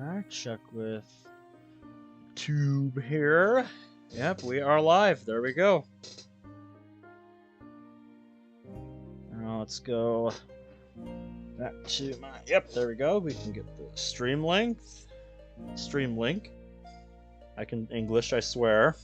Alright, check with Tube here. Yep, we are live. There we go. Now let's go back to my. Yep, there we go. We can get the stream length. Stream link. I can English, I swear.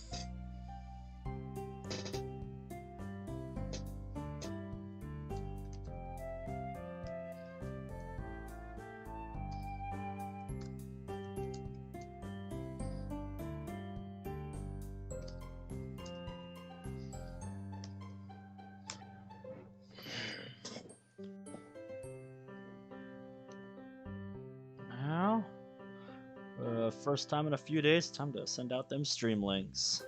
Now, first time in a few days, time to send out them stream links.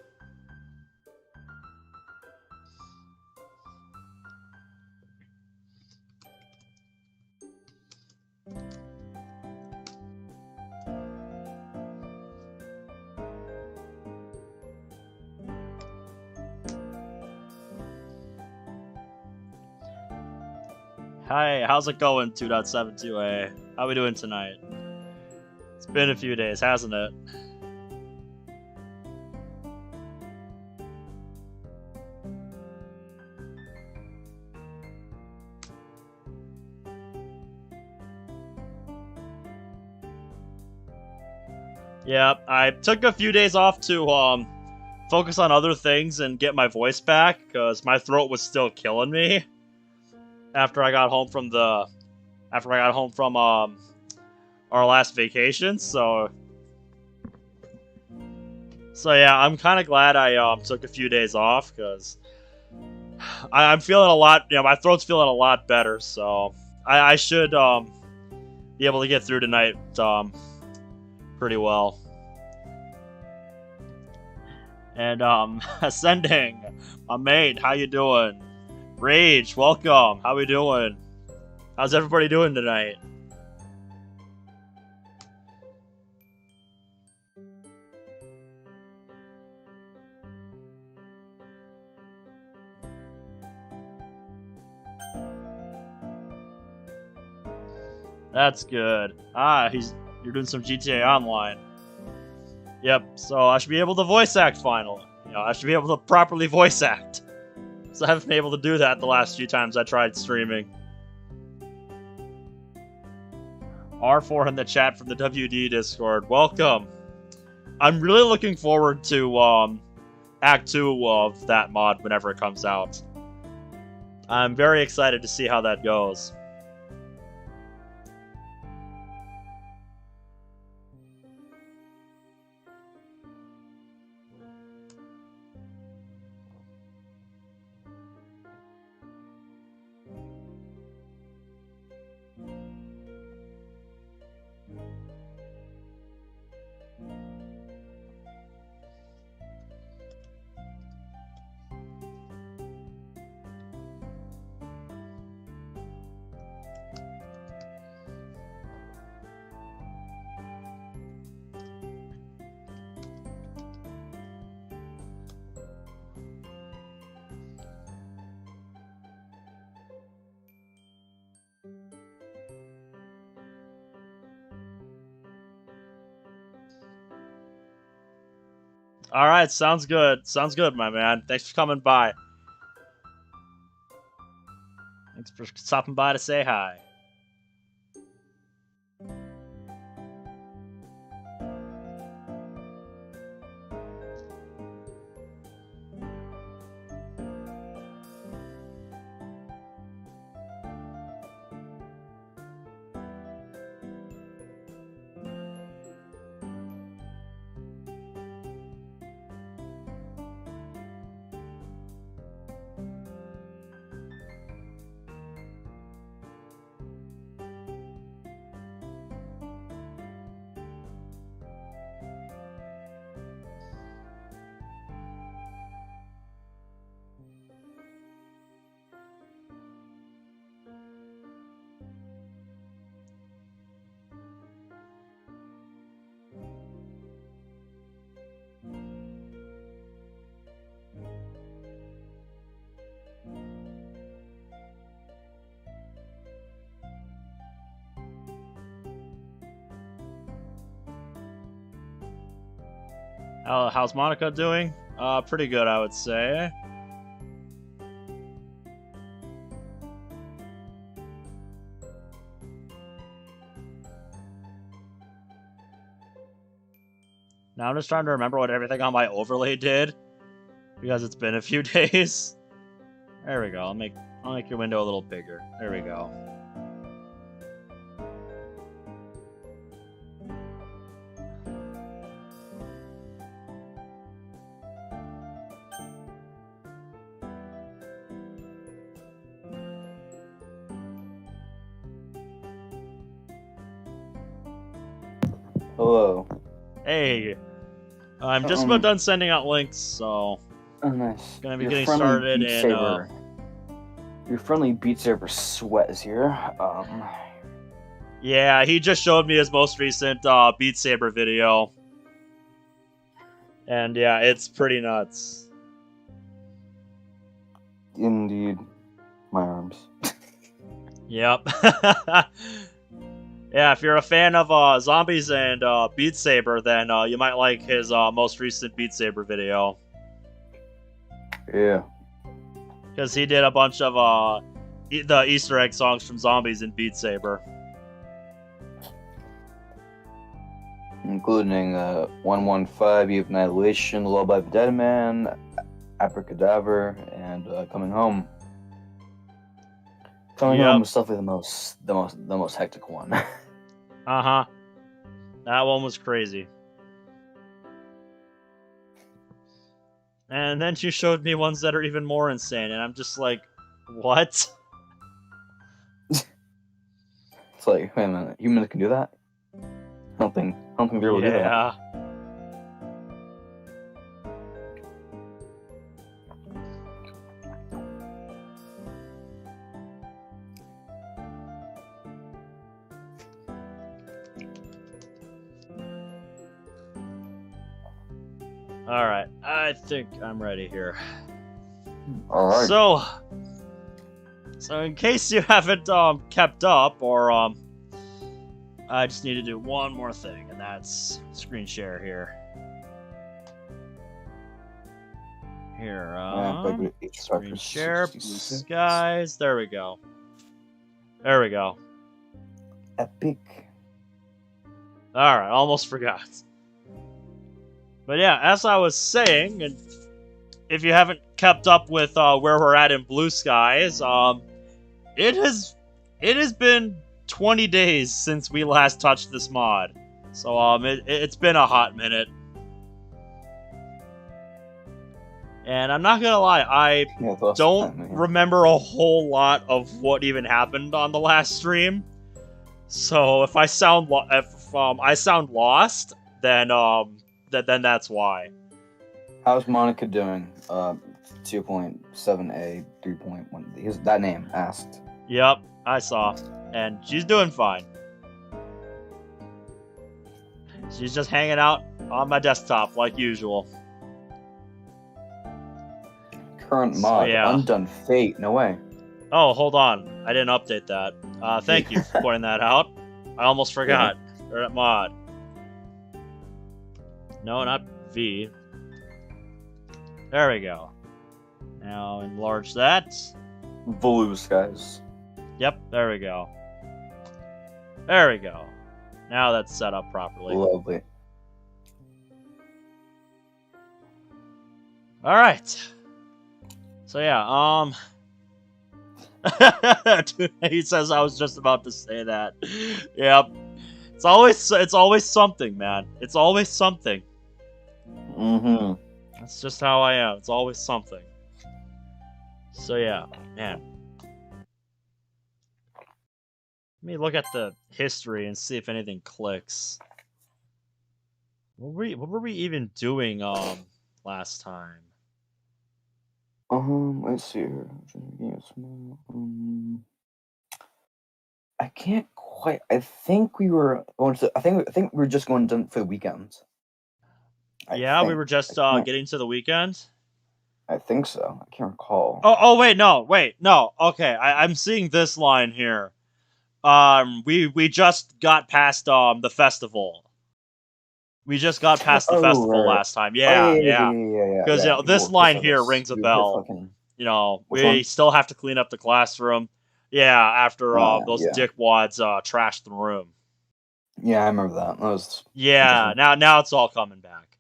Hi, how's it going, 2.72a? How we doing tonight? It's been a few days, hasn't it? Yeah, I took a few days off to focus on other things and get my voice back, because my throat was still killing me after I got home from our last vacation. So yeah, I'm kind of glad I took a few days off, because I'm feeling a lot. My throat's feeling a lot better. So I should be able to get through tonight pretty well. And Ascending, my mate, how you doing? Rage, welcome. How we doing? How's everybody doing tonight? That's good. You're doing some GTA Online. Yep, so I should be able to voice act finally. I should be able to properly voice act. So I haven't been able to do that the last few times I tried streaming. R4 in the chat from the WD Discord. Welcome. I'm really looking forward to Act 2 of that mod whenever it comes out. I'm very excited to see how that goes. Alright, sounds good. Sounds good, my man. Thanks for coming by. Thanks for stopping by to say hi. How's Monica doing? Pretty good, I would say. Now I'm just trying to remember what everything on my overlay did, because it's been a few days. There we go. I'll make your window a little bigger. There we go. Hello. Hey, I'm just about done sending out links, so Oh, nice. gonna be getting started in. Your friendly Beat Saber Sweat is here. Yeah, he just showed me his most recent Beat Saber video, and yeah, it's pretty nuts. Indeed, my arms. Yep. Yeah, if you're a fan of zombies and Beat Saber, then you might like his most recent Beat Saber video. Yeah. Because he did a bunch of the Easter egg songs from zombies in Beat Saber. Including 115, Eve of Annihilation, Lullaby of the Dead Man, Abracadabra, and Coming Home. Coming Home is definitely the most hectic one. Uh-huh. That one was crazy. And then she showed me ones that are even more insane, and I'm just like, what? It's like, wait a minute, humans can do that? I don't think they're able to do that. Yeah. Alright, I think I'm ready here. Alright. So in case you haven't kept up, or I just need to do one more thing, and that's screen share here. Here, screen share, blue skies, there we go. There we go. Epic. Alright, almost forgot. But yeah, as I was saying, and if you haven't kept up with where we're at in Blue Skies, it has been 20 days since we last touched this mod. So it's been a hot minute. And I'm not gonna lie, I don't remember a whole lot of what even happened on the last stream. So if I sound lost, then that's why. How's Monica doing? 2.7A 3.1. That name asked. Yep, I saw, and she's doing fine. She's just hanging out on my desktop like usual. Current mod, Undone Fate. No way. Oh, hold on. I didn't update that. Thank you for pointing that out. I almost forgot. Current mod. No, not V. There we go. Now enlarge that. Blue Skies. Yep, there we go. There we go. Now that's set up properly. Lovely. Alright. So yeah, he says I was just about to say that. Yep. It's always something, man. It's always something. Mm-hmm. That's just how I am. It's always something. So yeah, man. Let me look at the history and see if anything clicks. What were we even doing last time? Let's see here. I can't quite. I think we were going to. I think we were just going to for the weekend. Yeah, we were just getting to the weekend. I think so. I can't recall. Oh wait, no. Okay, I'm seeing this line here. We just got past the festival. We just got past the festival right. last time. Yeah. Because Yeah. this line here rings a bell. Fucking... You know, Which we one? still have to clean up the classroom. Yeah, after those Yeah. dickwads trashed the room. Yeah, I remember that. That was... Yeah, now it's all coming back.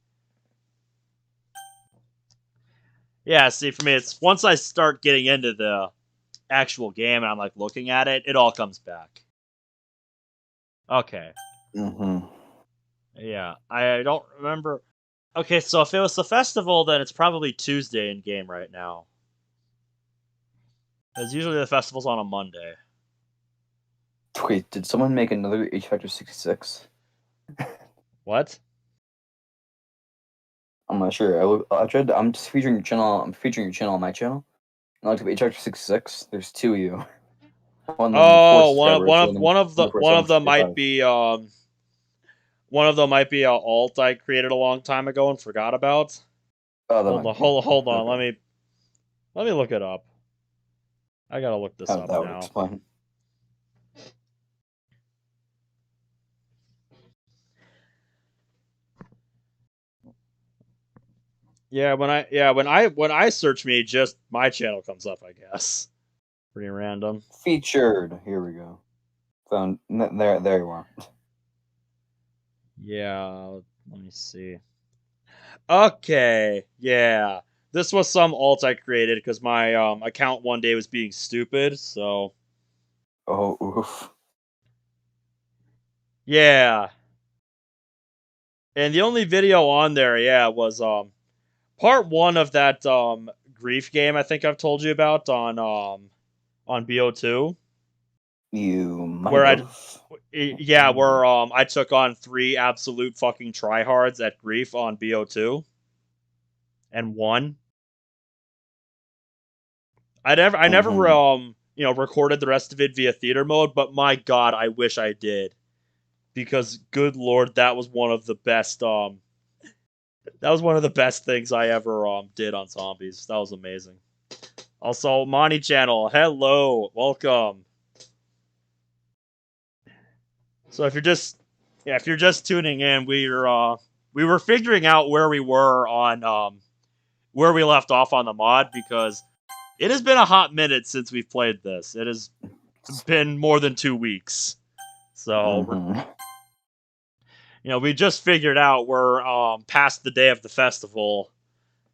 Yeah, see, for me, it's once I start getting into the actual game and I'm like looking at it, it all comes back. Okay. Yeah, I don't remember. Okay, so if it was the festival, then it's probably Tuesday in game right now. Because usually the festival's on a Monday. Wait, did someone make another H Factor 66? What? I'm not sure. I tried. I'm just featuring your channel. I'm featuring your channel on my channel. And I looked up H Factor 66. There's two of you. One of them might be one of them might be a alt I created a long time ago and forgot about. Hold on. Okay. Let me look it up. I gotta look this up that now. Would explain. Yeah, when I search me, just my channel comes up, I guess. Pretty random. Featured. Here we go. Found there you are. Yeah, let me see. Okay, yeah. This was some alt I created because my account one day was being stupid, so... Oh, oof. Yeah. And the only video on there, yeah, was part 1 of that grief game I think I've told you about on BO2. You might where have. where I took on 3 absolute fucking tryhards at grief on BO2 and won. I never recorded the rest of it via theater mode, but my god, I wish I did. Because good lord, that was one of the best things I ever did on zombies. That was amazing. Also, Monty channel, hello, welcome. So if you're just tuning in, we were figuring out where we were on where we left off on the mod, because it has been a hot minute since we've played this. It has been more than 2 weeks. So we just figured out we're past the day of the festival,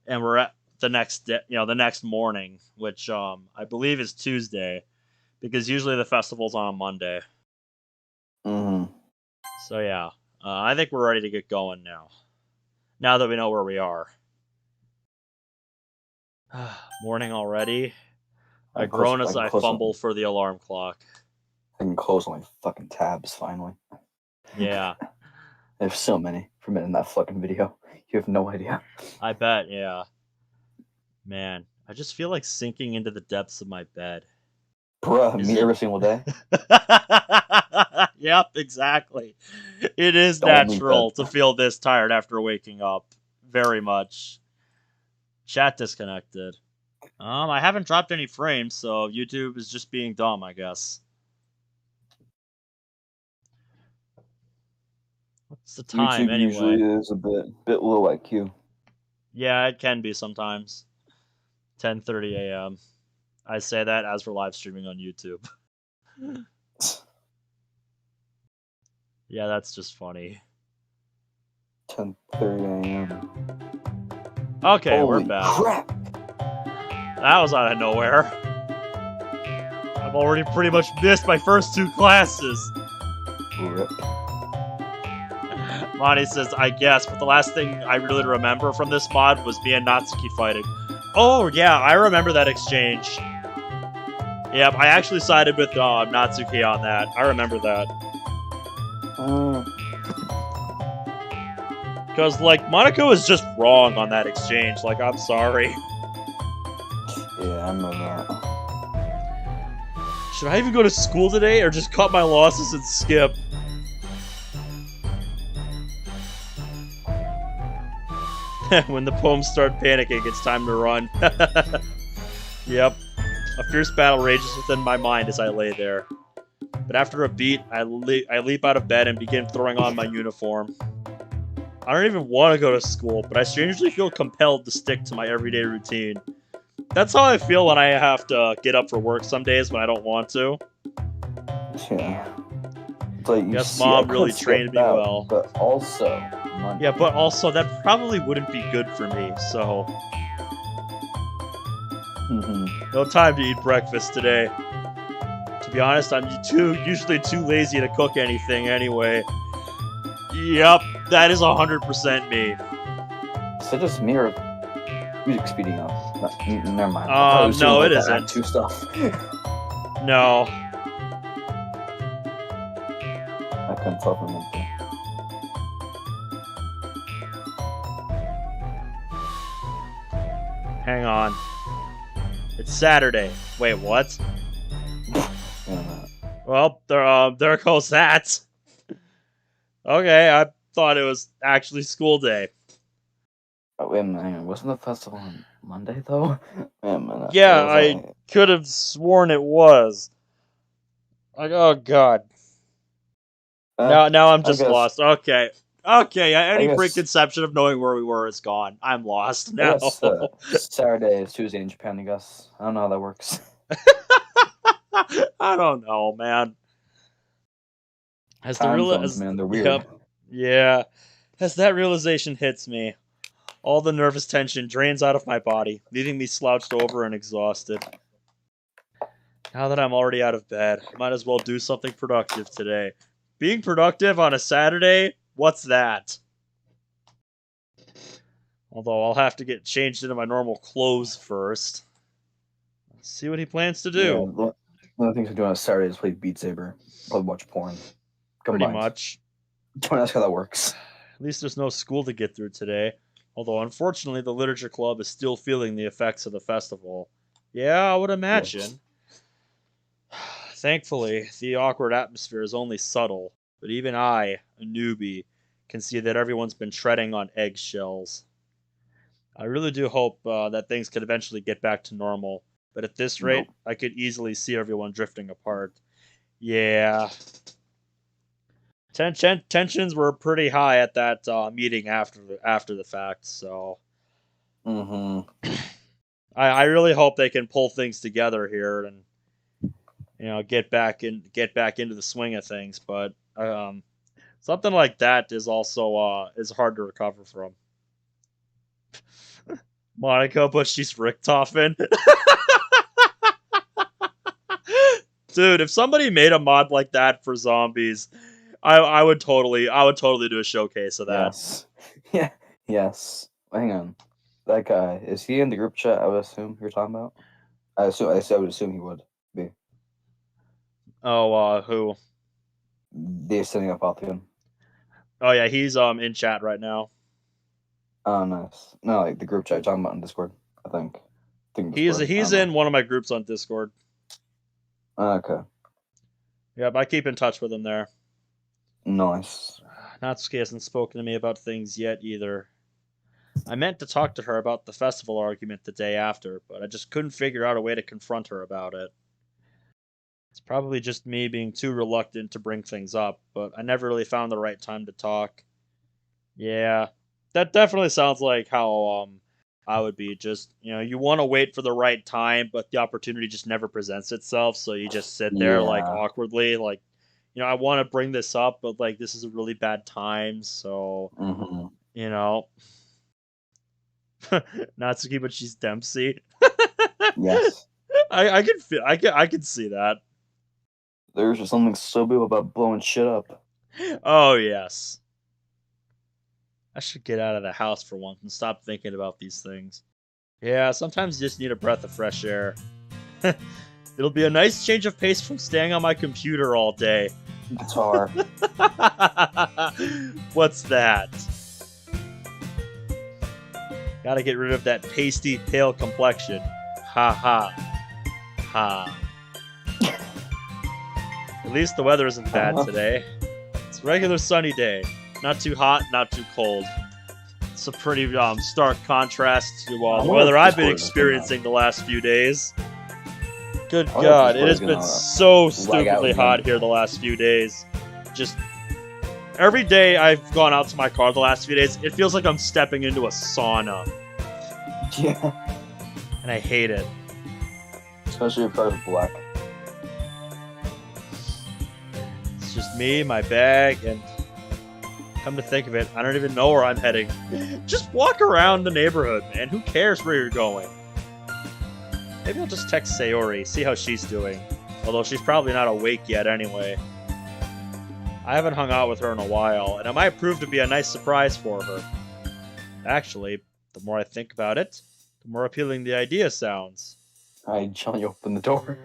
and we're at the next day, the next morning, which I believe is Tuesday, because usually the festival's on a Monday. So yeah, I think we're ready to get going now. Now that we know where we are. Morning already. I groan as I fumble for the alarm clock. I can close my fucking tabs finally. Yeah. There's so many from it in that fucking video. You have no idea. I bet, yeah. Man, I just feel like sinking into the depths of my bed. Bruh, me every single day. Yep, exactly. It is natural to feel this tired after waking up. Very much. Chat disconnected. I haven't dropped any frames, so YouTube is just being dumb, I guess. What's the time YouTube anyway? usually is a bit low IQ. Yeah, it can be sometimes. 10:30 a.m. I say that as we're live streaming on YouTube. Yeah, that's just funny. 10:30 a.m. Okay, Holy we're back. Crap. That was out of nowhere. I've already pretty much missed my first 2 classes. Rip. Monty says, I guess, but the last thing I really remember from this mod was me and Natsuki fighting. Oh, yeah, I remember that exchange. Yep, I actually sided with Natsuki on that. I remember that. Because, like, Monaco is just wrong on that exchange. Like, I'm sorry. Yeah, I remember that. Should I even go to school today, or just cut my losses and skip? When the poems start panicking, it's time to run. Yep. A fierce battle rages within my mind as I lay there. But after a beat, I leap out of bed and begin throwing on my uniform. I don't even want to go to school, but I strangely feel compelled to stick to my everyday routine. That's how I feel when I have to get up for work some days when I don't want to. Yeah. It's like you Guess see, Mom I could really skip trained me out, well. but also Monday. Yeah, but also that probably wouldn't be good for me, so... No time to eat breakfast today. To be honest, I'm usually too lazy to cook anything anyway. Yep, that is 100% me. So just me or music speeding up? No, never mind. No, it isn't. Two stuff. No. I couldn't tell from them. Hang on. It's Saturday. Wait, what? Yeah. Well, there goes that. Okay, I thought it was actually school day. Oh, wait a minute, hang on. Wasn't the festival on Monday though? Wait a minute. Yeah, I could have sworn it was. Like, oh god. Now I'm just lost. Okay. Okay, yeah, any preconception of knowing where we were is gone. I'm lost now. I guess Saturday is Tuesday in Japan, I guess. I don't know how that works. I don't know, man. Time zones, man, they're weird. Yep, yeah. As that realization hits me, all the nervous tension drains out of my body, leaving me slouched over and exhausted. Now that I'm already out of bed, I might as well do something productive today. Being productive on a Saturday? What's that? Although I'll have to get changed into my normal clothes first. Let's see what he plans to do. Yeah, one of the things we do on a Saturday is play Beat Saber. Probably watch porn. Pretty much. Don't ask how that works. At least there's no school to get through today. Although, unfortunately, the Literature Club is still feeling the effects of the festival. Yeah, I would imagine. Yes. Thankfully, the awkward atmosphere is only subtle, but even I, a newbie, can see that everyone's been treading on eggshells. I really do hope that things could eventually get back to normal, but at this rate, I could easily see everyone drifting apart. Yeah. Tensions were pretty high at that meeting after the fact, so... I really hope they can pull things together here and, you know, get back into the swing of things, but something like that is also is hard to recover from. Monica, but she's Richtofen. Dude, if somebody made a mod like that for zombies, I would totally do a showcase of that. Yes. Yeah. Yes. Hang on. That guy, is he in the group chat? I would assume you're talking about. I would assume he would be. Oh, who? The sitting up Altheon. Oh yeah, he's in chat right now. Oh, nice. No, like the group chat you're talking about in Discord, I think. He's in one of my groups on Discord. Okay. Yep, I keep in touch with him there. Nice. Natsuki hasn't spoken to me about things yet either. I meant to talk to her about the festival argument the day after, but I just couldn't figure out a way to confront her about it. It's probably just me being too reluctant to bring things up, but I never really found the right time to talk. Yeah, that definitely sounds like how I would be. Just, you know, you want to wait for the right time, but the opportunity just never presents itself, so you just sit there like awkwardly, like, you know, I want to bring this up, but like this is a really bad time, so you know. Natsuki, but she's Dempsey. Yes. I can see that. There's just something so beautiful about blowing shit up. Oh yes. I should get out of the house for once and stop thinking about these things. Yeah, sometimes you just need a breath of fresh air. It'll be a nice change of pace from staying on my computer all day. Guitar. What's that? Gotta get rid of that pasty, pale complexion. Ha ha. Ha. At least the weather isn't bad today. It's a regular sunny day. Not too hot, not too cold. It's a pretty stark contrast to the weather I've been experiencing the last few days. Good God, it has been so stupidly hot here the last few days. Just Every day I've gone out to my car the last few days, it feels like I'm stepping into a sauna. Yeah. And I hate it. Especially if car's black. It's just me, my bag, and come to think of it, I don't even know where I'm heading. Just walk around the neighborhood, man. Who cares where you're going? Maybe I'll just text Sayori, see how she's doing. Although she's probably not awake yet anyway. I haven't hung out with her in a while, and it might prove to be a nice surprise for her. Actually, the more I think about it, the more appealing the idea sounds. I gently open the door.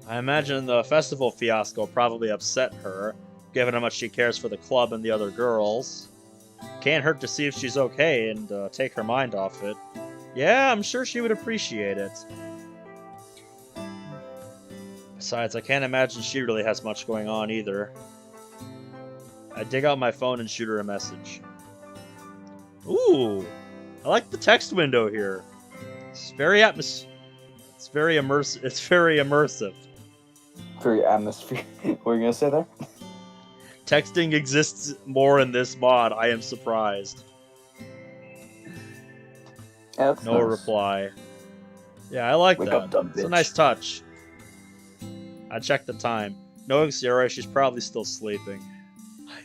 I imagine the festival fiasco probably upset her, given how much she cares for the club and the other girls. Can't hurt to see if she's okay and take her mind off it. Yeah, I'm sure she would appreciate it. Besides, I can't imagine she really has much going on either. I dig out my phone and shoot her a message. Ooh, I like the text window here. It's very immersive. It's very immersive. Very atmosphere. What are you gonna say there? Texting exists more in this mod. I am surprised. Yeah, that's No nice. reply. Yeah, I like Wake that. up, dumb It's a bitch. nice touch. I checked the time. Knowing Sayori, she's probably still sleeping.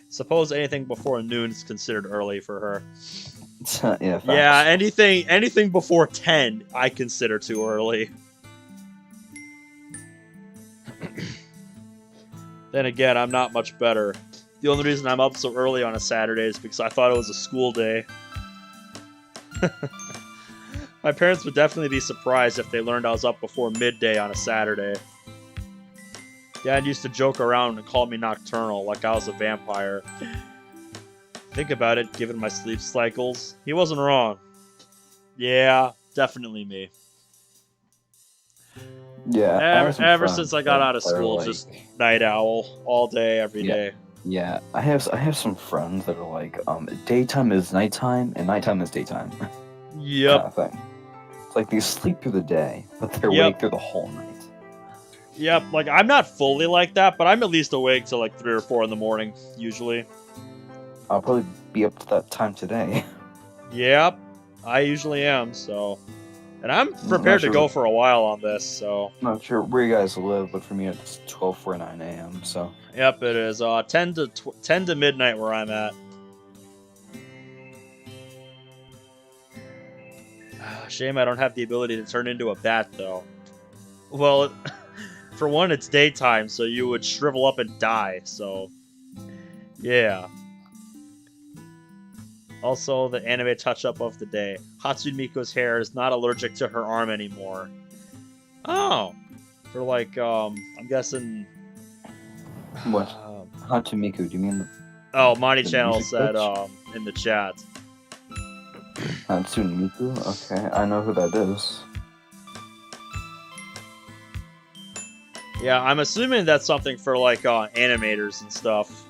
Suppose anything before noon is considered early for her. Yeah, facts. Yeah, anything before 10 I consider too early. Then again, I'm not much better. The only reason I'm up so early on a Saturday is because I thought it was a school day. My parents would definitely be surprised if they learned I was up before midday on a Saturday. Dad used to joke around and call me nocturnal, like I was a vampire. Think about it, given my sleep cycles, he wasn't wrong. Yeah, definitely me. Yeah. Ever since I got out of school, like, just night owl all day, every day. Yeah, I have some friends that are like, daytime is nighttime and nighttime is daytime. Yep. Kind of thing. It's like they sleep through the day, but they're Yep. awake through the whole night. Yep, like I'm not fully like that, but I'm at least awake till like 3 or 4 in the morning, usually. I'll probably be up to that time today. Yep, I usually am, so. And I'm prepared to go for a while on this, so. I'm not sure where you guys live, but for me it's 12:49 a.m. So. Yep, it is 10 to midnight where I'm at. Shame I don't have the ability to turn into a bat, though. Well, for one, it's daytime, so you would shrivel up and die, so. Yeah. Also, the anime touch-up of the day. Hatsune Miiku's hair is not allergic to her arm anymore. Oh. For like, I'm guessing... What? Hatsune Miku, do you mean Oh, Monty the Channel music said, bitch? in the chat. Hatsune Miku? Okay, I know who that is. Yeah, I'm assuming that's something for, like, animators and stuff.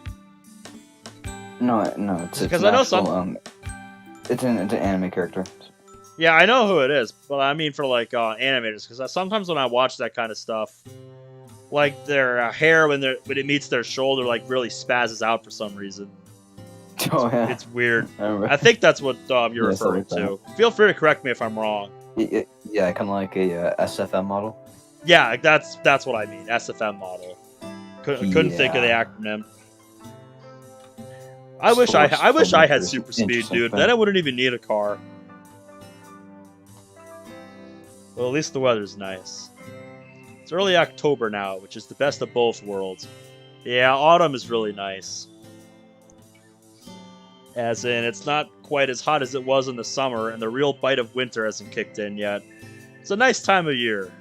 No, it's Because an I know actual, it's an anime character. Yeah, I know who it is, but I mean for, like, animators. Because sometimes when I watch that kind of stuff, like, their hair, when it meets their shoulder, like, really spazzes out for some reason. Oh yeah, It's weird. I remember. I think that's what you're Yeah, referring something to. like Feel free to correct me if I'm wrong. Yeah, kind of like a SFM model. Yeah, that's what I mean. SFM model. Couldn't think of the acronym. I wish I had super speed, dude. Then I wouldn't even need a car. Well, at least the weather's nice. It's early October now, which is the best of both worlds. Yeah, autumn is really nice. As in, it's not quite as hot as it was in the summer, and the real bite of winter hasn't kicked in yet. It's a nice time of year.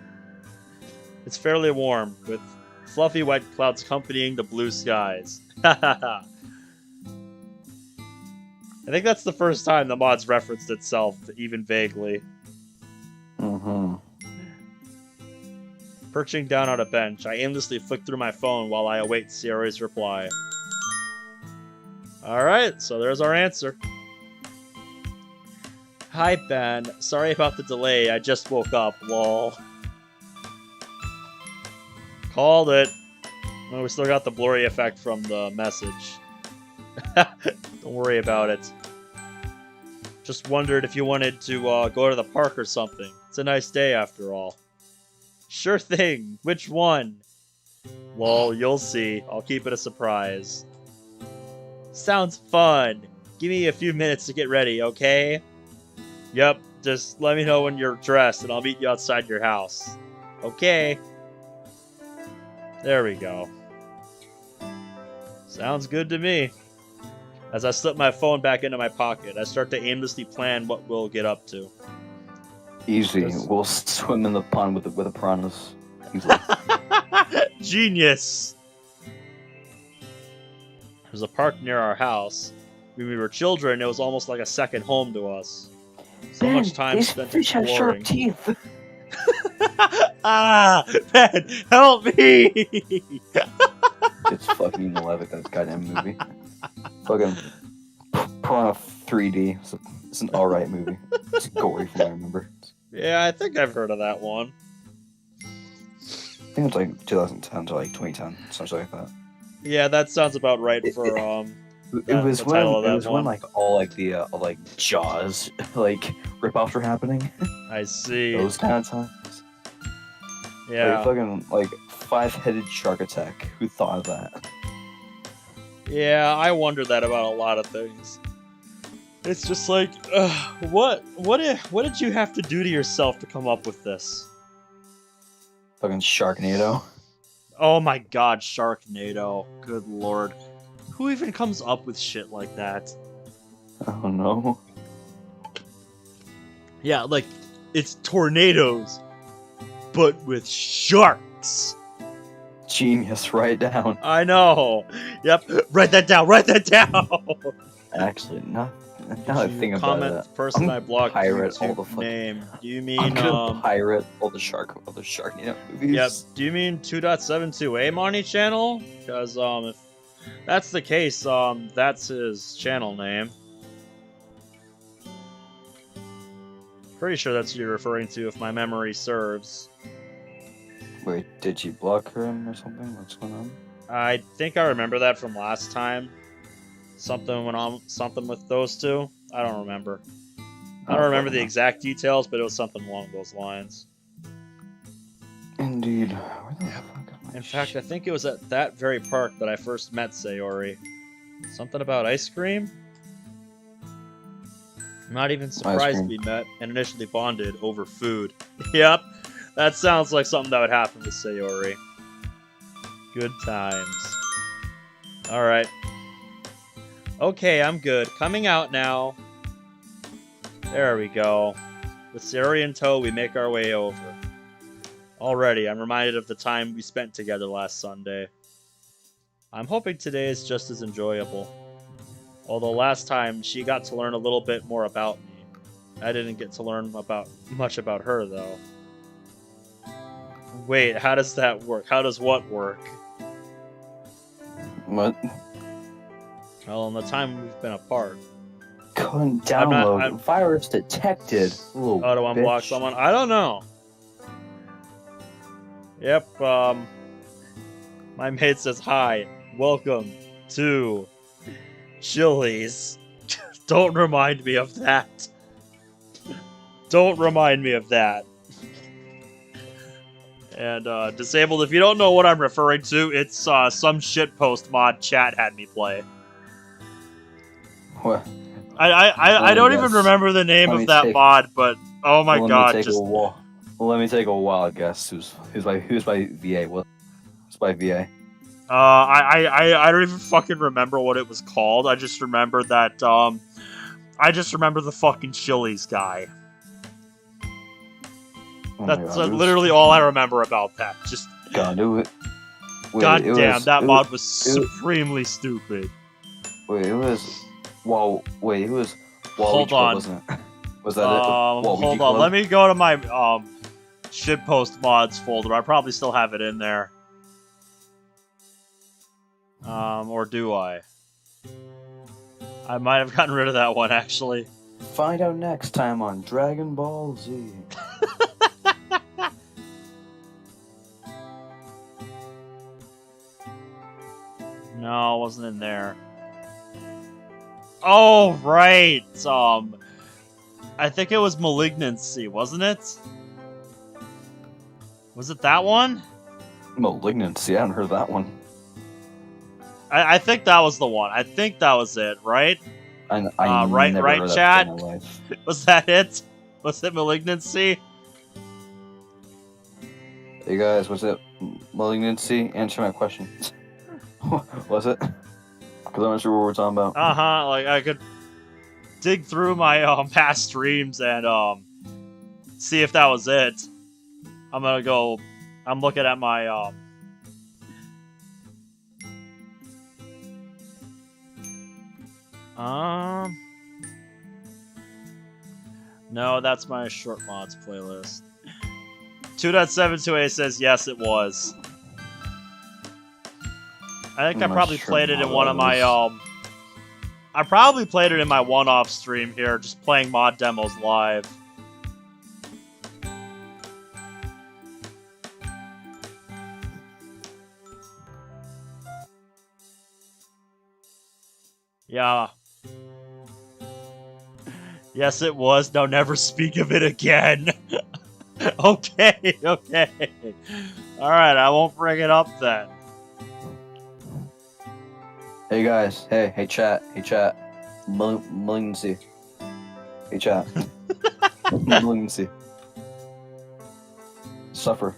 It's fairly warm, with fluffy white clouds accompanying the blue skies. I think that's the first time the mod's referenced itself, even vaguely. Mm-hmm. Perching down on a bench, I aimlessly flick through my phone while I await Sayori's reply. Alright, so there's our answer. Hi, Ben. Sorry about the delay, I just woke up, lol. Called it. Oh, we still got the blurry effect from the message. Don't worry about it. Just wondered if you wanted to go to the park or something. It's a nice day after all. Sure thing. Which one? Lol, you'll see. I'll keep it a surprise. Sounds fun. Give me a few minutes to get ready, okay? Yep, just let me know when you're dressed and I'll meet you outside your house. Okay. There we go. Sounds good to me. As I slip my phone back into my pocket, I start to aimlessly plan what we'll get up to. Easy. We'll swim in the pond with the piranhas. Easily. Genius! There's a park near our house. When we were children, it was almost like a second home to us. So Ben, much time these spent fish have sharp exploring. teeth. Ah! Ben, help me! It's fucking 11, that goddamn movie. Fucking Piranha 3D. It's an alright movie. It's gory from what I remember. Yeah, I think I've heard of that one. I think it's like 2010 to like 2010, something like that. Yeah, that sounds about right for It was when like all like the like Jaws like rip-offs were happening. I see. Those kind of times. Yeah. Like fucking like 5-headed shark attack. Who thought of that? Yeah, I wonder that about a lot of things. It's just like, what did you have to do to yourself to come up with this? Fucking Sharknado. Oh my god, Sharknado. Good lord. Who even comes up with shit like that? Oh no. Yeah, like, it's tornadoes, but with sharks. Genius, write down. I know. Yep, write that down, write that down! Actually, now I think about Comment it. person I blocked pirate all YouTube the fucking name. Do you mean, I'm gonna pirate all the Sharknado movies. Yep. Do you mean 2.72a Monty channel? Because if that's the case, that's his channel name. Pretty sure that's what you're referring to, if my memory serves. Wait, did you block her in or something? What's going on? I think I remember that from last time. Something went on, something with those two. I don't remember. I don't remember the exact details, but it was something along those lines. Indeed. Where the fuck am I? In fact, I think it was at that very park that I first met Sayori. Something about ice cream? I'm not even surprised we met and initially bonded over food. Yep, that sounds like something that would happen with Sayori. Good times. Alright. Okay, I'm good. Coming out now. There we go. With Sayori in tow, we make our way over. Already, I'm reminded of the time we spent together last Sunday. I'm hoping today is just as enjoyable. Although last time, she got to learn a little bit more about me. I didn't get to learn much about her, though. Wait, how does that work? How does what work? What? Well, in the time we've been apart. Couldn't download. Virus detected. How to unblock someone? I don't know. Yep, my mate says hi. Welcome to Chili's. Don't remind me of that. Don't remind me of that. And, Disabled, if you don't know what I'm referring to, it's, some shitpost mod chat had me play. What? I don't even remember the name of that mod, but, oh my god, just... Let me take a wild guess. Who's by VA? Who's by VA? I don't even fucking remember what it was called. I just remember that, I just remember the fucking Chili's guy. Oh That's literally all I remember about that. Just... God, God damn, that mod was supremely stupid. Wait, it was... Well, wait, it was... Hold on. Wasn't it? Was that it? Hold on, let me go to my, shitpost mods folder. I probably still have it in there. Or do I? I might have gotten rid of that one, actually. Find out next time on Dragon Ball Z. No, it wasn't in there. Oh, right. I think it was Malignancy, wasn't it? Was it that one? Malignancy, I haven't heard that one. I think that was the one. I think that was it, right? I right, never right, heard that chat. in my life. Was that it? Was it Malignancy? Hey guys, was it Malignancy? Answer my question. Was it? Because I'm not sure what we're talking about. Like I could dig through my past streams and see if that was it. I'm gonna go. I'm looking at my No, that's my short mods playlist. 2.728 says yes, it was. I think I probably played it in one of my I probably played it in my one-off stream here, just playing mod demos live. Yeah. Yes, it was. Now never speak of it again. Okay, okay. Alright, I won't bring it up then. Hey guys, hey chat, Malignancy. Hey chat. Malignancy. Suffer.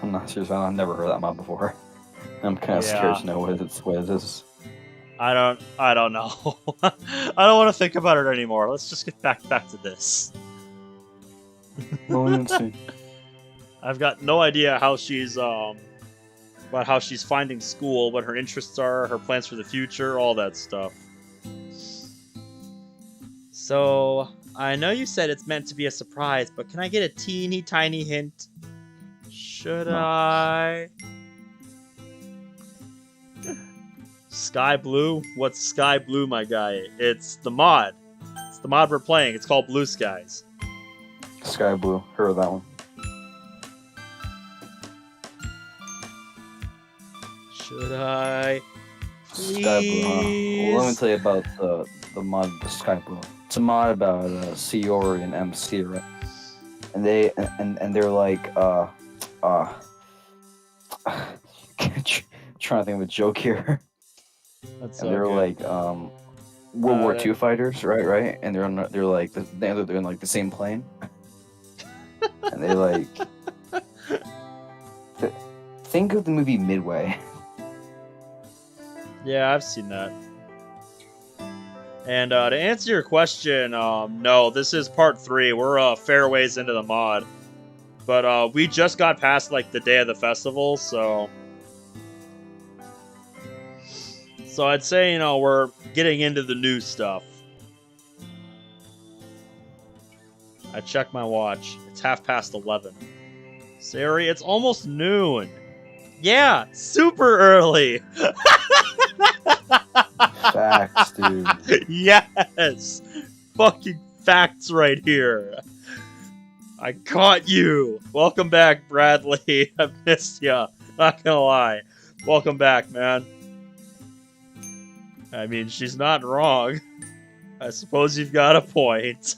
I'm not serious, I've never heard that mod before. I'm kind of scared to know what it is. I don't know. I don't want to think about it anymore. Let's just get back to this. Malignancy. I've got no idea how she's about how she's finding school, what her interests are, her plans for the future, all that stuff. So, I know you said it's meant to be a surprise, but can I get a teeny tiny hint? Should I? Sky Blue? What's Sky Blue, my guy? It's the mod. It's the mod we're playing. It's called Blue Skies. Sky Blue. Heard of that one. Should I? Please? Sky Blue, huh? Well, let me tell you about the mod, the Sky Blue. It's a mod about Sayori and MC, right? And they're like trying to think of a joke here. That's and they're like World War II fighters, right? And they're like they're in like the same plane, and they like think of the movie Midway. Yeah, I've seen that. And to answer your question, no, this is part 3. We're a fair ways into the mod, but we just got past like the day of the festival, so I'd say, you know, we're getting into the new stuff. I checked my watch. It's 11:30. Sayori, it's almost noon. Yeah, super early. Facts, dude. Yes! Fucking facts right here. I caught you. Welcome back, Bradley. I missed ya. Not gonna lie. Welcome back, man. I mean, she's not wrong. I suppose you've got a point.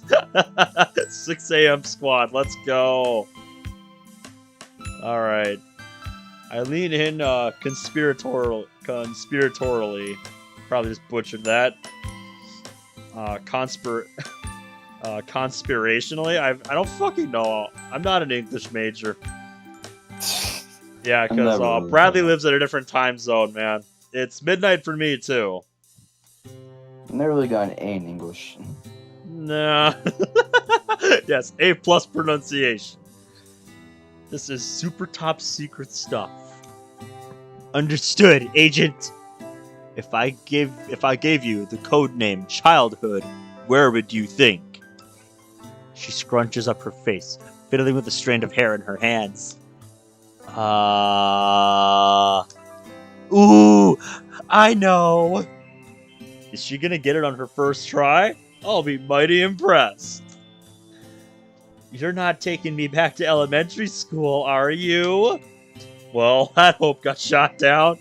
6 a.m. squad, let's go. Alright. I lean in conspiratorially. Probably just butchered that. Conspirationally? I don't fucking know. I'm not an English major. Yeah, because Bradley lives in a different time zone, man. It's midnight for me, too. Never really got an A in English. Nah. Yes, A+ pronunciation. This is super top secret stuff. Understood, Agent. If I gave you the code name Childhood, where would you think? She scrunches up her face, fiddling with a strand of hair in her hands. Ooh, I know. Is she gonna get it on her first try? I'll be mighty impressed. You're not taking me back to elementary school, are you? Well, that hope got shot down.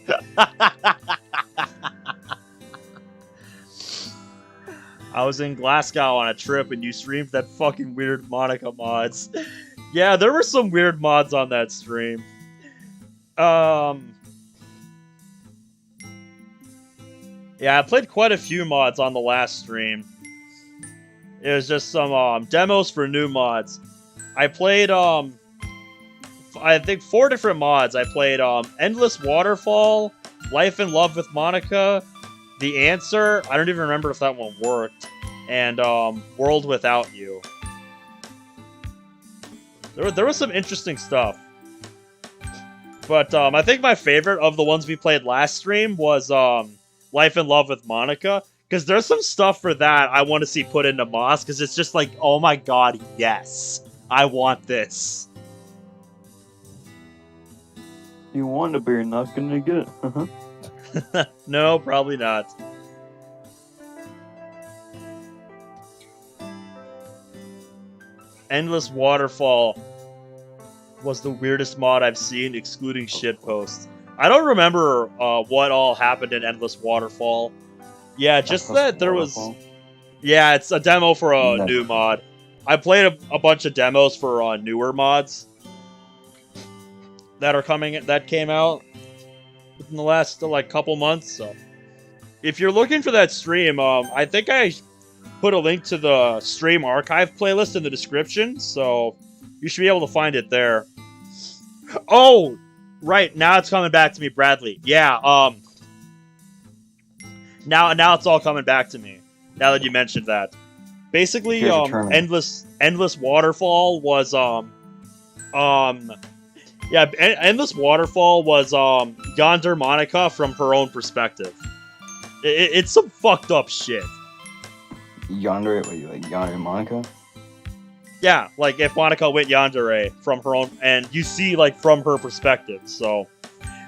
I was in Glasgow on a trip and you streamed that fucking weird Monica mods. Yeah, there were some weird mods on that stream. Yeah, I played quite a few mods on the last stream. It was just some demos for new mods. I played I think 4 different mods. I played Endless Waterfall, Life in Love with Monica, The Answer, I don't even remember if that one worked, and World Without You. There was some interesting stuff. But I think my favorite of the ones we played last stream was Life in Love with Monica, because there's some stuff for that I want to see put into Moss, because it's just like, oh my god, yes, I want this. You want it, but you're not gonna get it. No, probably not. Endless Waterfall was the weirdest mod I've seen, excluding shitposts. I don't remember what all happened in Endless Waterfall. Yeah, just that there was... Yeah, it's a demo for a new mod. I played a bunch of demos for newer mods that came out in the last like couple months. So if you're looking for that stream, I think I put a link to the stream archive playlist in the description, so you should be able to find it there. Oh, right, now it's coming back to me, Bradley. Yeah, now it's all coming back to me. Now that you mentioned that. Basically, Endless Waterfall was yeah, Endless Waterfall was Yonder Monica from her own perspective. It's some fucked up shit. Yonder Monica? Yeah, like if Monica went yandere from her own, and you see like from her perspective, so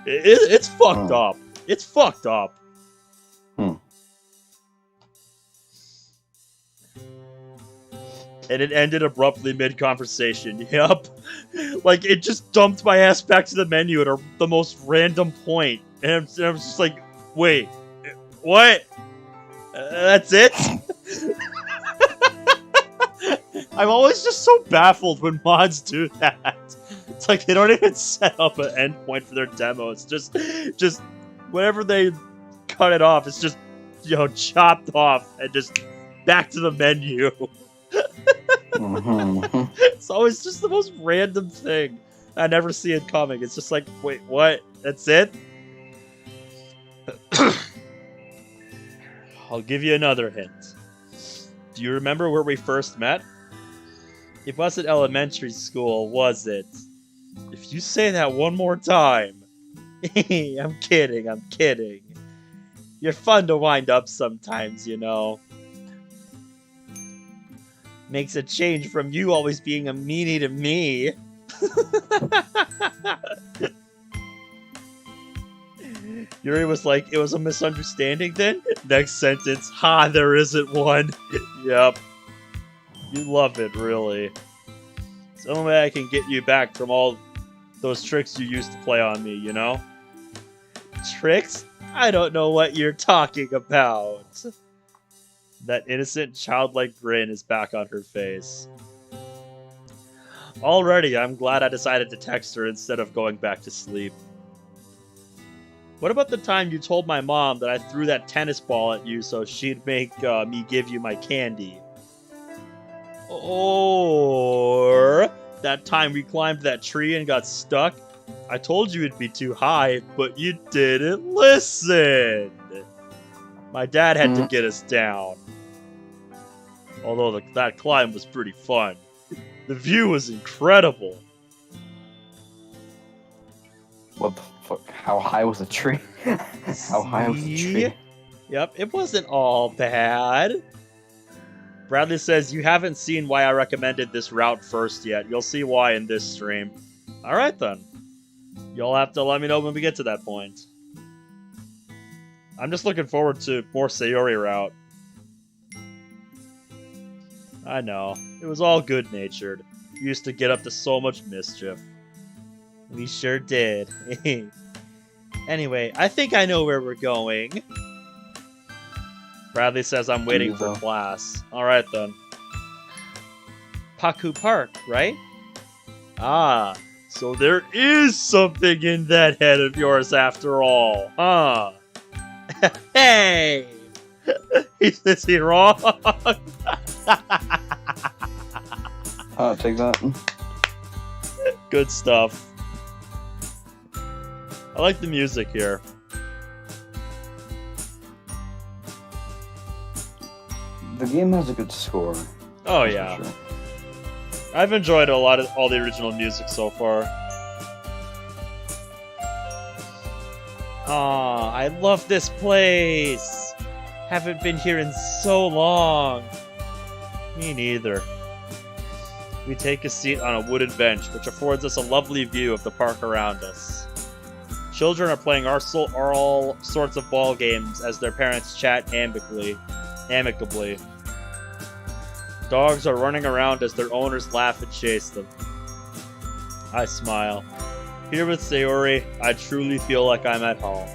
it's fucked up. It's fucked up. And it ended abruptly mid-conversation. Yep. Like, it just dumped my ass back to the menu at the most random point. And I was just like, wait, what? That's it? I'm always just so baffled when mods do that. It's like they don't even set up an endpoint for their demo. It's just whenever they cut it off, it's just, chopped off and just back to the menu. It's always just the most random thing. I never see it coming. It's just like, wait, what? That's it? I'll give you another hint. Do you remember where we first met? It wasn't elementary school, was it? If you say that one more time. I'm kidding. You're fun to wind up sometimes, you know. Makes a change from you always being a meanie to me. Yuri was like, it was a misunderstanding then? Next sentence, ha, there isn't one. Yep. You love it, really. It's the only way I can get you back from all those tricks you used to play on me, you know? Tricks? I don't know what you're talking about. That innocent, childlike grin is back on her face. Already, I'm glad I decided to text her instead of going back to sleep. What about the time you told my mom that I threw that tennis ball at you so she'd make me give you my candy? Or that time we climbed that tree and got stuck? I told you it'd be too high, but you didn't listen. My dad had to get us down. Although that climb was pretty fun. The view was incredible. What the fuck? How high was the tree? How high was the tree? Yep, it wasn't all bad. Bradley says, you haven't seen why I recommended this route first yet. You'll see why in this stream. Alright then. You'll have to let me know when we get to that point. I'm just looking forward to more Sayori route. I know. It was all good-natured. You used to get up to so much mischief. We sure did. Anyway, I think I know where we're going. Bradley says I'm waiting for class. Alright then. Paku Park, right? Ah, so there is something in that head of yours after all, huh? Hey! Is he wrong? Take that. Good stuff. I like the music here. The game has a good score. Oh yeah. Sure. I've enjoyed a lot of all the original music so far. Aw, I love this place. Haven't been here in so long. Me neither. We take a seat on a wooden bench, which affords us a lovely view of the park around us. Children are playing all sorts of ball games as their parents chat amicably. Dogs are running around as their owners laugh and chase them. I smile. Here with Sayori, I truly feel like I'm at home.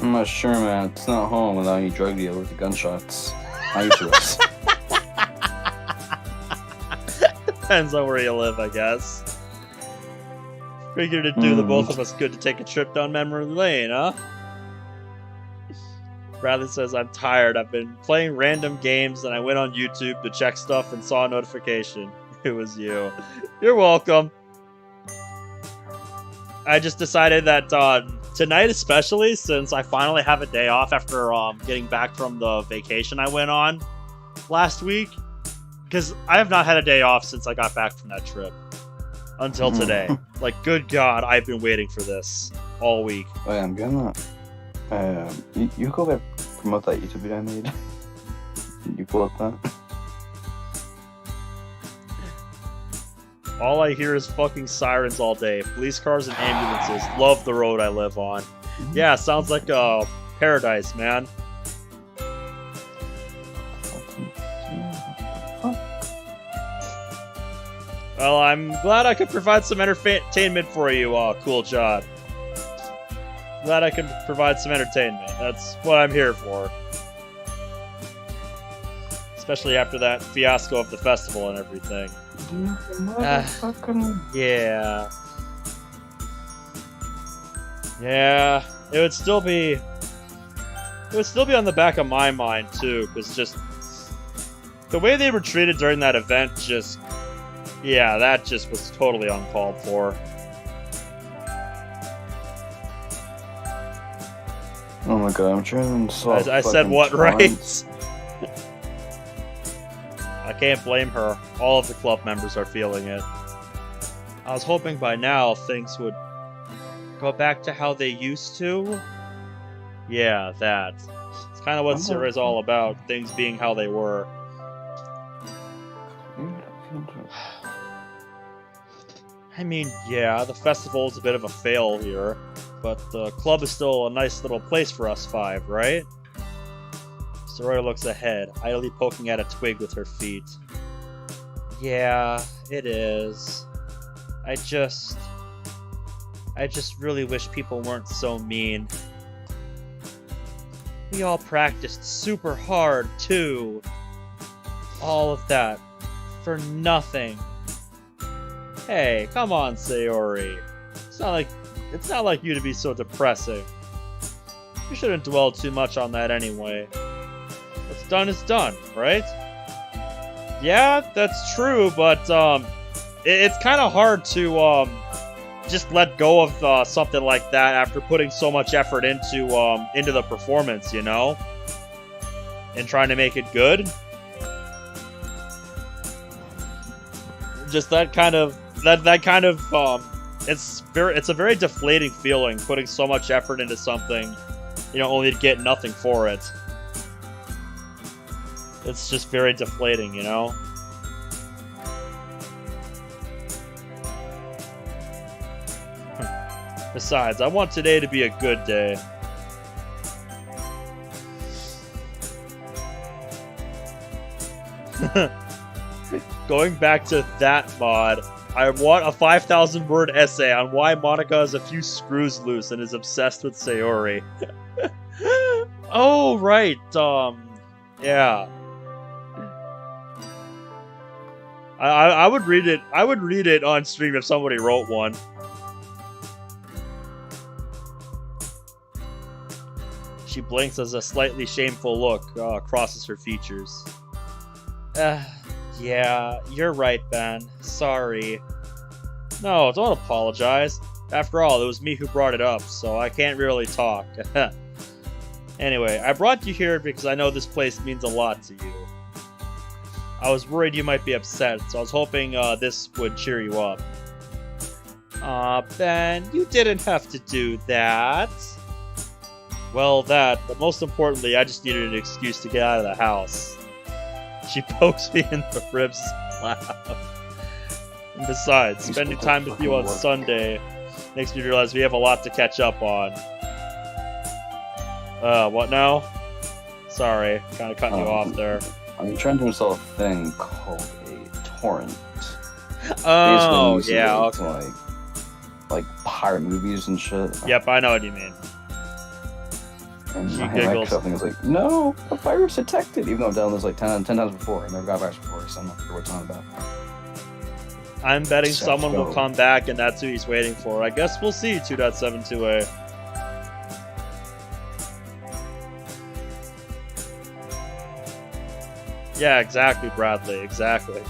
I'm not sure, man. It's not home without any drug dealer with the gunshots. I used to us. Depends on where you live, I guess. Figured it'd do the both of us good to take a trip down memory lane, huh? Bradley says, I'm tired. I've been playing random games and I went on YouTube to check stuff and saw a notification. It was you. You're welcome. I just decided that tonight especially, since I finally have a day off after getting back from the vacation I went on last week, because I have not had a day off since I got back from that trip until today. Like, good God, I've been waiting for this all week. Oh, yeah, I'm gonna... you go back, promote that YouTube video I made. You pull up that. All I hear is fucking sirens all day. Police cars and ambulances. Love the road I live on. Yeah, sounds like a paradise, man. Well, I'm glad I could provide some entertainment for you, Cool John. Glad I could provide some entertainment. That's what I'm here for. Especially after that fiasco of the festival and everything. Yeah. Yeah, it would still be on the back of my mind too, because just the way they were treated during that event, that just was totally uncalled for. Oh my God, I'm trying to I said what, right? I can't blame her. All of the club members are feeling it. I was hoping by now things would go back to how they used to. Yeah, that. It's kind of what Sura is all about, things being how they were. I mean, yeah, the festival is a bit of a fail here, but the club is still a nice little place for us five, right? Sayori looks ahead, idly poking at a twig with her feet. Yeah, it is. I just really wish people weren't so mean. We all practiced super hard, too. All of that for nothing. Hey, come on, Sayori. It's not like you to be so depressing. You shouldn't dwell too much on that anyway. What's done is done, right? Yeah, that's true, but it's kind of hard to just let go of something like that after putting so much effort into the performance, you know, and trying to make it good. Just that kind of it's a very deflating feeling, putting so much effort into something, you know, only to get nothing for it. It's just very deflating, you know? Besides, I want today to be a good day. going back to that mod, I want a 5,000 word essay on why Monica has a few screws loose and is obsessed with Sayori. Oh, right, yeah. I would read it. I would read it on stream if somebody wrote one. She blinks as a slightly shameful look crosses her features. Yeah, you're right, Ben. Sorry. No, don't apologize. After all, it was me who brought it up, so I can't really talk. Anyway, I brought you here because I know this place means a lot to you. I was worried you might be upset, so I was hoping this would cheer you up. Aw, Ben, you didn't have to do that. Well, that, but most importantly, I just needed an excuse to get out of the house. She pokes me in the ribs and laughs. And besides, spending time with you on Sunday makes me realize we have a lot to catch up on. What now? Sorry, kind of cutting you off there. I'm trying to install a thing called a torrent. Oh, yeah, okay. To, like pirate movies and shit. Yep, I know what you mean. And She my giggles. Microsoft thing was like, no, a virus detected, even though I've done this like 10 times before. I never got a virus before, so I'm not sure what it's on about. I'm betting So someone will go. come back, and that's who he's waiting for. I guess we'll see, 2.72a. Yeah, exactly, Bradley, exactly.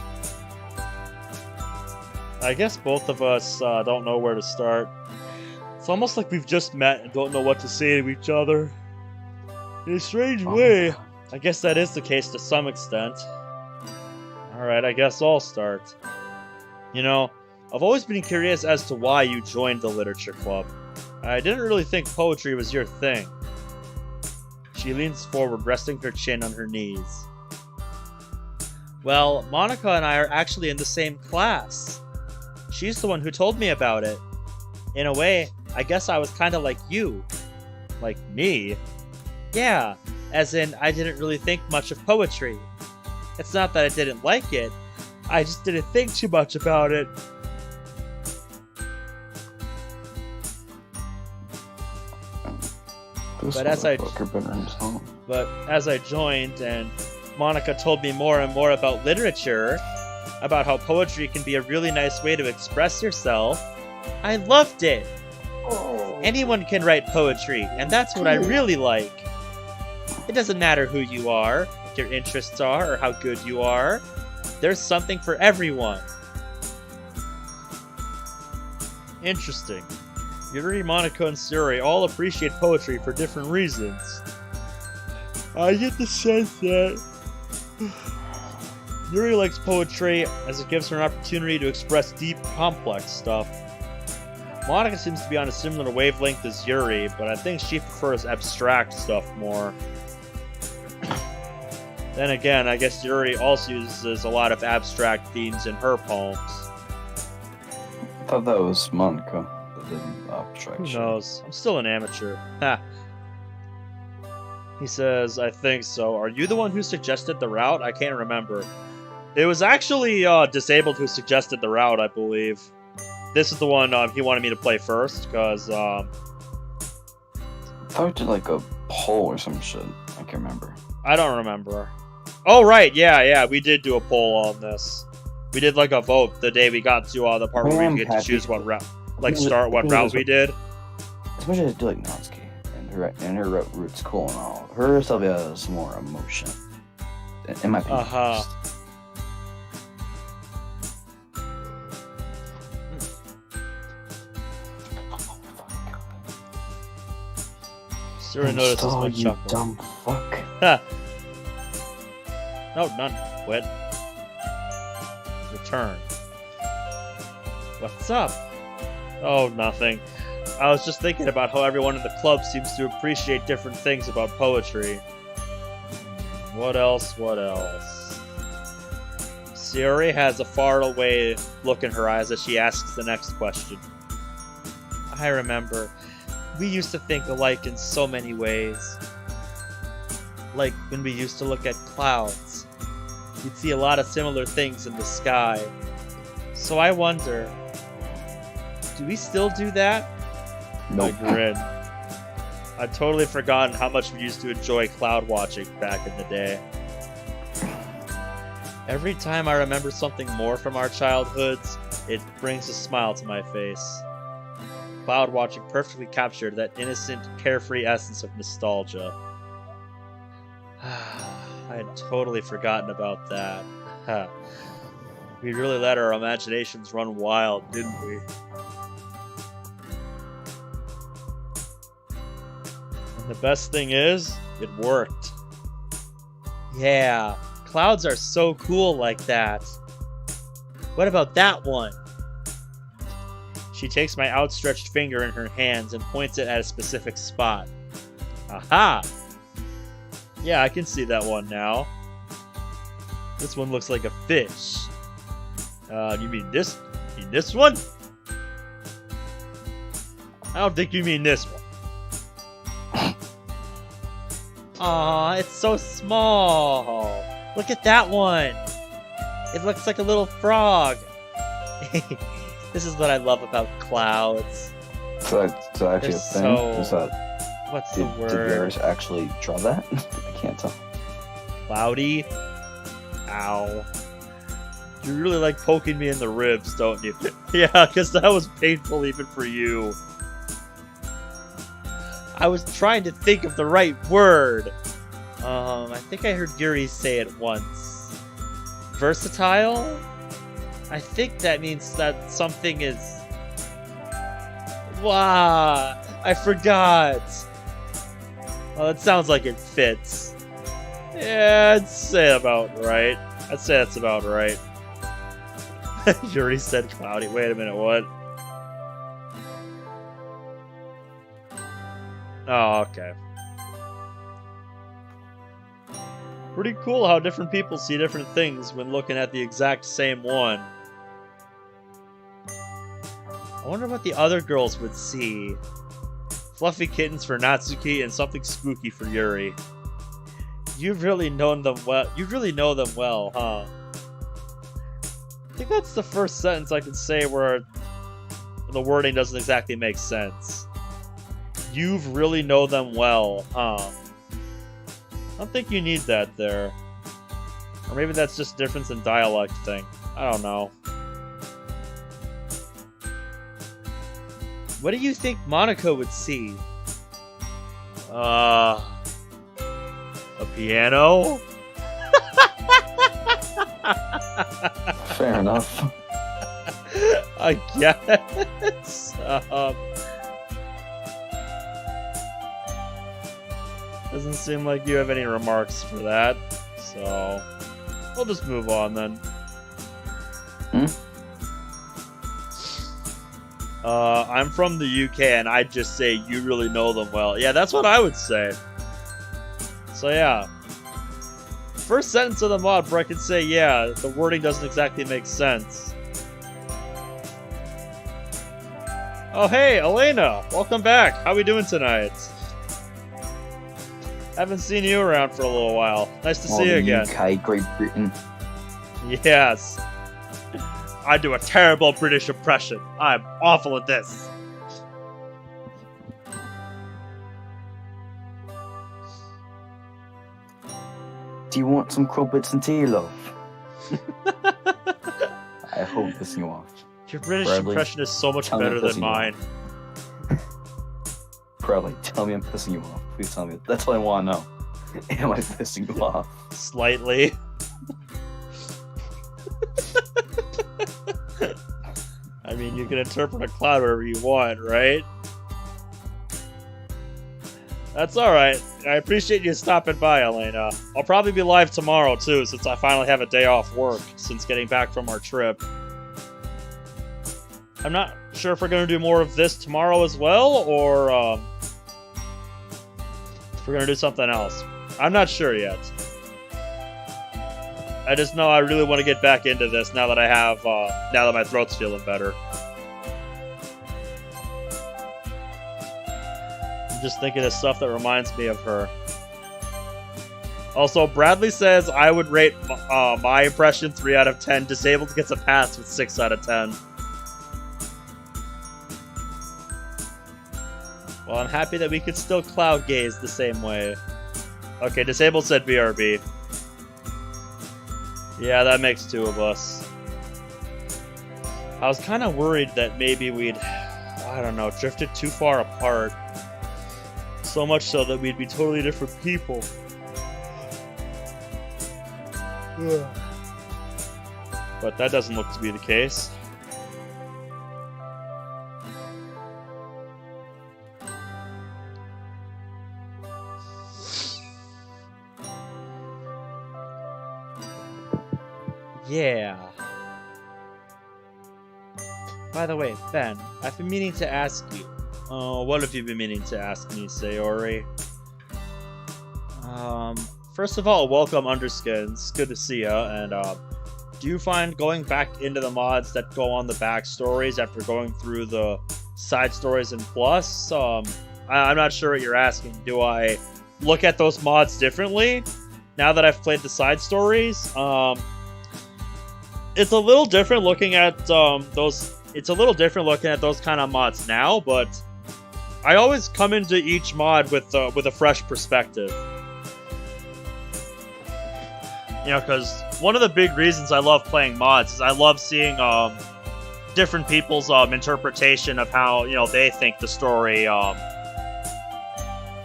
I guess both of us don't know where to start. It's almost like we've just met and don't know what to say to each other. In a strange way, I guess that is the case to some extent. Alright, I guess I'll start. You know, I've always been curious as to why you joined the literature club. I didn't really think poetry was your thing. She leans forward, resting her chin on her knees. Well, Monica and I are actually in the same class. She's the one who told me about it. In a way, I guess I was kind of like you. Like me? Yeah, as in I didn't really think much of poetry. It's not that I didn't like it, I just didn't think too much about it. But as I joined and Monica told me more and more about literature, about how poetry can be a really nice way to express yourself, I loved it. Anyone can write poetry, and that's what I really like. It doesn't matter who you are, what your interests are, or how good you are. There's something for everyone. Interesting. Yuri, Monica, and Sayori all appreciate poetry for different reasons. I get the sense that Yuri likes poetry as it gives her an opportunity to express deep, complex stuff. Monica seems to be on a similar wavelength as Yuri, but I think she prefers abstract stuff more. Then again, I guess Yuri also uses a lot of abstract themes in her poems. I thought that was Monica that did abstract. Who knows? I'm still an amateur. Ha. He says, I think so. Are you the one who suggested the route? I can't remember. It was actually Disabled who suggested the route, I believe. This is the one he wanted me to play first, because... I thought we did like a poll or some shit. I can't remember. I don't remember. Oh, right, yeah, we did do a poll on this. We did like a vote the day we got to the part where we get to choose what route, what route we did. As much as I do like Natsuki, and her route's cool and all, her stuff has more emotion. In my opinion. Sure notices my you chuckle. Dumb fuck. Ha! No, none. Quit. Return. What's up? Oh, nothing. I was just thinking about how everyone in the club seems to appreciate different things about poetry. What else? Sayori has a faraway look in her eyes as she asks the next question. I remember. We used to think alike in so many ways. Like when we used to look at clouds. you'd see a lot of similar things in the sky. So I wonder, do we still do that? Nope. I grin. I'd totally forgotten how much we used to enjoy cloud watching back in the day. Every time I remember something more from our childhoods, it brings a smile to my face. Cloud watching perfectly captured that innocent, carefree essence of nostalgia. I had totally forgotten about that. We really let our imaginations run wild, didn't we? And the best thing is, it worked. Yeah, clouds are so cool like that. What about that one? She takes my outstretched finger in her hands and points it at a specific spot. Aha! Yeah, I can see that one now. This one looks like a fish. You mean this? You mean this one? I don't think you mean this one. Aw, it's so small. Look at that one. It looks like a little frog. This is what I love about clouds. So actually a thing? What's Did the word? Did yours actually draw that? I can't tell. Cloudy? Ow. You really like poking me in the ribs, don't you? Yeah, because that was painful even for you. I was trying to think of the right word. I think I heard Yuri say it once. Versatile? I think that means that something is... Wow, I forgot. Well, it sounds like it fits. Yeah, I'd say about right. I'd say that's about right. Yuri said cloudy. Wait a minute, what? Oh, okay. Pretty cool how different people see different things when looking at the exact same one. I wonder what the other girls would see. Fluffy kittens for Natsuki and something spooky for Yuri. You've really known them well. You really know them well, huh? I think that's the first sentence I can say where the wording doesn't exactly make sense. You've really know them well, huh? I don't think you need that there. Or maybe that's just a difference in dialect thing. I don't know. What do you think Monaco would see? A piano? Fair enough. I guess. Doesn't seem like you have any remarks for that, so we'll just move on then. I'm from the UK, and I'd just say you really know them well. Yeah, that's what I would say. So yeah. First sentence of the mod where I could say, yeah, the wording doesn't exactly make sense. Oh hey, Elena! Welcome back! How we doing tonight? Haven't seen you around for a little while. Nice to see you again. UK, Great Britain. Yes. I do a terrible British impression. I'm awful at this. Do you want some crumpets and tea, love? I hope this you off. Your British Bradley, impression is so much tell me better I'm than pissing you mine. Probably. Tell me I'm pissing you off. Please tell me. That's what I want to know. Am I pissing you off? Slightly. I mean, you can interpret a cloud wherever you want, right? That's alright. I appreciate you stopping by, Elena. I'll probably be live tomorrow, too, since I finally have a day off work since getting back from our trip. I'm not sure if we're going to do more of this tomorrow as well, or if we're going to do something else. I'm not sure yet. I just know I really want to get back into this now that I have, now that my throat's feeling better. I'm just thinking of stuff that reminds me of her. Also, Bradley says I would rate my impression 3 out of 10. Disabled gets a pass with 6 out of 10. Well, I'm happy that we could still cloud gaze the same way. Okay, Disabled said BRB. Yeah, that makes 2 of us. I was kind of worried that maybe we'd, I don't know, drifted too far apart. So much so that we'd be totally different people. But that doesn't look to be the case. Yeah. By the way, Ben, I've been meaning to ask you. Oh, what have you been meaning to ask me, Sayori? First of all, welcome, Underskins. Good to see ya. And, do you find going back into the mods that go on the backstories after going through the side stories and Plus? I'm not sure what you're asking. Do I look at those mods differently now that I've played the side stories? It's a little different looking at those. It's a little different looking at those kind of mods now, but I always come into each mod with a fresh perspective. You know, because one of the big reasons I love playing mods is I love seeing different people's interpretation of how, you know, they think the story, you know,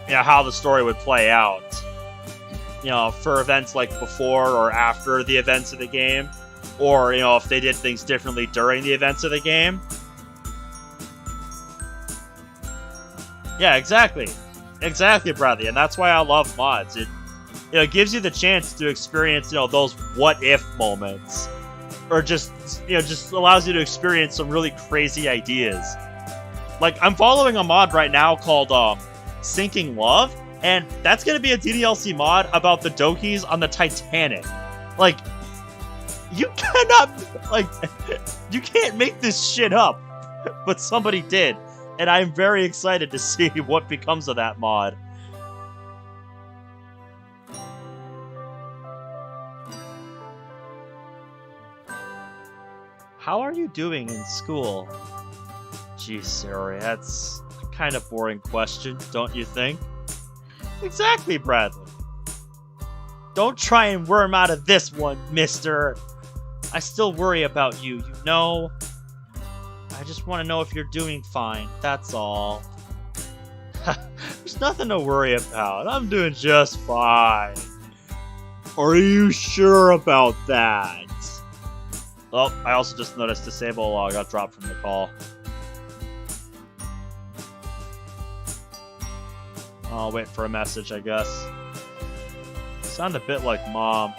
how the story would play out. You know, for events like before or after the events of the game, or, you know, if they did things differently during the events of the game. Yeah, exactly. Exactly, Bradley, and that's why I love mods. It, you know, it gives you the chance to experience, you know, those what-if moments. Or just, you know, just allows you to experience some really crazy ideas. Like, I'm following a mod right now called, Sinking Love, and that's gonna be a DDLC mod about the Dokis on the Titanic. Like, you cannot, like, you can't make this shit up. But somebody did, and I'm very excited to see what becomes of that mod. How are you doing in school? Geez, Sayori, that's a kind of boring question, don't you think? Exactly, Bradley. Don't try and worm out of this one, mister. I still worry about you, you know? I just want to know if you're doing fine, that's all. There's nothing to worry about. I'm doing just fine. Are you sure about that? Oh, I also just noticed Disable got dropped from the call. I'll wait for a message, I guess. Sound a bit like Mom.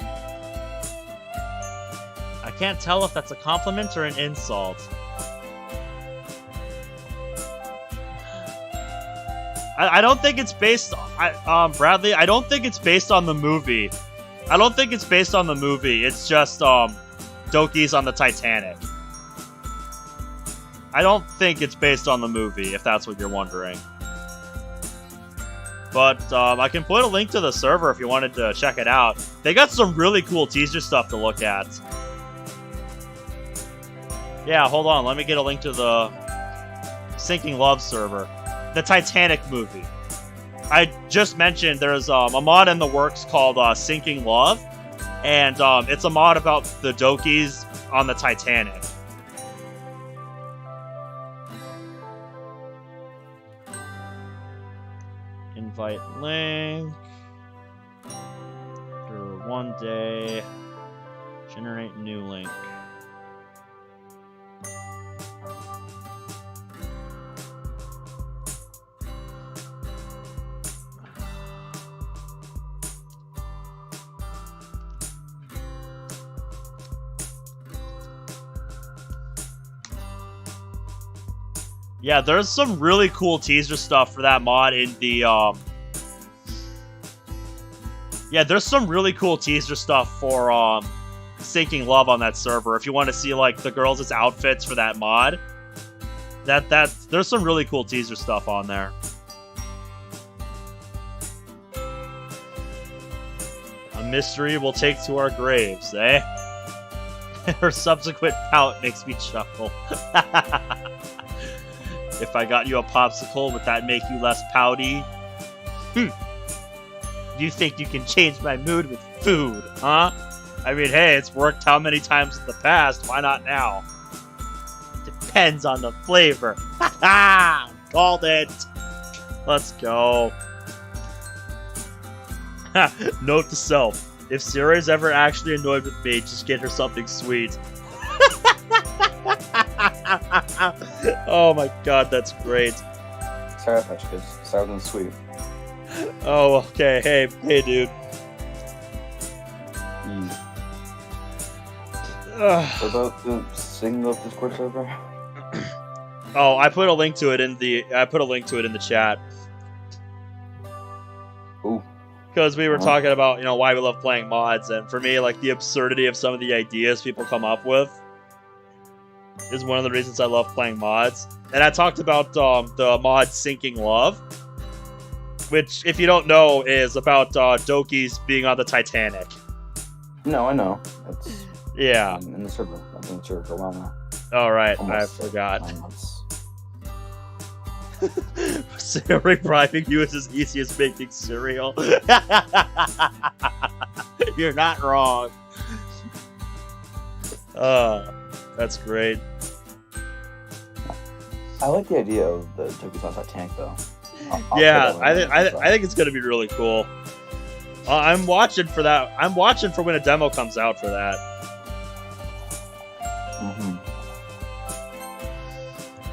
I can't tell if that's a compliment or an insult. I don't think it's based on... Bradley, I don't think it's based on the movie. I don't think it's based on the movie. It's just, Dokis on the Titanic. I don't think it's based on the movie, if that's what you're wondering. But I can put a link to the server if you wanted to check it out. They got some really cool teaser stuff to look at. Yeah, hold on. Let me get a link to the Sinking Love server. The Titanic movie. I just mentioned there's a mod in the works called Sinking Love. And it's a mod about the Dokis on the Titanic. Invite link. For 1 day. Generate new link. Yeah, there's some really cool teaser stuff for that mod in the, Yeah, there's some really cool teaser stuff for, Sinking Love on that server. If you want to see, like, the girls' outfits for that mod. There's some really cool teaser stuff on there. mystery we'll take to our graves, eh? Her subsequent pout makes me chuckle. If I got you a popsicle, would that make you less pouty? You think you can change my mood with food, huh? I mean, hey, it's worked how many times in the past, why not now? Depends on the flavor. Ha ha! Called it! Let's go. Note to self. If Sayori's ever actually annoyed with me, just get her something sweet. Oh my god, that's great. Sour Patch Kids. Sour and sweet. Oh, okay. Hey, dude. What about the single Discord server? Oh, I put a link to it in the chat. Ooh. Because we were talking about, why we love playing mods, and for me, like, the absurdity of some of the ideas people come up with is one of the reasons I love playing mods. And I talked about the mod Sinking Love, which, if you don't know, is about Doki's being on the Titanic. No, I know. It's yeah. in the server. I've been in the server for a while now. Alright, I Almost forgot. 9 months. Sayori bribing you is as easy as making cereal. You're not wrong. That's great. I like the idea of the Toki's on Titanic, though. Yeah, I think it's gonna be really cool. I'm watching for that. I'm watching for when a demo comes out for that. Mm-hmm.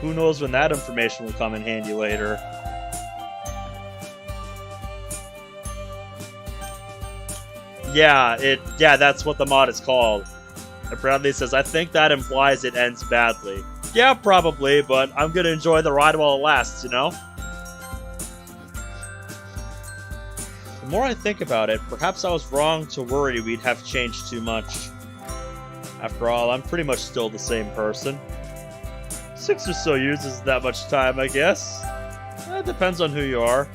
Who knows when that information will come in handy later. Yeah, that's what the mod is called. And Bradley says, I think that implies it ends badly. Yeah, probably, but I'm gonna enjoy the ride while it lasts, you know? The more I think about it, perhaps I was wrong to worry we'd have changed too much. After all, I'm pretty much still the same person. 6 or so years isn't that much time, I guess. It depends on who you are.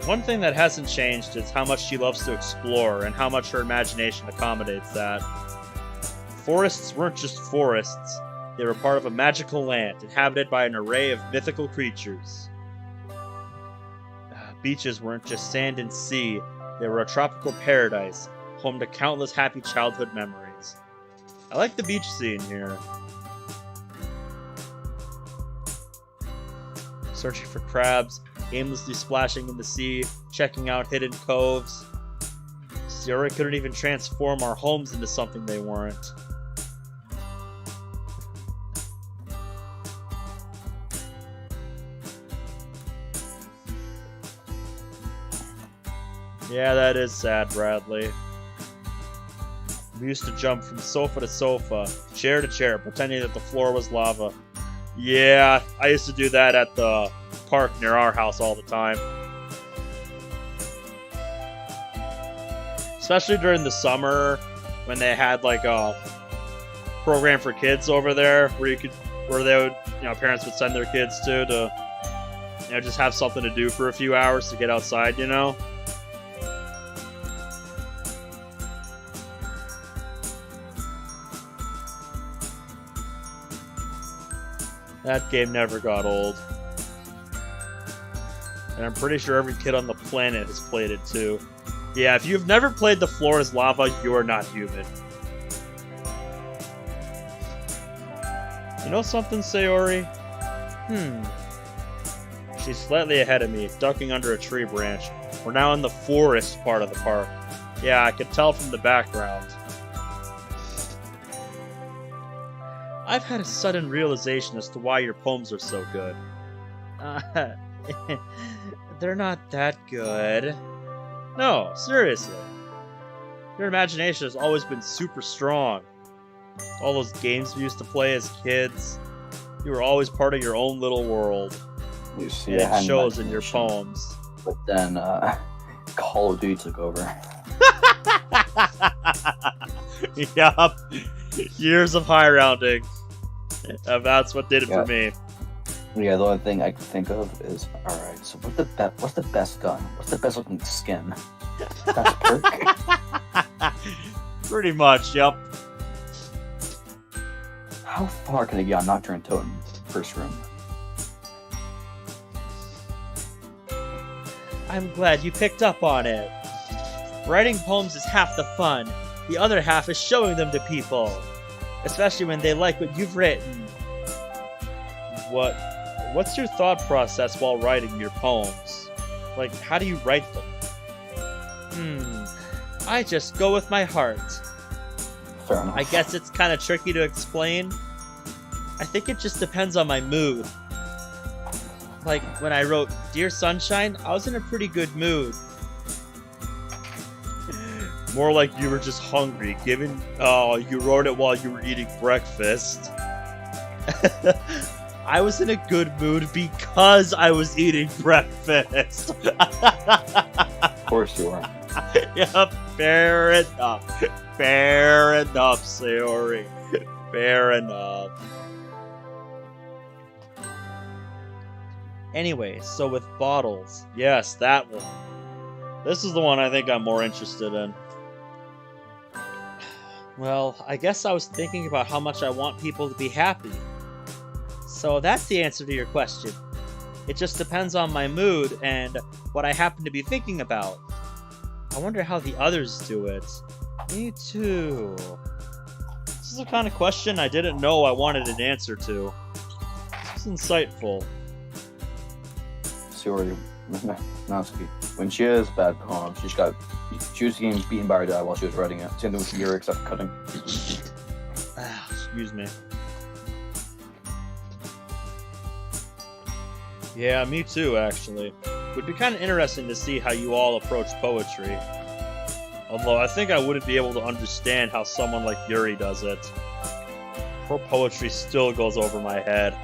One thing that hasn't changed is how much she loves to explore and how much her imagination accommodates that. Forests weren't just forests. They were part of a magical land inhabited by an array of mythical creatures. Beaches weren't just sand and sea. They were a tropical paradise, home to countless happy childhood memories. I like the beach scene here. Searching for crabs, aimlessly splashing in the sea, checking out hidden coves. Sayori couldn't even transform our homes into something they weren't. Yeah, that is sad, Bradley. We used to jump from sofa to sofa, chair to chair, pretending that the floor was lava. Yeah, I used to do that at the park near our house all the time. Especially during the summer, when they had like a program for kids over there, where they would, parents would send their kids to just have something to do for a few hours to get outside, That game never got old. And I'm pretty sure every kid on the planet has played it too. Yeah, if you've never played The Floor is Lava, you are not human. You know something, Sayori? She's slightly ahead of me, ducking under a tree branch. We're now in the forest part of the park. Yeah, I could tell from the background. I've had a sudden realization as to why your poems are so good. They're not that good. No, seriously. Your imagination has always been super strong. All those games we used to play as kids, you were always part of your own little world. You see, and it shows in your poems. But then, Call of Duty took over. Yup. Years of high rounding. That's what did it for me. Yeah, the only thing I can think of is, alright, so what's the best gun? What's the best looking skin? That's perk. Pretty much, yep. How far can I get on Nocturne Totem first room? I'm glad you picked up on it. Writing poems is half the fun. The other half is showing them to people. Especially when they like what you've written. What's your thought process while writing your poems? Like, how do you write them? I just go with my heart. Fair enough. I guess it's kind of tricky to explain. I think it just depends on my mood. Like, when I wrote Dear Sunshine, I was in a pretty good mood. More like you were just hungry, given you wrote it while you were eating breakfast. I was in a good mood because I was eating breakfast. Of course you are. Yep, fair enough. Fair enough, Sayori. Fair enough. Anyway, so with bottles. Yes, that one. This is the one I think I'm more interested in. Well, I guess I was thinking about how much I want people to be happy. So that's the answer to your question. It just depends on my mood and what I happen to be thinking about. I wonder how the others do it. Me too. This is the kind of question I didn't know I wanted an answer to. This is insightful. Sayori, Natsuki, when she has bad poems, she was getting beaten by her dad while she was writing it. Same thing with Yuri, except cutting. Excuse me. Yeah, me too, actually. Would be kind of interesting to see how you all approach poetry. Although I think I wouldn't be able to understand how someone like Yuri does it. Her poetry still goes over my head.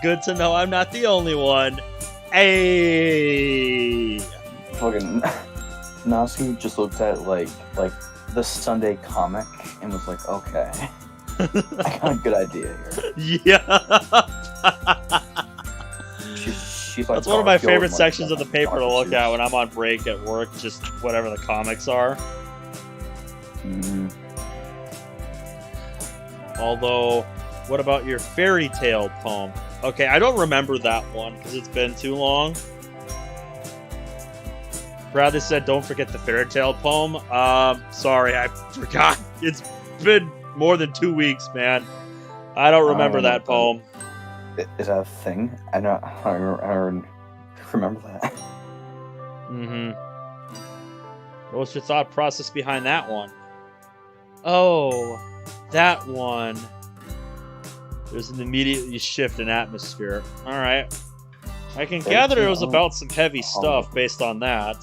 Good to know I'm not the only one. Hey. Fucking Natsuki just looked at like the Sunday comic and was like, okay, I got a good idea here. Yeah. She's like, that's one of my favorite sections of the paper to look at when I'm on break at work, just whatever the comics are. Mm-hmm. Although, what about your fairy tale poem? Okay, I don't remember that one because it's been too long. Bradley said, don't forget the fairy tale poem. Sorry, I forgot. It's been more than 2 weeks, man. I don't remember that poem. Is that a thing? I don't remember that. Mm-hmm. What was your thought process behind that one? Oh, that one. There's an immediately shift in atmosphere. Alright. I can gather it was about some heavy stuff based on that.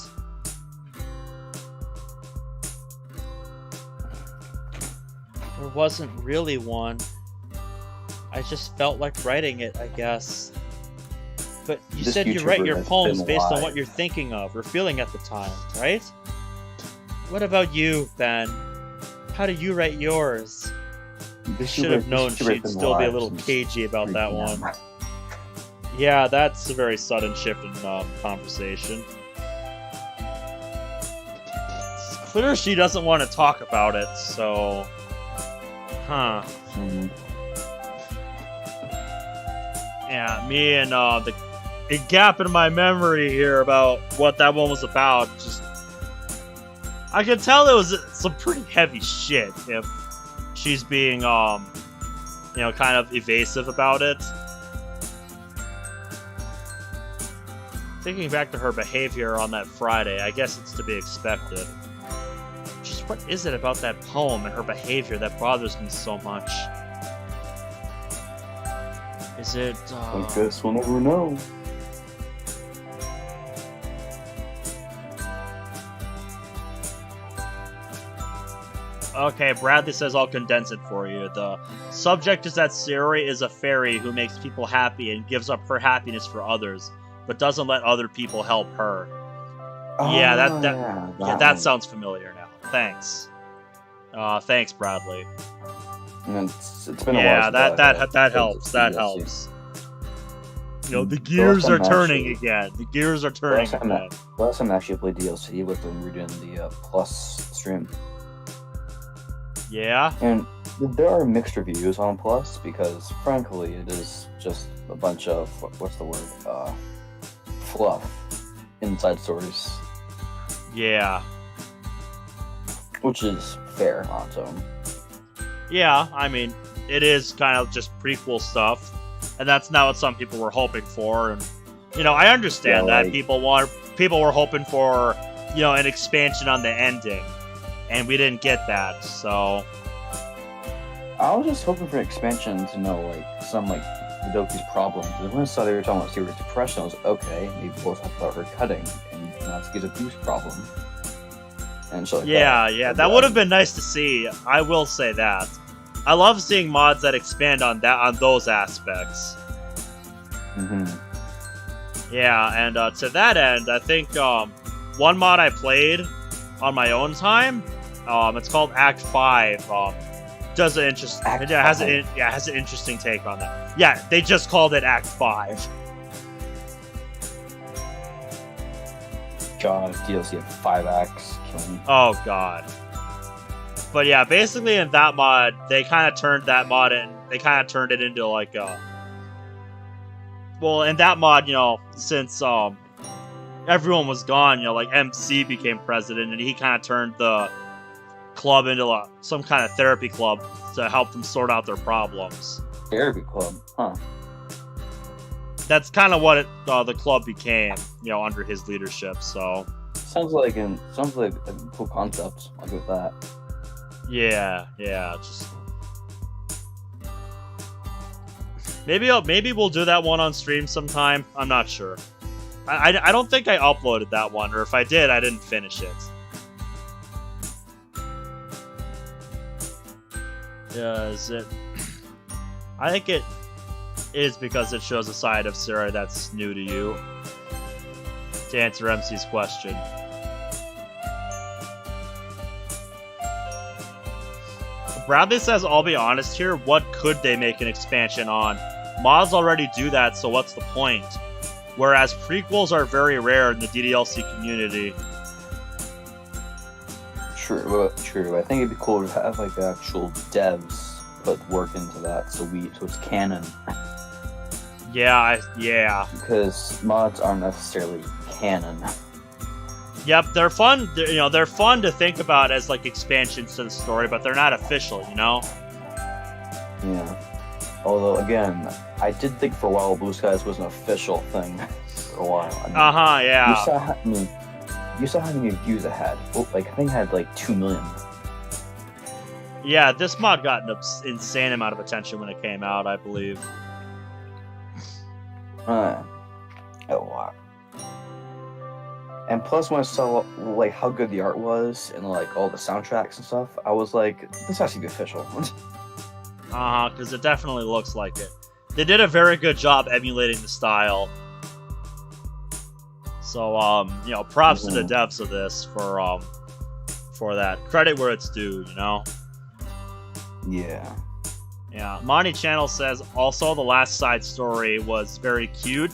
There wasn't really one. I just felt like writing it, I guess. But you said you write your poems based on what you're thinking of or feeling at the time, right? What about you, Ben? How do you write yours? Should have known she'd still be a little cagey about that one. Yeah, that's a very sudden shift in conversation. It's clear she doesn't want to talk about it, so... Huh. Mm-hmm. Yeah, me and the gap in my memory here about what that one was about, just... I could tell it was some pretty heavy shit if she's being, kind of evasive about it. Thinking back to her behavior on that Friday, I guess it's to be expected. Just what is it about that poem and her behavior that bothers me so much? Is it, I guess we'll never know. Okay, Bradley says I'll condense it for you. The subject is that Sayori is a fairy who makes people happy and gives up her happiness for others, but doesn't let other people help her. Yeah, that sounds familiar now. Thanks. Thanks, Bradley. And it's been a while. Yeah, that helps. That helps. You know, the gears are turning again. The gears are turning again. Last time I actually played DLC with when we were doing the Plus stream. Yeah? And there are mixed reviews on Plus because, frankly, it is just a bunch of, what's the word? Fluff. Inside stories. Yeah. Which is fair on its own. Yeah, I mean, it is kind of just prequel stuff. And that's not what some people were hoping for. And, you know, I understand that people were hoping for, you know, an expansion on the ending. And we didn't get that, so... I was just hoping for an expansion to know, like, some, like, Vidoki's problems. And when I saw they were talking about serious depression, I was like, okay, maybe both have thought her cutting, and Natsuki's abuse problem. And so, like, that would have been nice to see. I will say that. I love seeing mods that expand on those aspects. Yeah, and to that end, I think one mod I played on my own time, it's called Act 5. Does an has an interesting take on that. Yeah, they just called it Act 5. God, DLC of 5 acts, kill me. Oh god. But yeah, basically in that mod, they kind of turned that mod in. They kind of turned it into like a. Well, in that mod, you know, since everyone was gone, you know, like MC became president, and he kind of turned the club into some kind of therapy club to help them sort out their problems. Therapy club, huh? That's kind of what the club became, you know, under his leadership. So sounds like a cool concept. I'll go with that. Yeah. Just maybe we'll do that one on stream sometime. I'm not sure. I don't think I uploaded that one, or if I did, I didn't finish it. Yeah, is it? I think it is because it shows a side of Sayori that's new to you. To answer MC's question. Bradley says, I'll be honest here, what could they make an expansion on? Mods already do that, so what's the point? Whereas prequels are very rare in the DDLC community. True. I think it'd be cool to have like actual devs put work into that, so it's canon. Yeah. Because mods aren't necessarily canon. Yep, they're fun. They're fun to think about as like expansions to the story, but they're not official. You know. Yeah. Although again, I did think for a while Blue Skies was an official thing for a while. I mean, Yeah. You saw how many views it had. Like, I think it had like 2 million. Yeah, this mod got an insane amount of attention when it came out, I believe. Oh, wow. And plus, when I saw like how good the art was and like all the soundtracks and stuff, I was like, this has to be official. Because it definitely looks like it. They did a very good job emulating the style. So, props to the devs of this for that. Credit where it's due, you know? Yeah. Yeah. Monty Channel says, also, the last side story was very cute,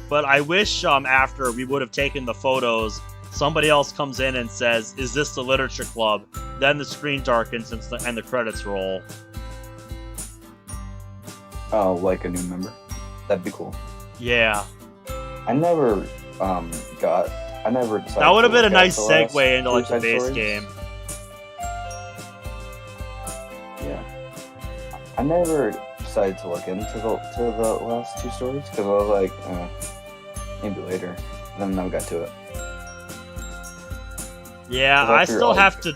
but I wish after we would have taken the photos, somebody else comes in and says, is this the literature club? Then the screen darkens and the credits roll. Oh, like a new member? That'd be cool. Yeah. I never decided that would have been a nice segue into like the base game. Yeah. I never decided to look into the last 2 stories because I was like, maybe later. And then I never got to it. Yeah, I still have to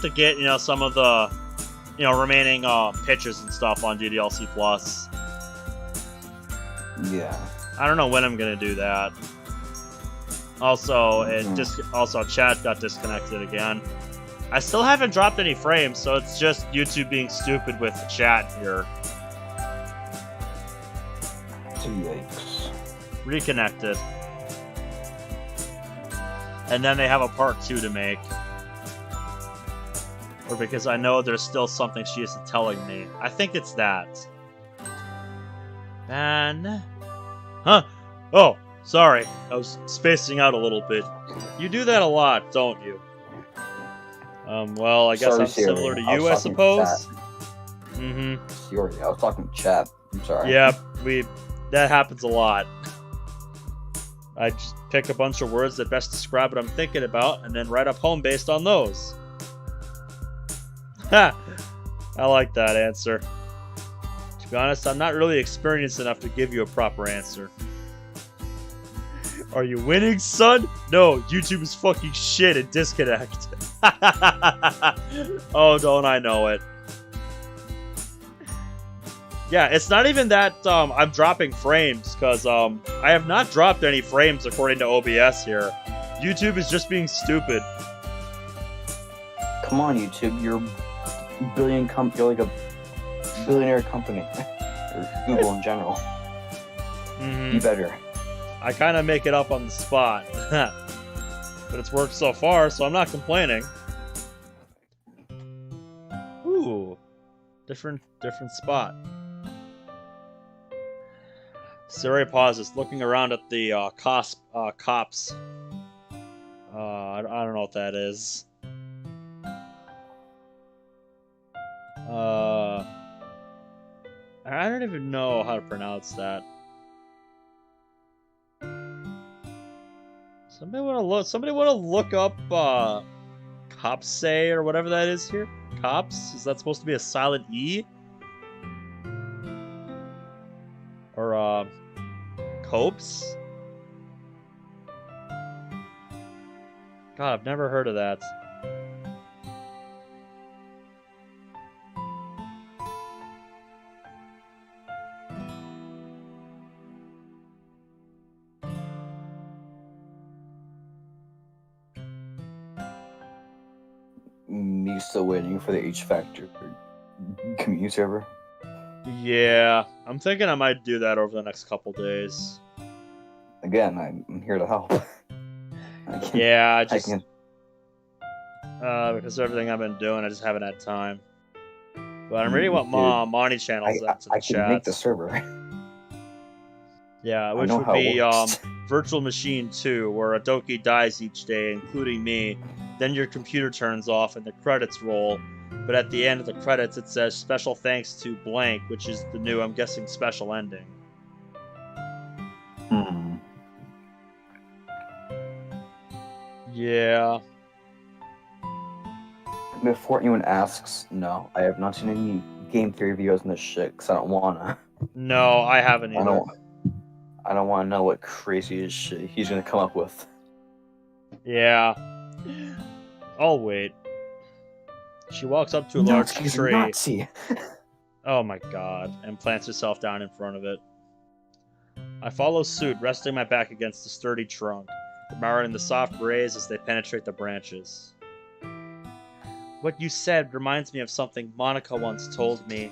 get some of the remaining pictures and stuff on DDLC Plus. Yeah. I don't know when I'm gonna do that. Also, chat got disconnected again. I still haven't dropped any frames, so it's just YouTube being stupid with the chat here. Yikes. Reconnected. And then they have a part 2 to make. Or because I know there's still something she isn't telling me. I think it's that. Then... Huh? Oh, sorry. I was spacing out a little bit. You do that a lot, don't you? Well, I guess Sorry, I'm similar to Sayori. I was you, I talking to suppose. Mm-hmm. Sayori, I was talking to chat. I'm sorry. Yeah, that happens a lot. I just pick a bunch of words that best describe what I'm thinking about, and then write a poem based on those. Ha! I like that answer. To be honest, I'm not really experienced enough to give you a proper answer. Are you winning, son? No, YouTube is fucking shit and disconnect. Oh, don't I know it. Yeah, it's not even that I'm dropping frames, because I have not dropped any frames according to OBS here. YouTube is just being stupid. Come on, YouTube. You're like a billionaire company. Or Google in general. Mm-hmm. You better. I kind of make it up on the spot. But it's worked so far, so I'm not complaining. Ooh. Different spot. Sayori pauses, looking around at the cops. I don't know what that is. I don't even know how to pronounce that. Somebody want to look up cops say or whatever that is here? Cops? Is that supposed to be a silent E? Or copes? God, I've never heard of that. Me still waiting for the H Factor community server. Yeah, I'm thinking I might do that over the next couple days. Again, I'm here to help. Yeah, because of everything I've been doing, I just haven't had time. But I'm reading what Monty channels into the chat. I can make the server. Yeah, which would be Virtual Machine 2, where a Doki dies each day, including me. Then your computer turns off and the credits roll. But at the end of the credits, it says special thanks to blank, which is the new, I'm guessing, special ending. Yeah. Before anyone asks, no, I have not seen any game theory videos on this shit, because I don't wanna. No, I haven't either. I don't want to know what crazy shit he's gonna come up with. Yeah. I'll wait. She walks up to a large tree. Nazi. Oh my god, and plants herself down in front of it. I follow suit, resting my back against the sturdy trunk, admiring the soft rays as they penetrate the branches. What you said reminds me of something Monica once told me.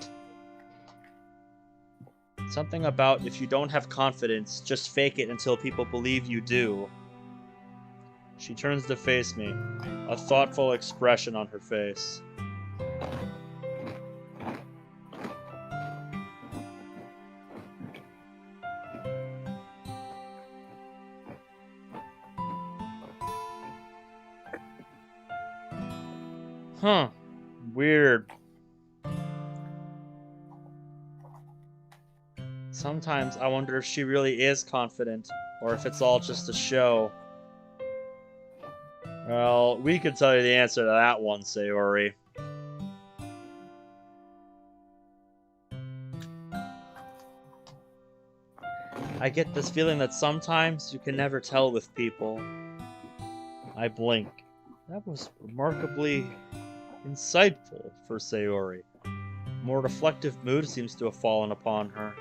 Something about if you don't have confidence, just fake it until people believe you do. She turns to face me, a thoughtful expression on her face. Huh. Weird. Sometimes I wonder if she really is confident, or if it's all just a show. Well, we could tell you the answer to that one, Sayori. I get this feeling that sometimes you can never tell with people. I blink. That was remarkably insightful for Sayori. A more reflective mood seems to have fallen upon her.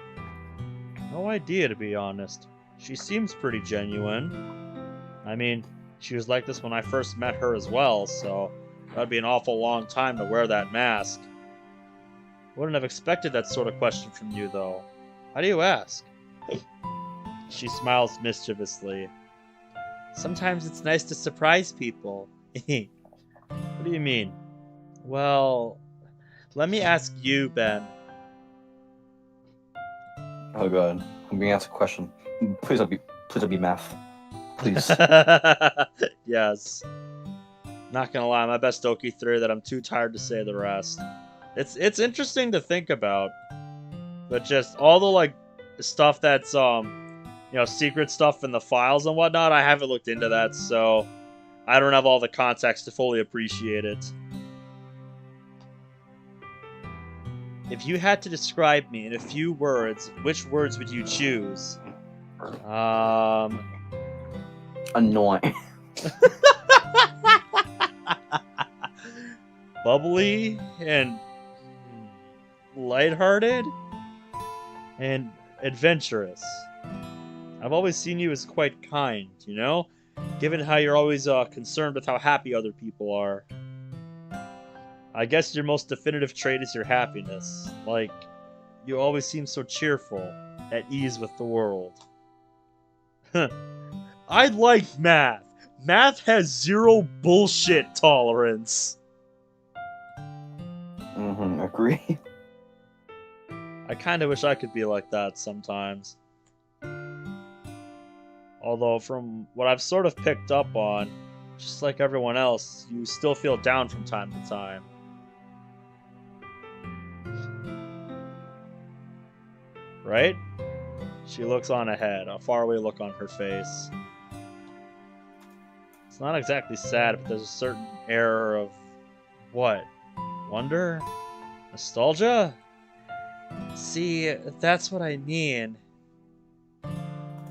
No idea, to be honest. She seems pretty genuine. I mean, she was like this when I first met her as well, so that'd be an awful long time to wear that mask. Wouldn't have expected that sort of question from you, though. How do you ask? She smiles mischievously. Sometimes it's nice to surprise people. What do you mean? Well, let me ask you, Ben. Oh god, I'm being asked a question. Please don't be math. Please. Yes. Not gonna lie, my best Doki theory that I'm too tired to say the rest. It's interesting to think about, but just all the like stuff that's secret stuff in the files and whatnot. I haven't looked into that, so I don't have all the context to fully appreciate it. If you had to describe me in a few words, which words would you choose? Annoying. Bubbly and lighthearted and adventurous. I've always seen you as quite kind, you know? Given how you're always concerned with how happy other people are. I guess your most definitive trait is your happiness. Like, you always seem so cheerful, at ease with the world. I like math. Math has zero bullshit tolerance. Agree. I kind of wish I could be like that sometimes. Although, from what I've sort of picked up on, just like everyone else, you still feel down from time to time. Right? She looks on ahead, a faraway look on her face. It's not exactly sad, but there's a certain air of... what? Wonder? Nostalgia? See, that's what I mean.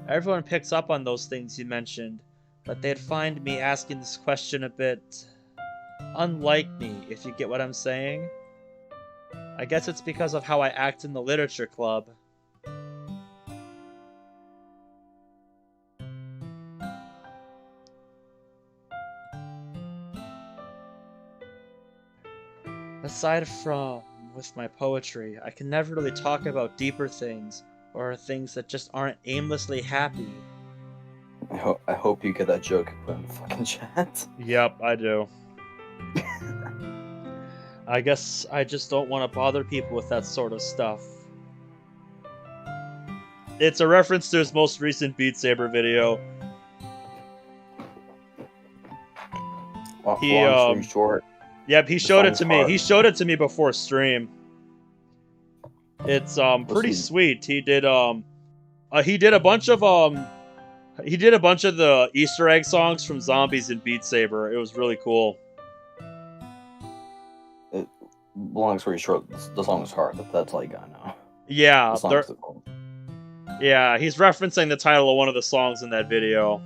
Everyone picks up on those things you mentioned, but they'd find me asking this question a bit... unlike me, if you get what I'm saying. I guess it's because of how I act in the literature club. Aside from with my poetry, I can never really talk about deeper things, or things that just aren't aimlessly happy. I hope you get that joke put in the fucking chat. Yep, I do. I guess I just don't want to bother people with that sort of stuff. It's a reference to his most recent Beat Saber video. Long story short. Yep, he showed it to me. He showed it to me before stream. It's pretty sweet. He did a bunch of the Easter egg songs from Zombies in Beat Saber. It was really cool. Long story short, the song was hard. That's all you gotta know. Yeah, Cool. Yeah, he's referencing the title of one of the songs in that video.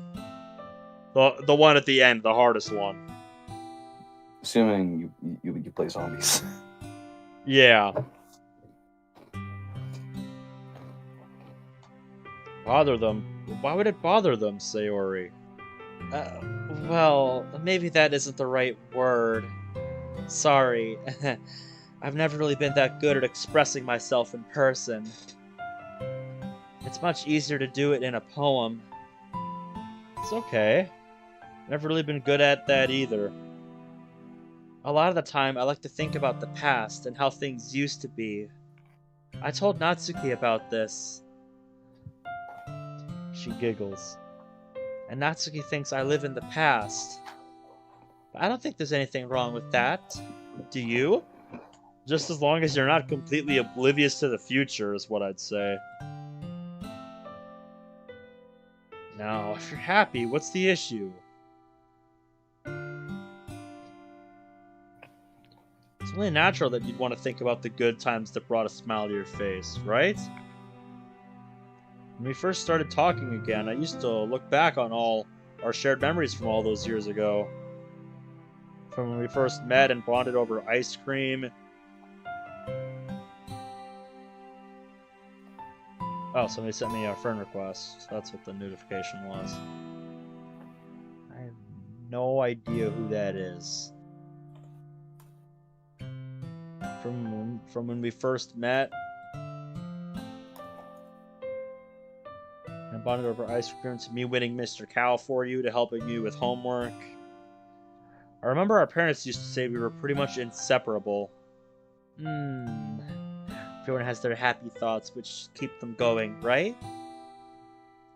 The one at the end, the hardest one. Assuming you play zombies. Yeah. Bother them? Why would it bother them, Sayori? Well, maybe that isn't the right word. Sorry. I've never really been that good at expressing myself in person. It's much easier to do it in a poem. It's okay. Never really been good at that either. A lot of the time, I like to think about the past and how things used to be. I told Natsuki about this. She giggles. And Natsuki thinks I live in the past. But I don't think there's anything wrong with that. Do you? Just as long as you're not completely oblivious to the future, is what I'd say. Now, if you're happy, what's the issue? It's only natural that you'd want to think about the good times that brought a smile to your face, right? When we first started talking again, I used to look back on all our shared memories from all those years ago. From when we first met and bonded over ice cream. Oh, somebody sent me a friend request. That's what the notification was. I have no idea who that is. From when we first met and bonded over ice cream, to me winning Mr. Cow for you, to helping you with homework. I remember our parents used to say we were pretty much inseparable. Everyone has their happy thoughts which keep them going, right?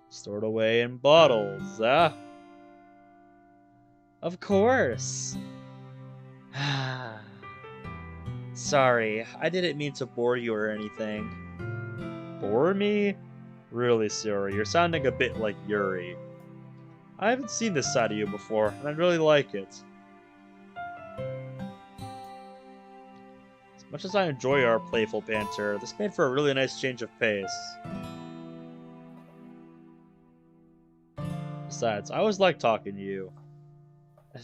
Stored away in bottles, Of course. Sorry, I didn't mean to bore you or anything. Bore me? Really, Sayori, you're sounding a bit like Yuri. I haven't seen this side of you before, and I really like it. As much as I enjoy our playful banter, this made for a really nice change of pace. Besides, I always like talking to you.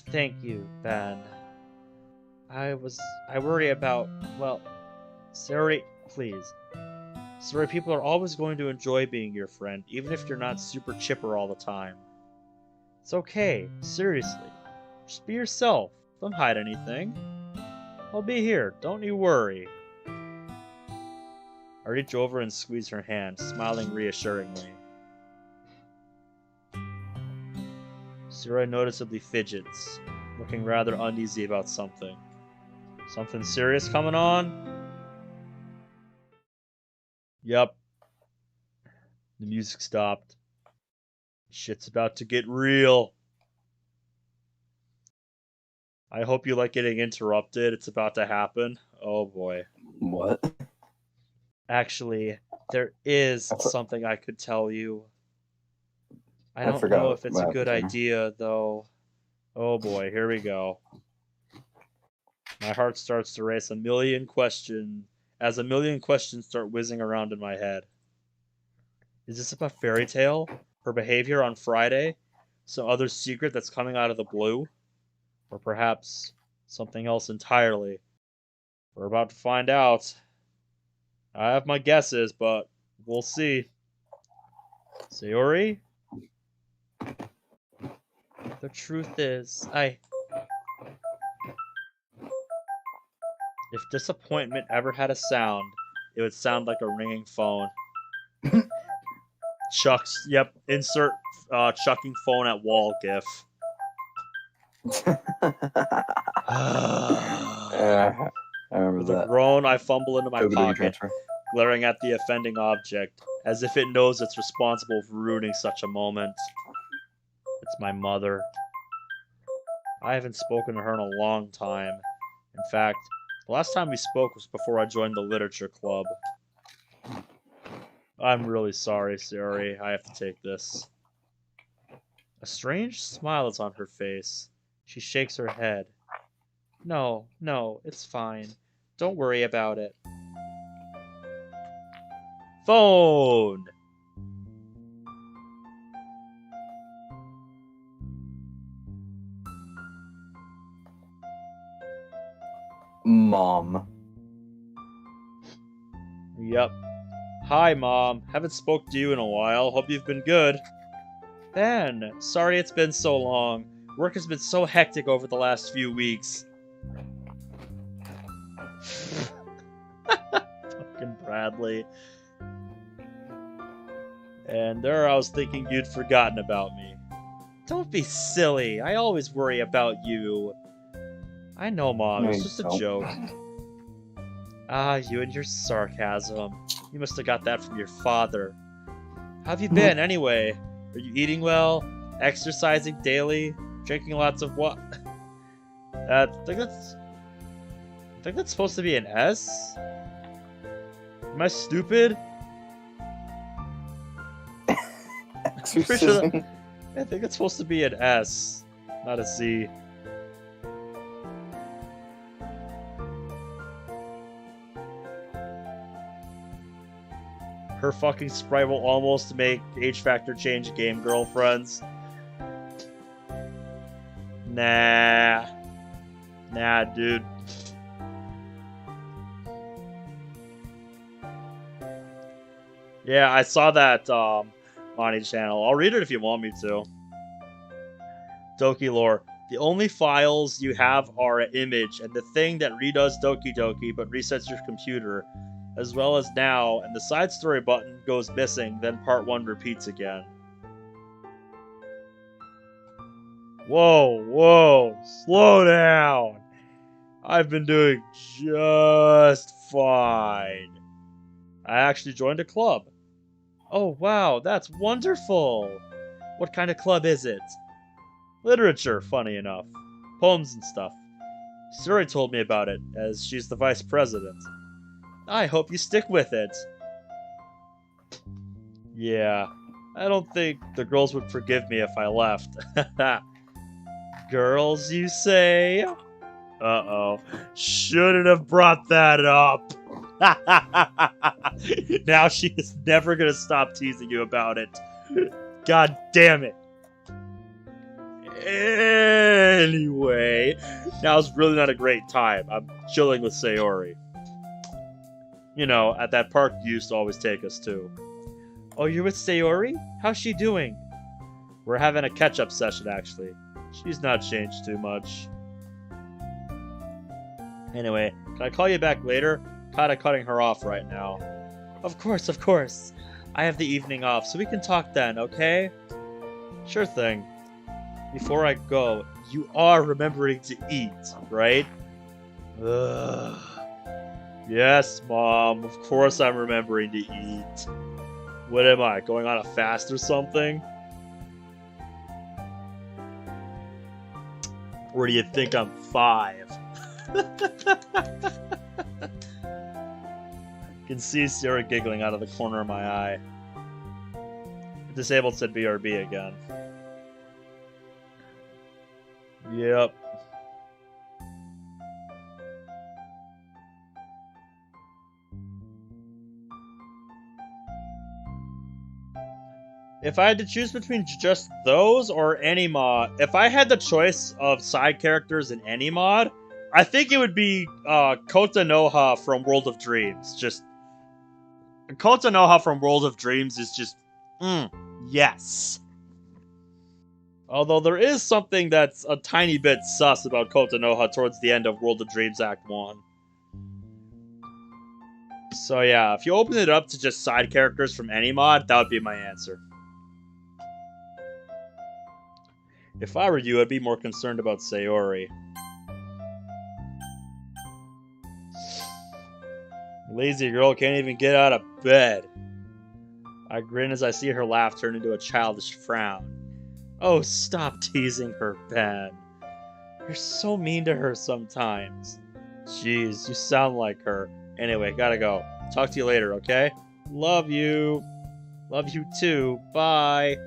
Thank you, Ben. I worry about, well, Sayori, please. Sayori, people are always going to enjoy being your friend, even if you're not super chipper all the time. It's okay, seriously. Just be yourself. Don't hide anything. I'll be here, don't you worry. I reach over and squeeze her hand, smiling reassuringly. Sayori noticeably fidgets, looking rather uneasy about something. Something serious coming on? Yup. The music stopped. Shit's about to get real. I hope you like getting interrupted. It's about to happen. Oh boy. What? Actually, there is something I could tell you. I don't forgot know if it's a what good happened. idea, though. Oh boy, here we go. My heart starts to race as a million questions start whizzing around in my head. Is this about fairy tale? Her behavior on Friday? Some other secret that's coming out of the blue? Or perhaps something else entirely? We're about to find out. I have my guesses, but we'll see. Sayori? The truth is, If disappointment ever had a sound, it would sound like a ringing phone. Chucks, yep, insert chucking phone at wall gif. I remember With a that. groan, I fumble into my Togedoki pocket, transfer. glaring at the offending object, as if it knows it's responsible for ruining such a moment. It's my mother. I haven't spoken to her in a long time. In fact, the last time we spoke was before I joined the literature club. I'm really sorry, Sayori. I have to take this. A strange smile is on her face. She shakes her head. No, it's fine. Don't worry about it. Phone! Mom. Yep. Hi, Mom. Haven't spoke to you in a while. Hope you've been good. Ben, sorry it's been so long. Work has been so hectic over the last few weeks. Fucking Bradley. And there I was thinking you'd forgotten about me. Don't be silly. I always worry about you. I know, Mom. No, It's you just a don't. joke. Ah, you and your sarcasm. You must have got that from your father. How have you been, anyway? Are you eating well? Exercising daily? Drinking lots of what? I think that's supposed to be an S? Am I stupid? Exorcism. I think it's supposed to be an S, not a C. Her fucking sprite will almost make H Factor change game girlfriends. Nah, dude. Yeah, I saw that on each channel. I'll read it if you want me to. Doki lore. The only files you have are an image and the thing that redoes Doki Doki but resets your computer, as well as now, and the side story button goes missing, then part 1 repeats again. Whoa, slow down! I've been doing just fine. I actually joined a club. Oh wow, that's wonderful! What kind of club is it? Literature, funny enough. Poems and stuff. Sayori told me about it, as she's the vice president. I hope you stick with it. Yeah, I don't think the girls would forgive me if I left. Girls, you say? Uh-oh. Shouldn't have brought that up. Now she is never gonna stop teasing you about it. God damn it. Anyway, now it's really not a great time. I'm chilling with Sayori. You know, at that park you used to always take us to. Oh, you're with Sayori? How's she doing? We're having a catch-up session, actually. She's not changed too much. Anyway, can I call you back later? Kinda cutting her off right now. Of course, of course. I have the evening off, so we can talk then, okay? Sure thing. Before I go, you are remembering to eat, right? Ugh. Yes, Mom. Of course I'm remembering to eat. What am I, going on a fast or something? Or do you think I'm 5? I can see Sayori giggling out of the corner of my eye. Disabled said BRB again. Yep. If I had to choose between just those or any mod, if I had the choice of side characters in any mod, I think it would be Kota Noha from World of Dreams. Just Kota Noha from World of Dreams is just, yes. Although there is something that's a tiny bit sus about Kota Noha towards the end of World of Dreams Act 1. So yeah, if you open it up to just side characters from any mod, that would be my answer. If I were you, I'd be more concerned about Sayori. Lazy girl can't even get out of bed. I grin as I see her laugh turn into a childish frown. Oh, stop teasing her, Ben. You're so mean to her sometimes. Jeez, you sound like her. Anyway, gotta go. Talk to you later, okay? Love you. Love you too. Bye.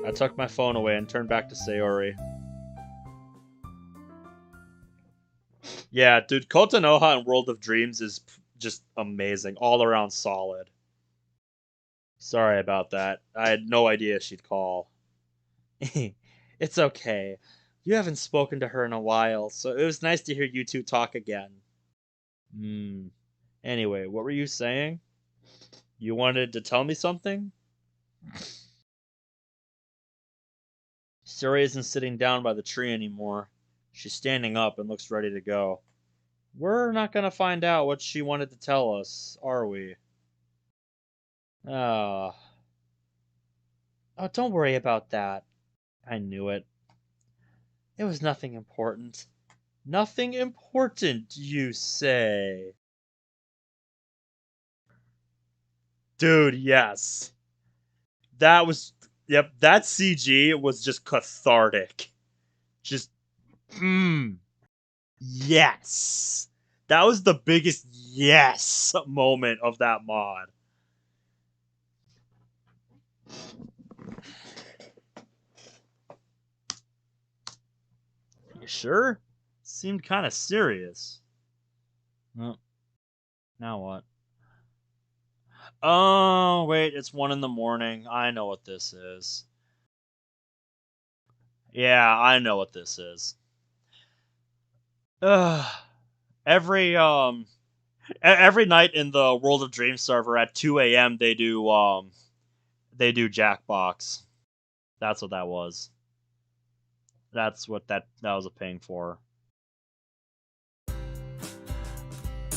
I tucked my phone away and turned back to Sayori. Yeah, dude, Kota Noha in World of Dreams is just amazing. All around solid. Sorry about that. I had no idea she'd call. It's okay. You haven't spoken to her in a while, so it was nice to hear you two talk again. Anyway, what were you saying? You wanted to tell me something? Sayori isn't sitting down by the tree anymore. She's standing up and looks ready to go. We're not gonna find out what she wanted to tell us, are we? Oh, don't worry about that. I knew it. It was nothing important. Nothing important, you say? Dude, yes. That was... Yep, that CG was just cathartic. Just... Yes! That was the biggest yes moment of that mod. You sure? Seemed kind of serious. Well, now what? Oh, wait, it's 1 in the morning. I know what this is. Yeah, I know what this is. Every night in the World of Dreams server at 2 a.m. they do Jackbox. That's what that was. That's what that was a ping for.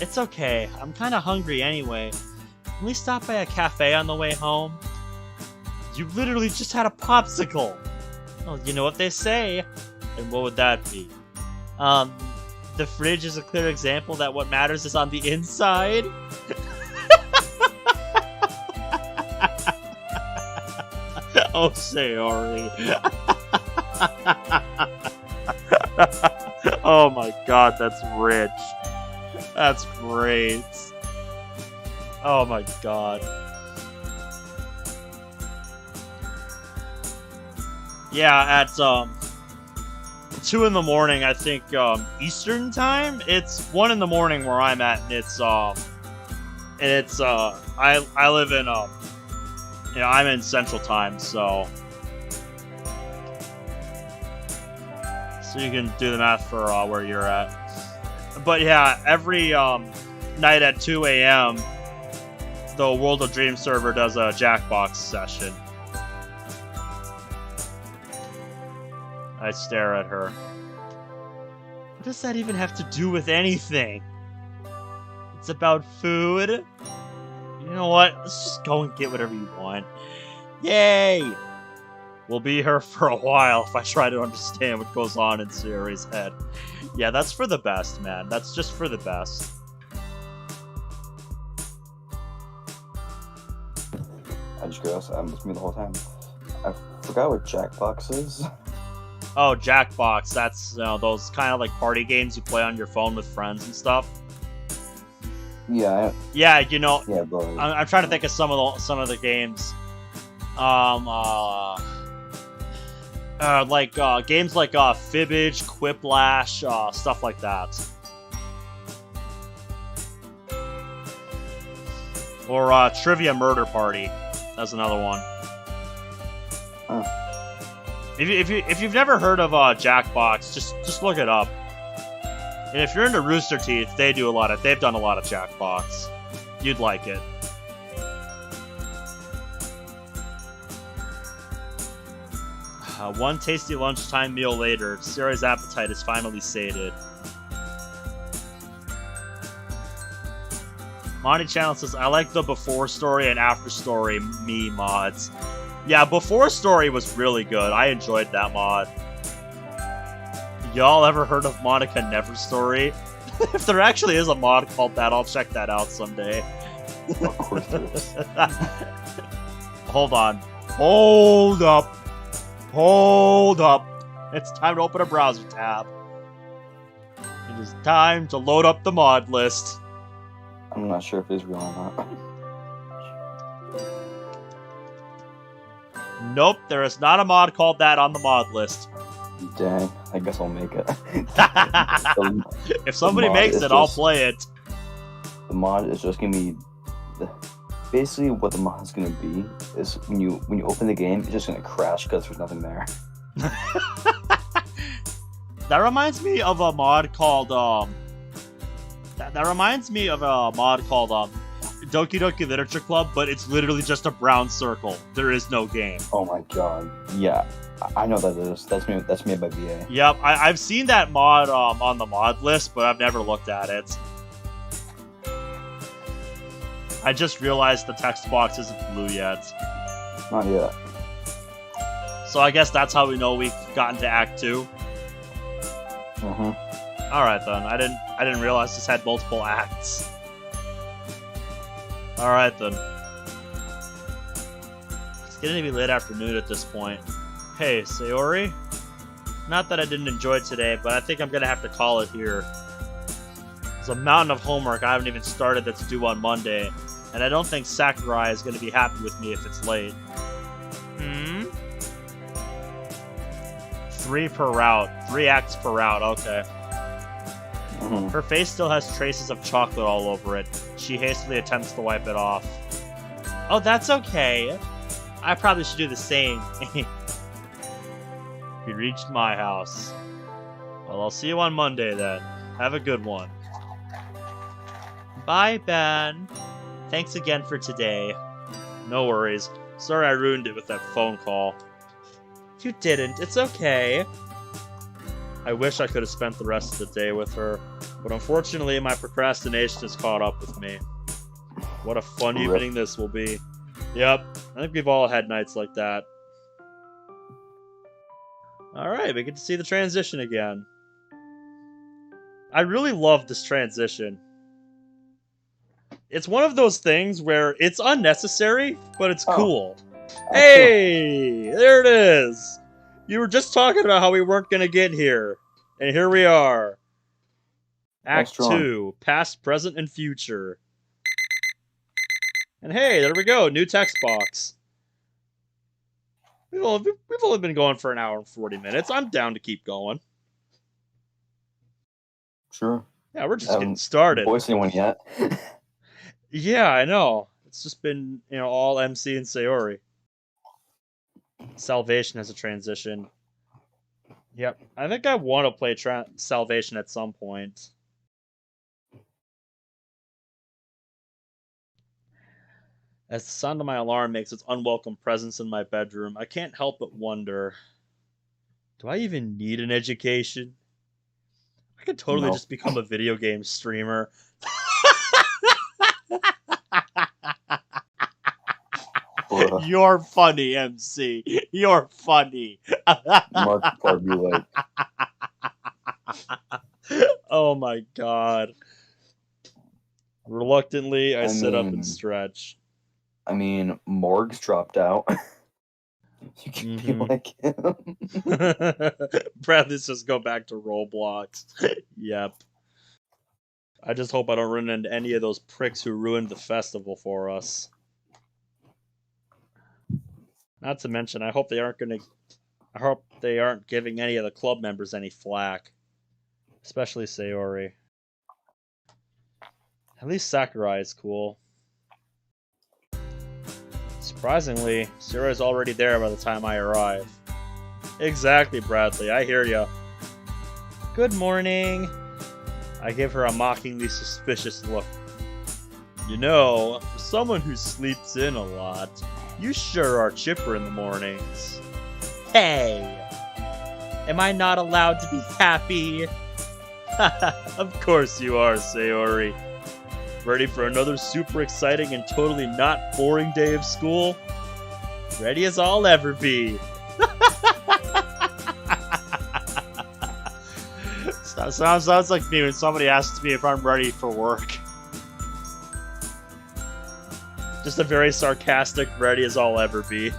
It's okay. I'm kind of hungry anyway. Can we stop by a cafe on the way home? You literally just had a popsicle. Well, you know what they say. And what would that be? The fridge is a clear example that what matters is on the inside. Oh, Sayori. Oh my god, that's rich. That's great. Oh my god. Yeah, at 2 in the morning, I think, Eastern time? It's 1 in the morning where I'm at, and I live in, you know, I'm in Central Time, so you can do the math for, where you're at. But yeah, every, night at 2 a.m., the World of Dreams server does a Jackbox session. I stare at her. What does that even have to do with anything? It's about food. You know what? Let's just go and get whatever you want. Yay! We'll be here for a while if I try to understand what goes on in Sayori's head. Yeah, that's for the best, man. That's just for the best. I just realized I'm with me the whole time. I forgot what Jackbox is. Oh, Jackbox. That's, you know, those kind of like party games you play on your phone with friends and stuff. Yeah. Yeah, you know. Yeah, but I'm trying to think of some of the games. Games like Fibbage, Quiplash, stuff like that. Or Trivia Murder Party. That's another one. If you've never heard of Jackbox, just look it up. And if you're into Rooster Teeth, they've done a lot of Jackbox. You'd like it. One tasty lunchtime meal later, Sayori's appetite is finally sated. Monty Channel says, I like the before story and after story me mods. Yeah, before story was really good. I enjoyed that mod. Y'all ever heard of Monica Never Story? If there actually is a mod called that, I'll check that out someday. of course there is. Hold on. Hold up. Hold up. It's time to open a browser tab. It is time to load up the mod list. I'm not sure if it's real or not. Nope, there is not a mod called that on the mod list. Dang, I guess I'll make it. If somebody makes it, I'll play it. The mod is just gonna be basically what the mod is gonna be is when you open the game, it's just gonna crash because there's nothing there. That reminds me of a mod called Doki Doki Literature Club, but it's literally just a brown circle. There is no game. Oh my god. Yeah, I know that is. That's made by VA. Yep, I've seen that mod on the mod list, but I've never looked at it. I just realized the text box isn't blue yet. Not yet. So I guess that's how we know we've gotten to Act 2. Mm-hmm. Alright then, I didn't realize this had multiple acts. Alright then. It's getting to be late afternoon at this point. Hey, Sayori? Not that I didn't enjoy today, but I think I'm gonna have to call it here. There's a mountain of homework I haven't even started that's due on Monday, and I don't think Sakurai is gonna be happy with me if it's late. 3 per route. 3 acts per route, okay. Mm-hmm. Her face still has traces of chocolate all over it. She hastily attempts to wipe it off. Oh, that's okay. I probably should do the same. You reached my house. Well, I'll see you on Monday then. Have a good one. Bye, Ben. Thanks again for today. No worries. Sorry I ruined it with that phone call. You didn't. It's okay. I wish I could have spent the rest of the day with her, but unfortunately my procrastination has caught up with me. What a fun evening this will be. Yep, I think we've all had nights like that. Alright, we get to see the transition again. I really love this transition. It's one of those things where it's unnecessary, but it's cool. Hey, there it is. You were just talking about how we weren't going to get here. And here we are. Act 2, past, present, and future. And hey, there we go, new text box. We've only been going for an hour and 40 minutes. I'm down to keep going. Sure. Yeah, we're just getting started. Voice anyone yet? Yeah, I know. It's just been, all MC and Sayori. Salvation has a transition. Yep, I think I want to play Salvation at some point. As the sound of my alarm makes its unwelcome presence in my bedroom, I can't help but wonder, do I even need an education? I could totally just become a video game streamer. You're funny, MC. You're funny. Mark part be like. Oh my god. Reluctantly, I sit up and stretch. I mean, Morg's dropped out. You can be like him. Bradley's just go back to Roblox. Yep. I just hope I don't run into any of those pricks who ruined the festival for us. Not to mention, I hope they aren't giving any of the club members any flack. Especially Sayori. At least Sakurai is cool. Surprisingly, Sayori's already there by the time I arrive. Exactly, Bradley, I hear ya. Good morning. I give her a mockingly suspicious look. You know, for someone who sleeps in a lot, you sure are chipper in the mornings. Hey! Am I not allowed to be happy? Of course you are, Sayori. Ready for another super exciting and totally not boring day of school? Ready as I'll ever be. Sounds like me when somebody asks me if I'm ready for work. Just a very sarcastic, ready as I'll ever be.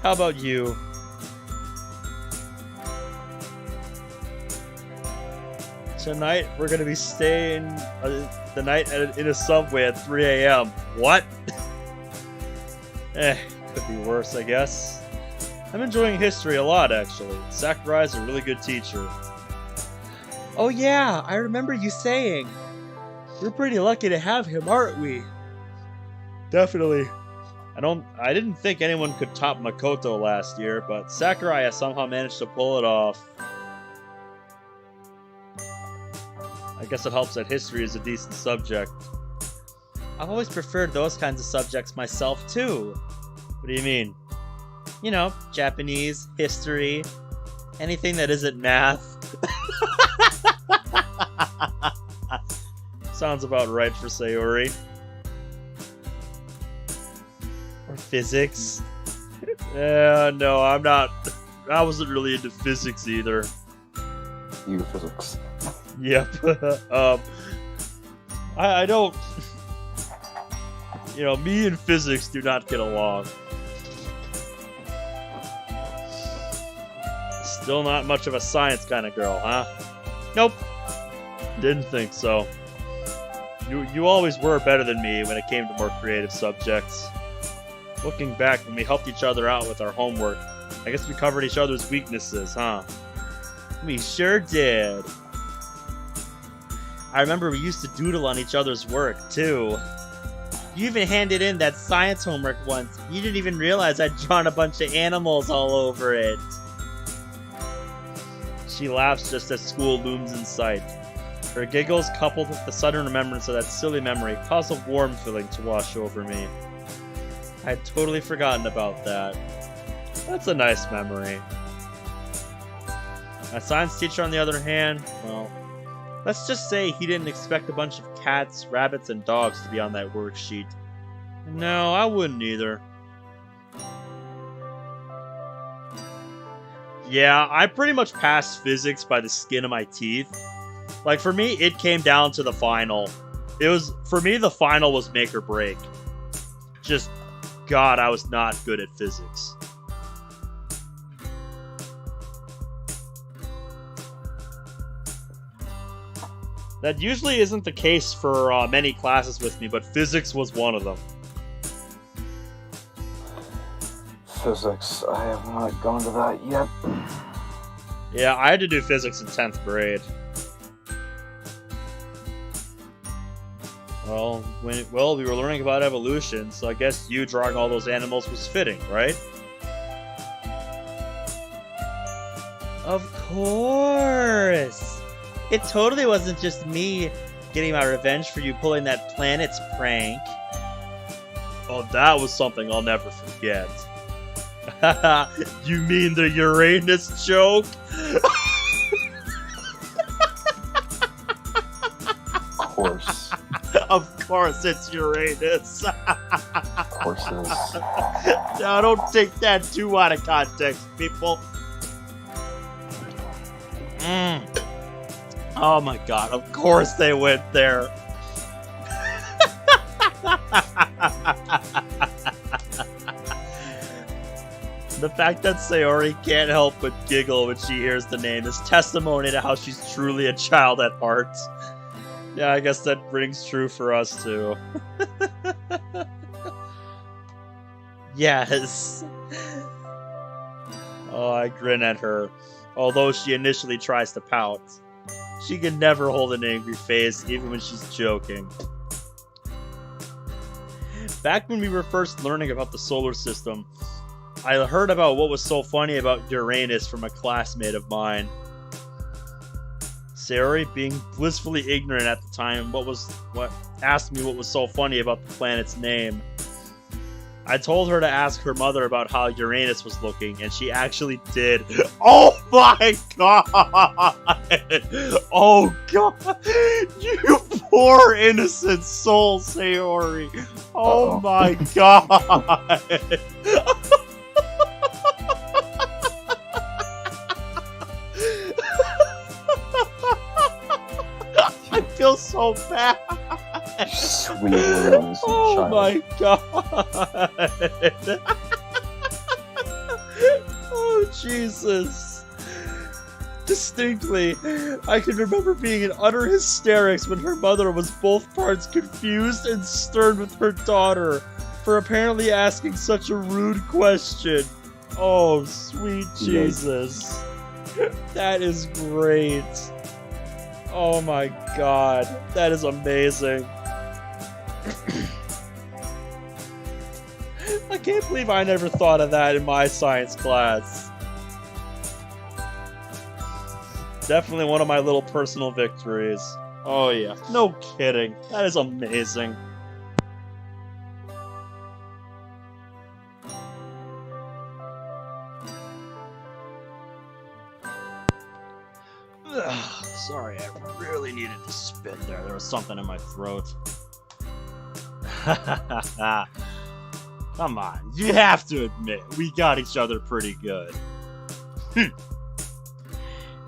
How about you? Tonight, we're going to be staying the night in a subway at 3 a.m. What? Could be worse, I guess. I'm enjoying history a lot, actually. Sakurai's a really good teacher. Oh yeah, I remember you saying. We're pretty lucky to have him, aren't we? Definitely. I didn't think anyone could top Makoto last year, but Sakurai has somehow managed to pull it off. I guess it helps that history is a decent subject. I've always preferred those kinds of subjects myself, too. What do you mean? You know, Japanese, history, anything that isn't math. Sounds about right for Sayori. Or physics. No, I'm not. I wasn't really into physics either. You physics. Yep. I don't. You know, me and physics do not get along. Still not much of a science kind of girl, huh? Nope. Didn't think so. You always were better than me when it came to more creative subjects. Looking back, when we helped each other out with our homework, I guess we covered each other's weaknesses, huh? We sure did. I remember we used to doodle on each other's work, too. You even handed in that science homework once. You didn't even realize I'd drawn a bunch of animals all over it. She laughs just as school looms in sight. Her giggles, coupled with the sudden remembrance of that silly memory, cause a warm feeling to wash over me. I had totally forgotten about that. That's a nice memory. My science teacher, on the other hand, well, let's just say he didn't expect a bunch of cats, rabbits, and dogs to be on that worksheet. No, I wouldn't either. Yeah, I pretty much passed physics by the skin of my teeth. Like, for me, it came down to the final. For me, the final was make or break. Just, God, I was not good at physics. That usually isn't the case for many classes with me, but physics was one of them. Physics, I have not gone to that yet. Yeah, I had to do physics in 10th grade. Well, we were learning about evolution, so I guess you drawing all those animals was fitting, right? Of course! It totally wasn't just me getting my revenge for you pulling that planet's prank. Oh, that was something I'll never forget. You mean the Uranus joke? Of course. Of course it's Uranus. Of course it is. Now, don't take that too out of context, people. Oh my god, of course they went there. The fact that Sayori can't help but giggle when she hears the name is testimony to how she's truly a child at heart. Yeah, I guess that rings true for us too. Yes. Oh, I grin at her, although she initially tries to pout. She can never hold an angry face, even when she's joking. Back when we were first learning about the solar system, I heard about what was so funny about Uranus from a classmate of mine. Sayori, being blissfully ignorant at the time, asked me what was so funny about the planet's name. I told her to ask her mother about how Uranus was looking, and she actually did. Oh my god! Oh god! You poor innocent soul, Sayori! Oh my god! I feel so bad! Sweet little innocent child. My god! Oh, Jesus. Distinctly, I can remember being in utter hysterics when her mother was both parts confused and stern with her daughter for apparently asking such a rude question. Oh, sweet Jesus. That is great. Oh my god, that is amazing. I can't believe I never thought of that in my science class. Definitely one of my little personal victories. Oh yeah, no kidding. That is amazing. Ugh, sorry, I really needed to spit there. There was something in my throat. Come on, you have to admit, we got each other pretty good.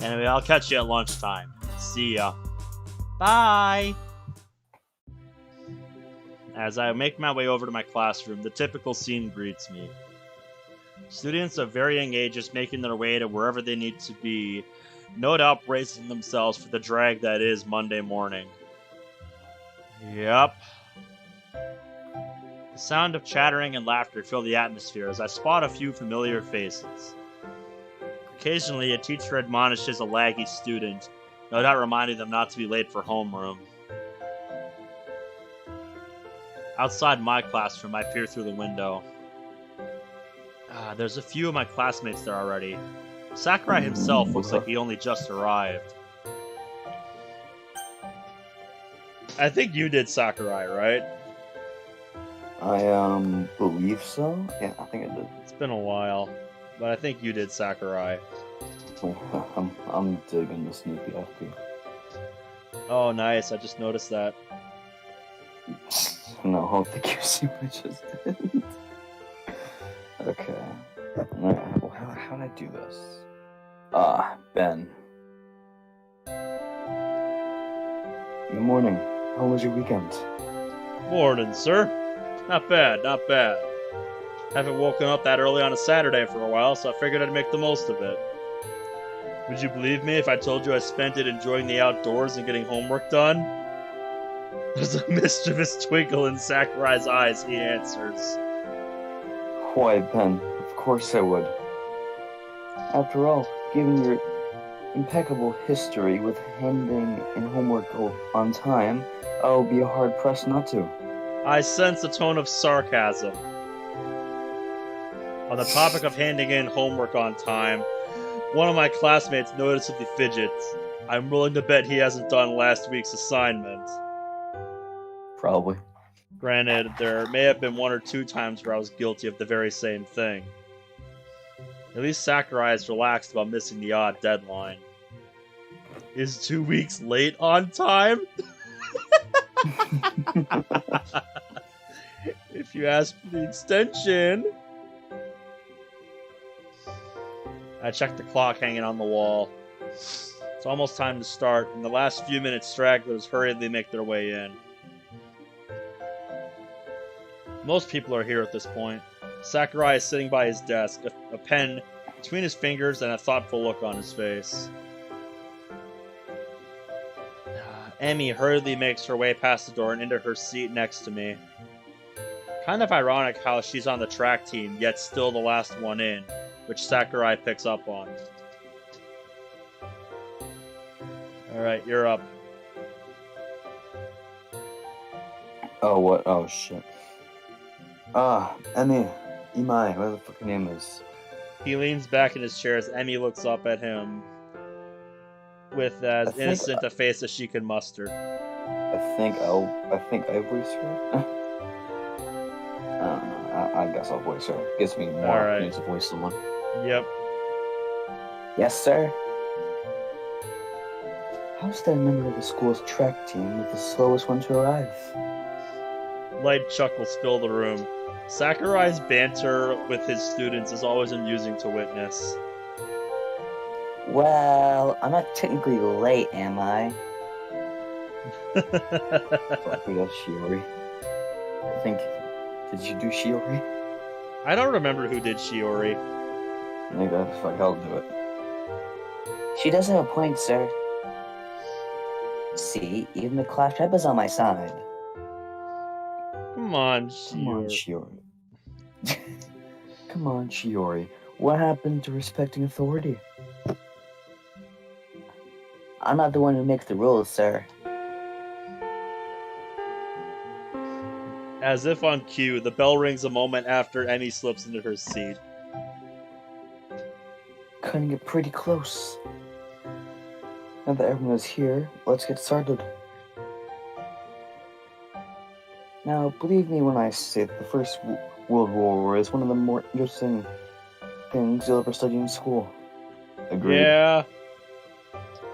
Anyway, I'll catch you at lunchtime. See ya. Bye! As I make my way over to my classroom, the typical scene greets me. Students of varying ages making their way to wherever they need to be, no doubt bracing themselves for the drag that is Monday morning. Yep. The sound of chattering and laughter fill the atmosphere as I spot a few familiar faces. Occasionally, a teacher admonishes a laggy student, no doubt reminding them not to be late for homeroom. Outside my classroom, I peer through the window. There's a few of my classmates there already. Sakurai himself looks like he only just arrived. I think you did Sakurai, right? I believe so. Yeah, I think I did. It's been a while, but I think you did Sakurai. I'm digging the sneaky FP. Oh, nice. I just noticed that. No, I don't think you see what I just did. Okay. Alright, well, how do I do this? Ben. Good morning. How was your weekend? Morning, sir. Not bad, not bad. Haven't woken up that early on a Saturday for a while, so I figured I'd make the most of it. Would you believe me if I told you I spent it enjoying the outdoors and getting homework done? There's a mischievous twinkle in Sakurai's eyes, he answers. Why, Ben, of course I would. After all, given your impeccable history with handing in homework on time, I'll be hard-pressed not to. I sense a tone of sarcasm. On the topic of handing in homework on time, one of my classmates noticeably fidgets. I'm willing to bet he hasn't done last week's assignment. Probably. Granted, there may have been 1 or 2 times where I was guilty of the very same thing. At least Sakurai is relaxed about missing the odd deadline. Is 2 weeks late on time? If you ask for the extension. I check the clock hanging on the wall. It's almost time to start, and the last few minutes stragglers hurriedly make their way in. Most people are here at this point. Sakurai is sitting by his desk, a pen between his fingers and a thoughtful look on his face. Emmy hurriedly makes her way past the door and into her seat next to me. Kind of ironic how she's on the track team, yet still the last one in, which Sakurai picks up on. Alright, you're up. Oh, what? Oh, shit. Emmy. Imai, whatever the fuck her name is. He leans back in his chair as Emmy looks up at him with as innocent a face as she can muster. I think I voice her. I don't know. I guess I'll voice her. Gives me more opportunities to voice someone. Yep. Yes, sir. How's that member of the school's track team with the slowest one to arrive? Light chuckles fill the room. Sakurai's banter with his students is always amusing to witness. Well, I'm not technically late, am I? Fuck, we got Sayori. I think... Did you do Sayori? I don't remember who did Sayori. Maybe fuck, I'll do it. She does have a point, sir. See, even the class rep is on my side. Come on, Come on, Sayori. Come on, Sayori. What happened to respecting authority? I'm not the one who makes the rules, sir. As if on cue, the bell rings a moment after Emmy slips into her seat. Cutting it pretty close. Now that everyone is here, let's get started. Now, believe me when I say that the First World War is one of the more interesting things you'll ever study in school. Agreed. Yeah.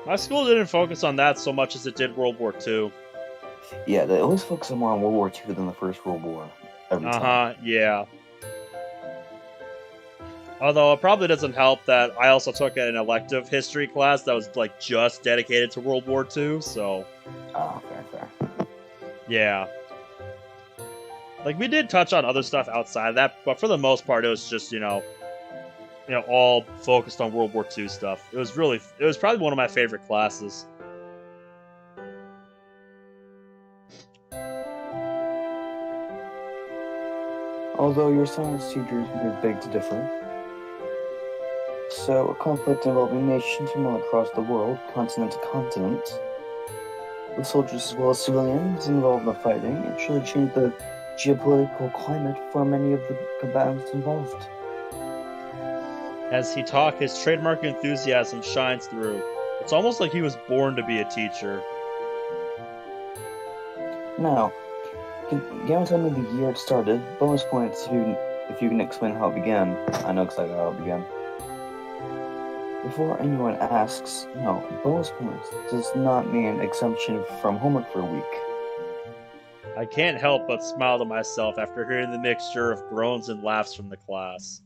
My school didn't focus on that so much as it did World War II. Yeah, they always focus more on World War II than the First World War. Every time. Yeah. Although it probably doesn't help that I also took an elective history class that was like just dedicated to World War II, so... Oh, fair. Yeah. Like, we did touch on other stuff outside of that, but for the most part, it was just, all focused on World War II stuff. It was probably one of my favorite classes. Although your science teachers may beg to differ. So, a conflict involving nations from all across the world, continent to continent, with soldiers as well as civilians involved in the fighting, it surely changed the geopolitical climate for many of the combatants involved. As he talks, his trademark enthusiasm shines through. It's almost like he was born to be a teacher. Now, can you tell me the year it started? Bonus points if you can explain how it began. I know exactly how it began. Before anyone asks, no, bonus points does not mean exemption from homework for a week. I can't help but smile to myself after hearing the mixture of groans and laughs from the class.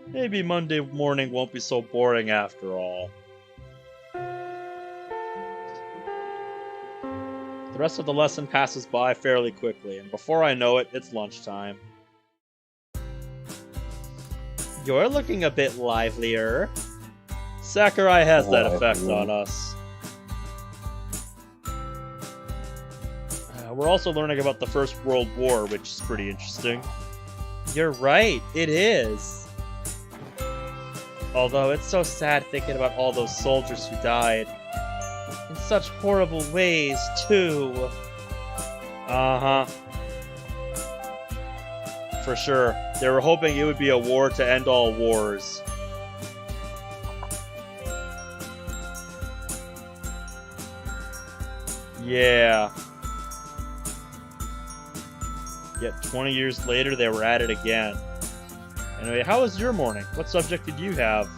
Maybe Monday morning won't be so boring after all. The rest of the lesson passes by fairly quickly, and before I know it, it's lunchtime. You're looking a bit livelier. Sakurai has that effect on us. We're also learning about the First World War, which is pretty interesting. You're right, it is. Although it's so sad thinking about all those soldiers who died. In such horrible ways, too. Uh-huh. For sure. They were hoping it would be a war to end all wars. Yeah. Yet 20 years later, they were at it again. Anyway, how was your morning? What subject did you have?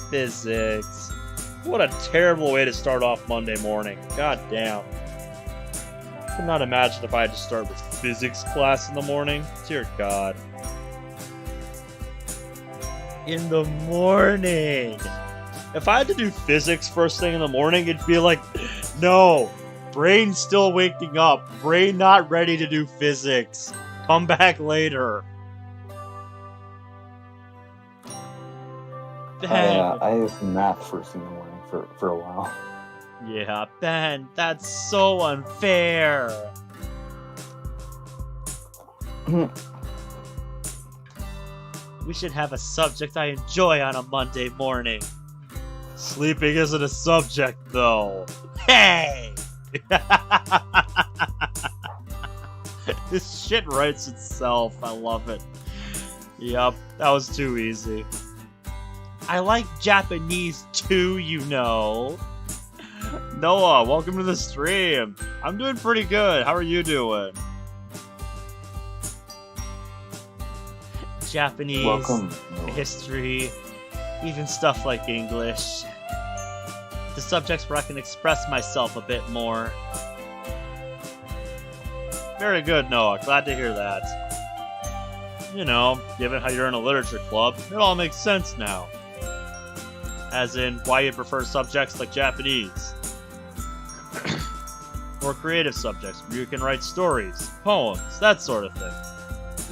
Physics. What a terrible way to start off Monday morning. God damn. Could not imagine if I had to start with physics class in the morning. Dear God. In the morning. If I had to do physics first thing in the morning, it'd be like, no. Brain still waking up. Brain not ready to do physics. Come back later. I have math first thing in the morning for a while. Yeah, Ben, that's so unfair. We should have a subject I enjoy on a Monday morning. Sleeping isn't a subject, though. Hey! This shit writes itself. I love it. Yup, that was too easy. I like Japanese too, you know. Noah, welcome to the stream. I'm doing pretty good. How are you doing? Japanese, Welcome. history, even stuff like English. The subjects where I can express myself a bit more. Very good, Noah. Glad to hear that. You know, given how you're in a literature club, it all makes sense now. As in, why you prefer subjects like Japanese. Or creative subjects where you can write stories, poems, that sort of thing.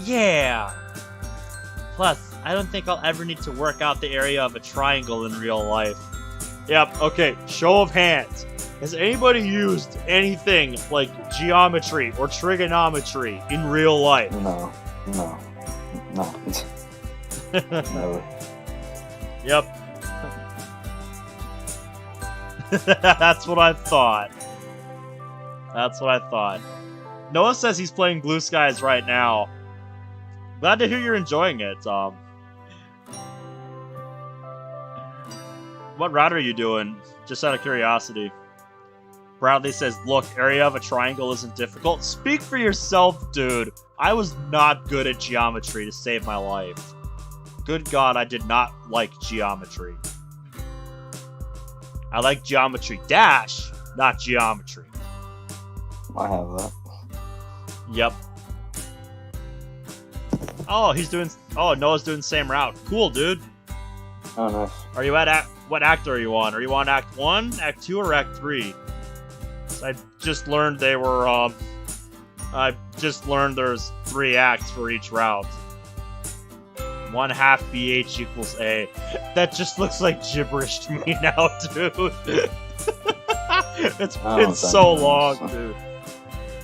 Yeah! Plus, I don't think I'll ever need to work out the area of a triangle in real life. Yep, okay, show of hands. Has anybody used anything like geometry or trigonometry in real life? No. Never. Yep. That's what I thought. Noah says he's playing Blue Skies right now. Glad to hear you're enjoying it. What route are you doing? Just out of curiosity. Bradley says, look, area of a triangle isn't difficult. Speak for yourself, dude. I was not good at geometry to save my life. Good God, I did not like geometry. I like Geometry Dash, not geometry. I have that. Yep. Oh, Noah's doing the same route. Cool, dude. Oh, nice. Are you at what act are you on? Are you on Act 1, Act 2, or Act 3? I just learned they were, I just learned there's 3 acts for each route. 1/2 BH equals A. That just looks like gibberish to me now, dude. It's been so long, dude.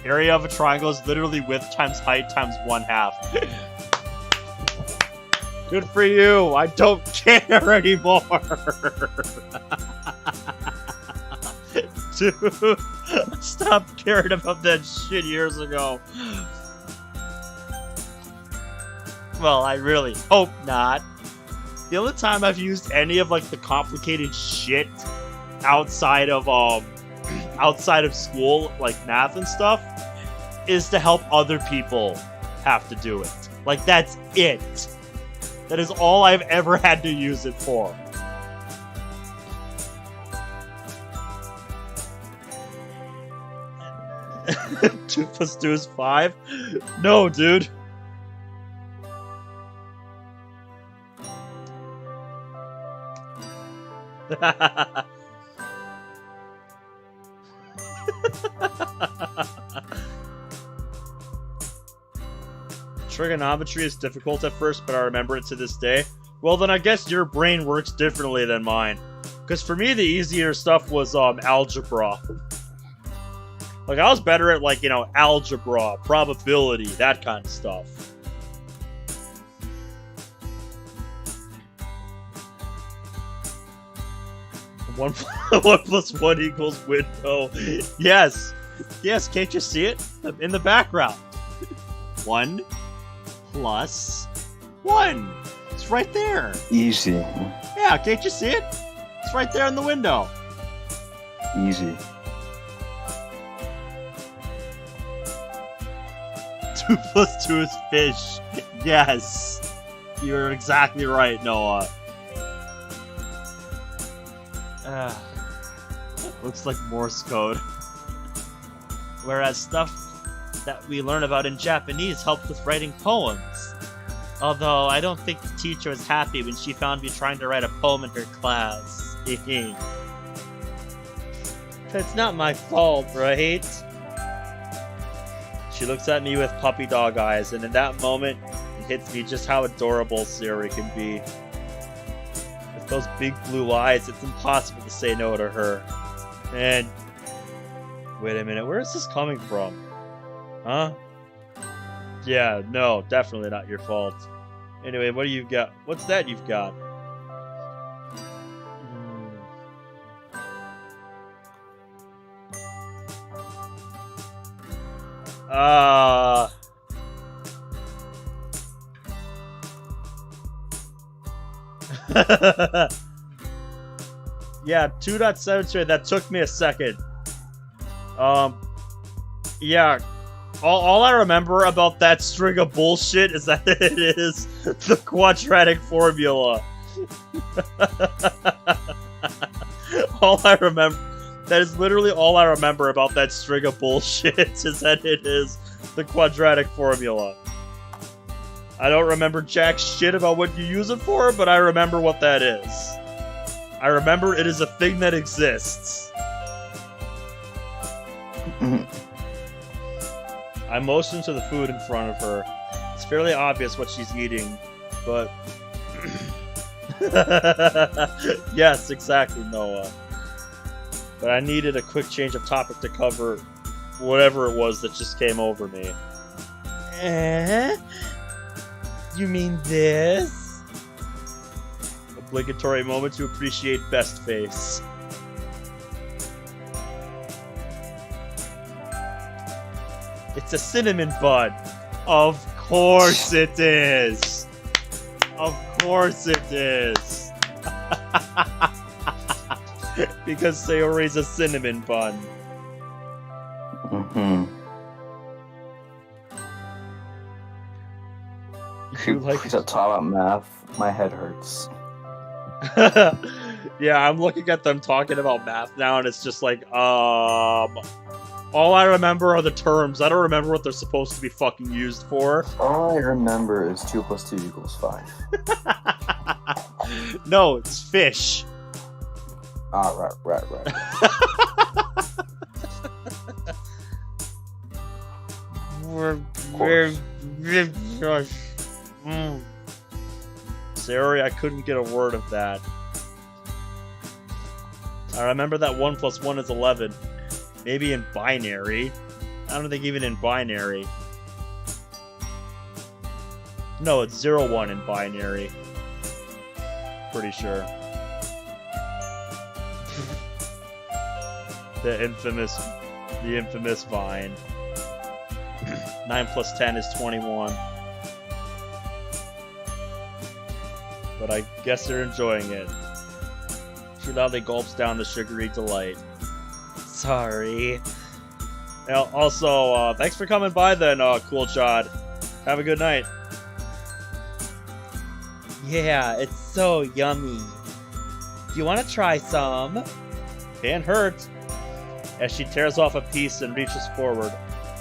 Area of a triangle is literally width times height times 1/2. Good for you. I don't care anymore. Dude, I stopped caring about that shit years ago. Well, I really hope not. The only time I've used any of like the complicated shit outside of school, like math and stuff, is to help other people have to do it. Like, that's it. That is all I've ever had to use it for. Two plus 2 is 5? No, dude. Trigonometry is difficult at first, but I remember it to this day. Well, then I guess your brain works differently than mine. Because for me, the easier stuff was algebra. Like, I was better at, like, you know, algebra, probability, that kind of stuff. One plus one equals window. Yes. Yes, can't you see it? In the background. 1 plus 1. It's right there. Easy. Yeah, can't you see it? It's right there in the window. Easy. 2 plus 2 is fish. Yes. You're exactly right, Noah. Looks like Morse code. Whereas stuff that we learn about in Japanese helped with writing poems. Although, I don't think the teacher was happy when she found me trying to write a poem in her class. That's not my fault, right? She looks at me with puppy dog eyes, and in that moment, it hits me just how adorable Sayori can be. With those big blue eyes, it's impossible to say no to her. And... wait a minute, where is this coming from? Huh? Yeah, no, definitely not your fault. Anyway, what do you got? What's that you've got? Yeah, 2.7, that took me a second. Yeah. All I remember about that string of bullshit is that it is the quadratic formula. All I remember... that is literally all I remember about that string of bullshit, is that it is the quadratic formula. I don't remember jack shit about what you use it for, but I remember what that is. I remember it is a thing that exists. I motion to the food in front of her. It's fairly obvious what she's eating, but... yes, exactly, Noah. But I needed a quick change of topic to cover whatever it was that just came over me. You mean this? Obligatory moment to appreciate best face. It's a cinnamon bun. Of course it is. Of course it is. Because Sayori's a cinnamon bun. You like Please don't talk about math. My head hurts. Yeah, I'm looking at them talking about math now, and it's just like, all I remember are the terms. I don't remember what they're supposed to be fucking used for. All I remember is 2 plus 2 equals 5. No, it's fish. Ah, right. Sayori, I couldn't get a word of that. I remember that 1 plus 1 is 11. Maybe in binary. I don't think even in binary. No, it's 0-1 in binary. Pretty sure. The infamous vine. 9 plus 10 is 21. But I guess they're enjoying it. She loudly gulps down the sugary delight. Sorry. Also, thanks for coming by then, Cool Chod. Have a good night. Yeah, it's so yummy. Do you want to try some? Can't hurt. As she tears off a piece and reaches forward,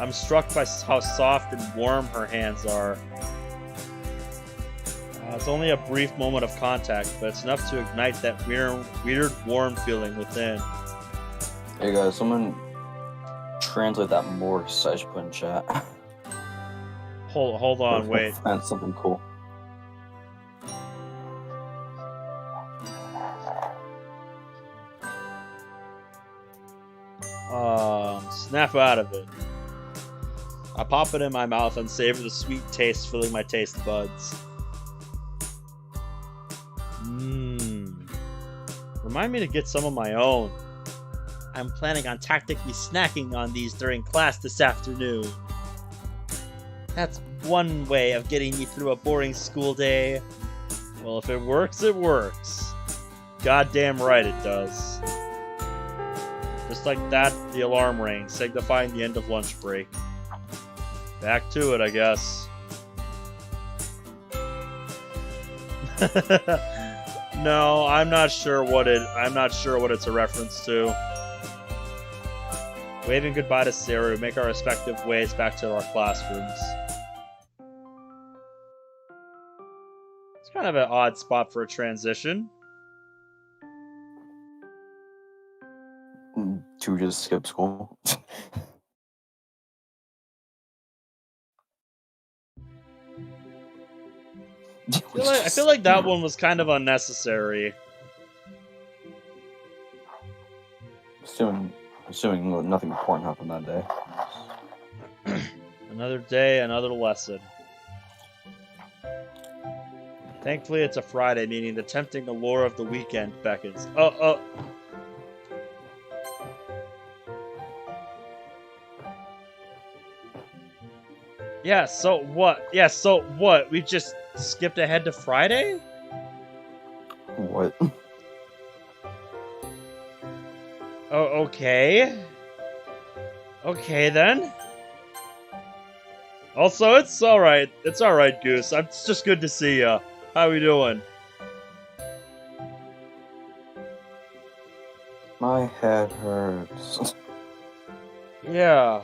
I'm struck by how soft and warm her hands are. It's only a brief moment of contact, but it's enough to ignite that weird warm feeling within. Hey guys, someone translate that Morse I just put in chat. Hold on, wait. That's something cool. Snap out of it. I pop it in my mouth and savor the sweet taste filling my taste buds. Remind me to get some of my own. I'm planning on tactically snacking on these during class this afternoon. That's one way of getting me through a boring school day. Well, if it works, it works. Goddamn right it does. Just like that, the alarm rang, signifying the end of lunch break. Back to it, I guess. No, I'm not sure what it's a reference to. Waving goodbye to Sayori, we make our respective ways back to our classrooms. It's kind of an odd spot for a transition. To just skip school. I feel like that one was kind of unnecessary. Assuming nothing important happened that day. Another day, another lesson. Thankfully, it's a Friday, meaning the tempting allure of the weekend beckons. Yeah, so what? We just skipped ahead to Friday? What? Oh, okay. Okay, then. Also, it's alright. It's alright, Goose. It's just good to see ya. How we doing? My head hurts. Yeah.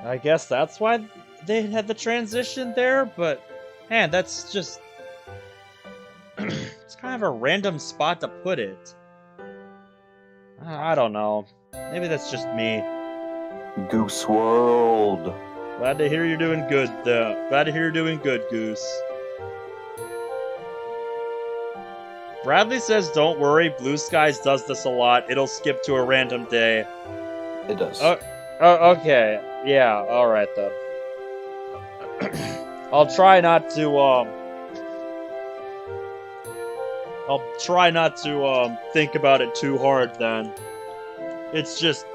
I guess that's why they had the transition there, but man, that's just... it's kind of a random spot to put it. I don't know. Maybe that's just me. Goose World. Glad to hear you're doing good, though. Glad to hear you're doing good, Goose. Bradley says, don't worry, Blue Skies does this a lot. It'll skip to a random day. It does. Okay. Yeah, alright then. I'll try not to think about it too hard then. It's just...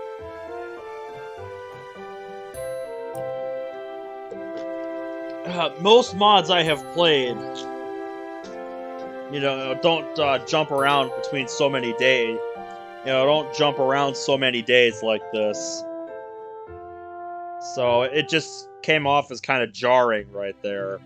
most mods I have played, don't jump around between so many days. Don't jump around so many days like this. So it just came off as kind of jarring right there.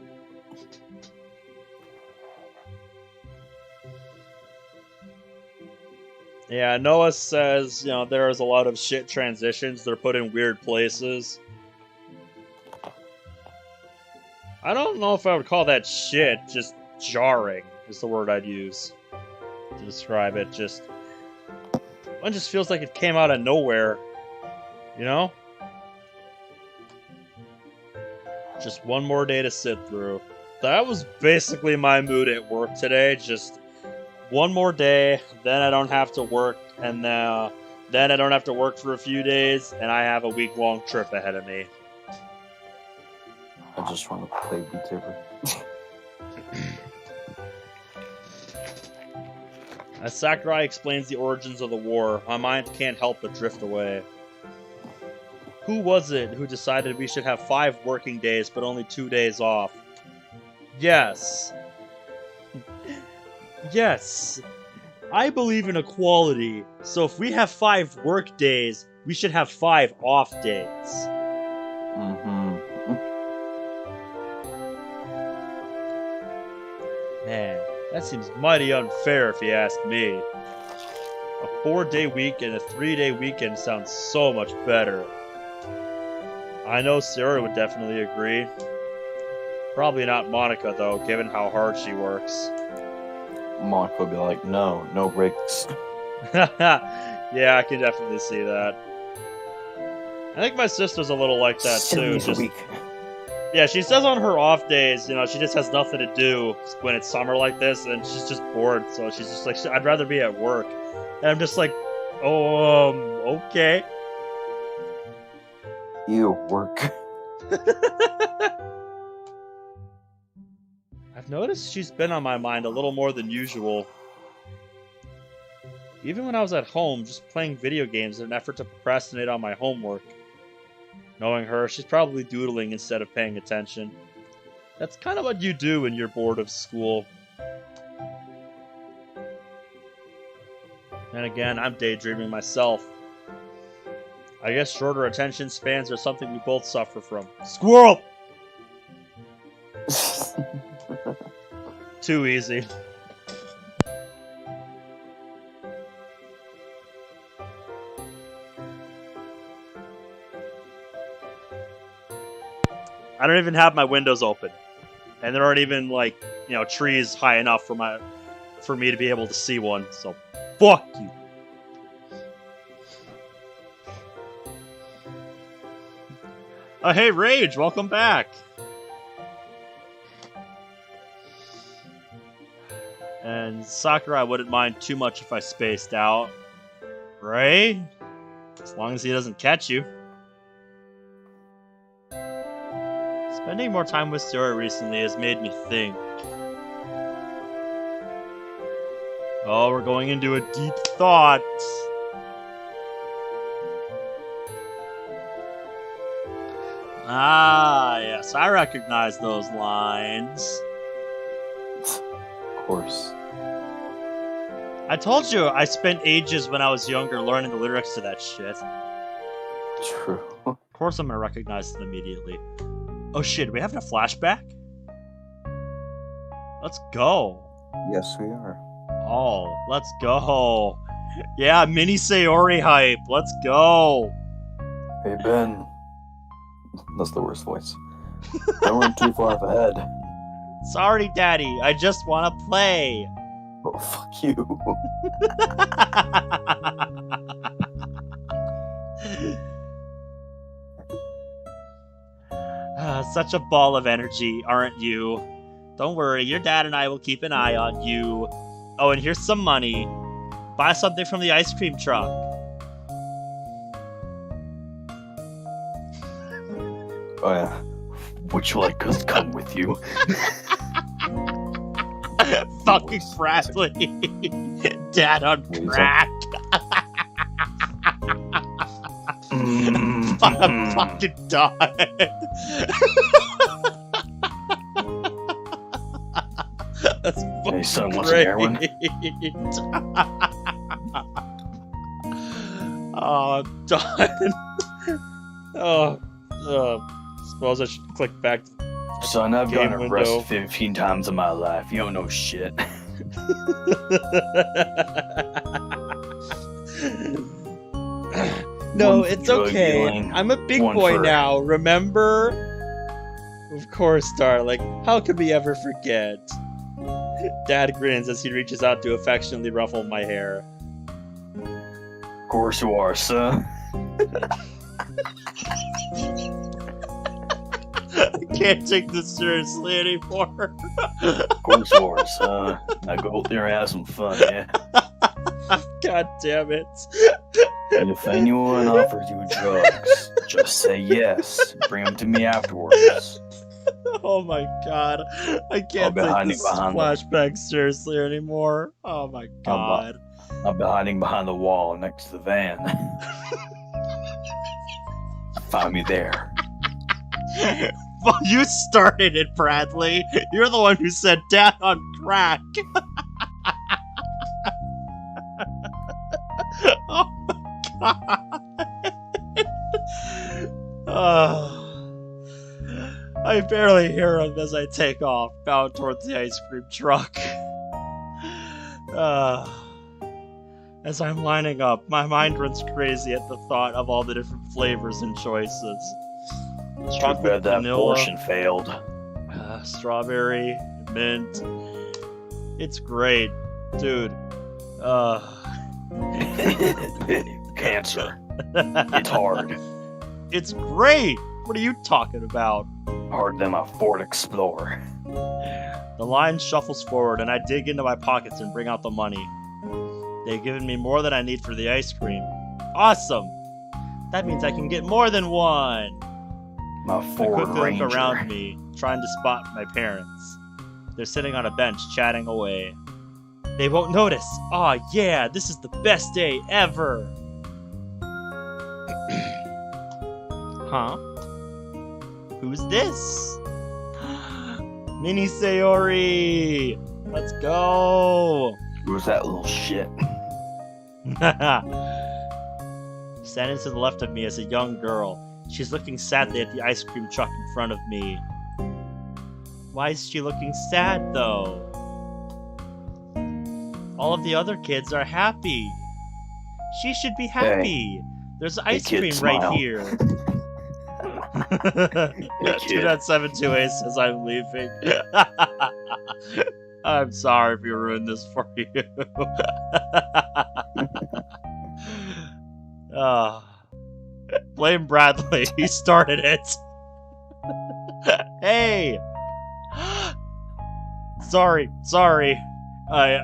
Yeah, Noah says, there is a lot of shit transitions. They're put in weird places. I don't know if I would call that shit, just jarring is the word I'd use to describe it. One just feels like it came out of nowhere, Just one more day to sit through. That was basically my mood at work today, just one more day, then I don't have to work, and then I don't have to work for a few days, and I have a week-long trip ahead of me. I just want to play Beat Saber. As Sakurai explains the origins of the war, my mind can't help but drift away. Who was it who decided we should have 5 working days but only 2 days off? Yes. Yes. I believe in equality, so if we have 5 work days, we should have 5 off days. Man, that seems mighty unfair if you ask me. A 4-day week and a 3-day weekend sounds so much better. I know Sarah would definitely agree. Probably not Monica, though, given how hard she works. Monica would be like, no breaks. Yeah, I can definitely see that. I think my sister's a little like that, too. Just, week. Yeah, she says on her off days, you know, she just has nothing to do when it's summer like this, and she's just bored, so she's just like, I'd rather be at work. And I'm just like, okay. You work. I've noticed she's been on my mind a little more than usual. Even when I was at home, just playing video games in an effort to procrastinate on my homework. Knowing her, she's probably doodling instead of paying attention. That's kind of what you do when you're bored of school. And again, I'm daydreaming myself. I guess shorter attention spans are something we both suffer from. Squirrel! Too easy. I don't even have my windows open. And there aren't even, like, you know, trees high enough for me to be able to see one, so fuck you. Oh, hey, Rage, welcome back. And Sakura, I wouldn't mind too much if I spaced out. Right? As long as he doesn't catch you. Spending more time with Sayori recently has made me think. Oh, we're going into a deep thought. Ah, yes, I recognize those lines. Of course. I told you I spent ages when I was younger learning the lyrics to that shit. True. Of course I'm gonna recognize them immediately. Oh shit, are we having a flashback? Let's go. Yes, we are. Oh, let's go. Yeah, mini Sayori hype. Let's go. Hey, Ben. That's the worst voice. Don't run too far ahead. Sorry, Daddy. I just want to play. Oh, fuck you. Such a ball of energy, aren't you? Don't worry, your dad and I will keep an eye on you. Oh, and here's some money. Buy something from the ice cream truck. Oh, yeah. Would you like us to come with you? Fucking Bradley. Dad on crack. I'm fucking died. That's fucking hey, son, what's great. heroin? Oh, I'm done. Suppose I should click back. Son, I've Game gotten window. arrested 15 times in my life. You don't know shit. No, One for it's drug okay. dealing, I'm a big one boy for- now, remember? Of course, darling. How could we ever forget? Dad grins as he reaches out to affectionately ruffle my hair. Of course you are, son. I can't take this seriously anymore. Of course you are, son. Now go out there and have some fun, yeah? God damn it. And if anyone offers you drugs, just say yes. Bring them to me afterwards. Oh my god. I can't be take hiding this behind flashback seriously anymore. Oh my god. I'll be hiding behind the wall next to the van. Find me there. Well, you started it, Bradley. You're the one who said Dad on crack. Oh my god. I barely hear him as I take off, bound towards the ice cream truck. As I'm lining up, my mind runs crazy at the thought of all the different flavors and choices. Too Chocolate, bad that vanilla. portion failed. Strawberry, mint. It's great, dude. Cancer. It's hard. It's great. What are you talking about? Harder than my Ford Explorer. The line shuffles forward, and I dig into my pockets and bring out the money. They've given me more than I need for the ice cream. Awesome! That means I can get more than one! My I Ford quickly Ranger. look around me, trying to spot my parents. They're sitting on a bench, chatting away. They won't notice! Aw, yeah, this is the best day ever! Huh? Who's this? Mini Sayori! Let's go! Who's that little shit? Standing to the left of me is a young girl. She's looking sadly at the ice cream truck in front of me. Why is she looking sad, though? All of the other kids are happy. She should be happy. There's ice kid, cream smile. right here. kid. 2.72A says I'm leaving. I'm sorry if we ruined this for you. Blame Bradley. He started it. Hey. Sorry. I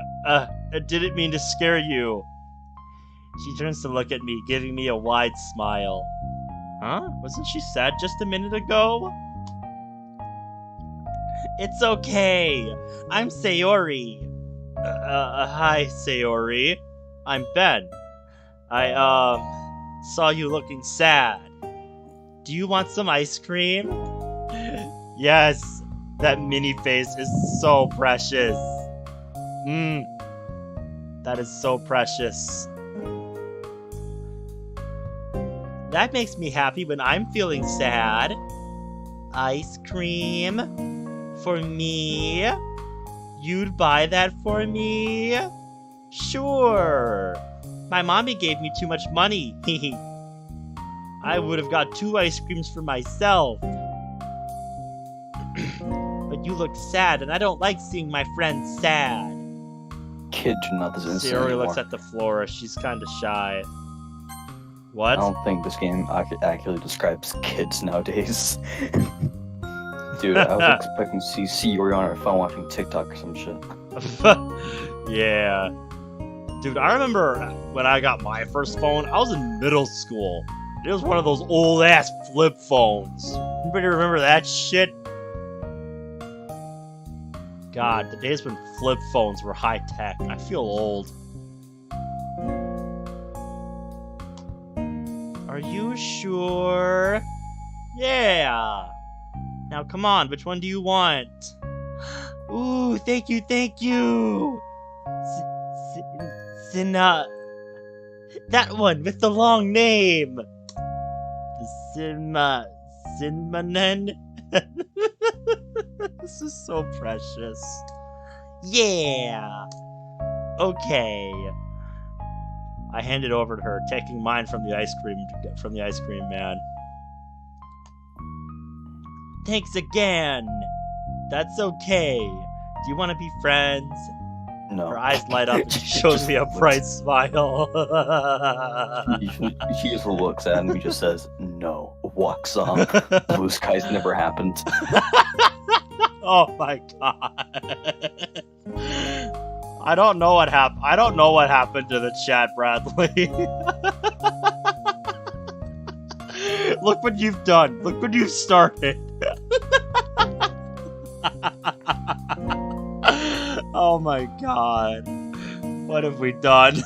didn't mean to scare you. She turns to look at me, giving me a wide smile. Huh? Wasn't she sad just a minute ago? It's okay. I'm Sayori. Hi, Sayori. I'm Ben. I, saw you looking sad. Do you want some ice cream? Yes. That mini face is so precious. That is so precious. That makes me happy when I'm feeling sad. Ice cream? For me? You'd buy that for me? Sure. My mommy gave me too much money. I would have got 2 ice creams for myself. But you looked sad, and I don't like seeing my friends sad. Kid do not this instant Sayori anymore. looks at the floor. She's kind of shy. I What? don't think this game accurately describes kids nowadays. Dude, I was expecting to see Sayori on her phone watching TikTok or some shit. Yeah. Dude, I remember when I got my first phone, I was in middle school. It was one of those old-ass flip phones. Anybody remember that shit? God, the days when flip phones were high-tech. I feel old. Are you sure? Yeah! Now come on, which one do you want? Ooh, thank you! That one with the long name! Cinnamon? This is so precious. Yeah! Okay. I hand it over to her, taking mine from the ice cream man. Thanks again! That's okay. Do you want to be friends? No. Her eyes light up and she shows me a bright smile. She just looks at me and just says, no. Walks off. Blue skies never happened. Oh my god. I don't know what happened. I don't know what happened to the chat, Bradley. Look what you've done. Look what you've started. Oh my god. What have we done?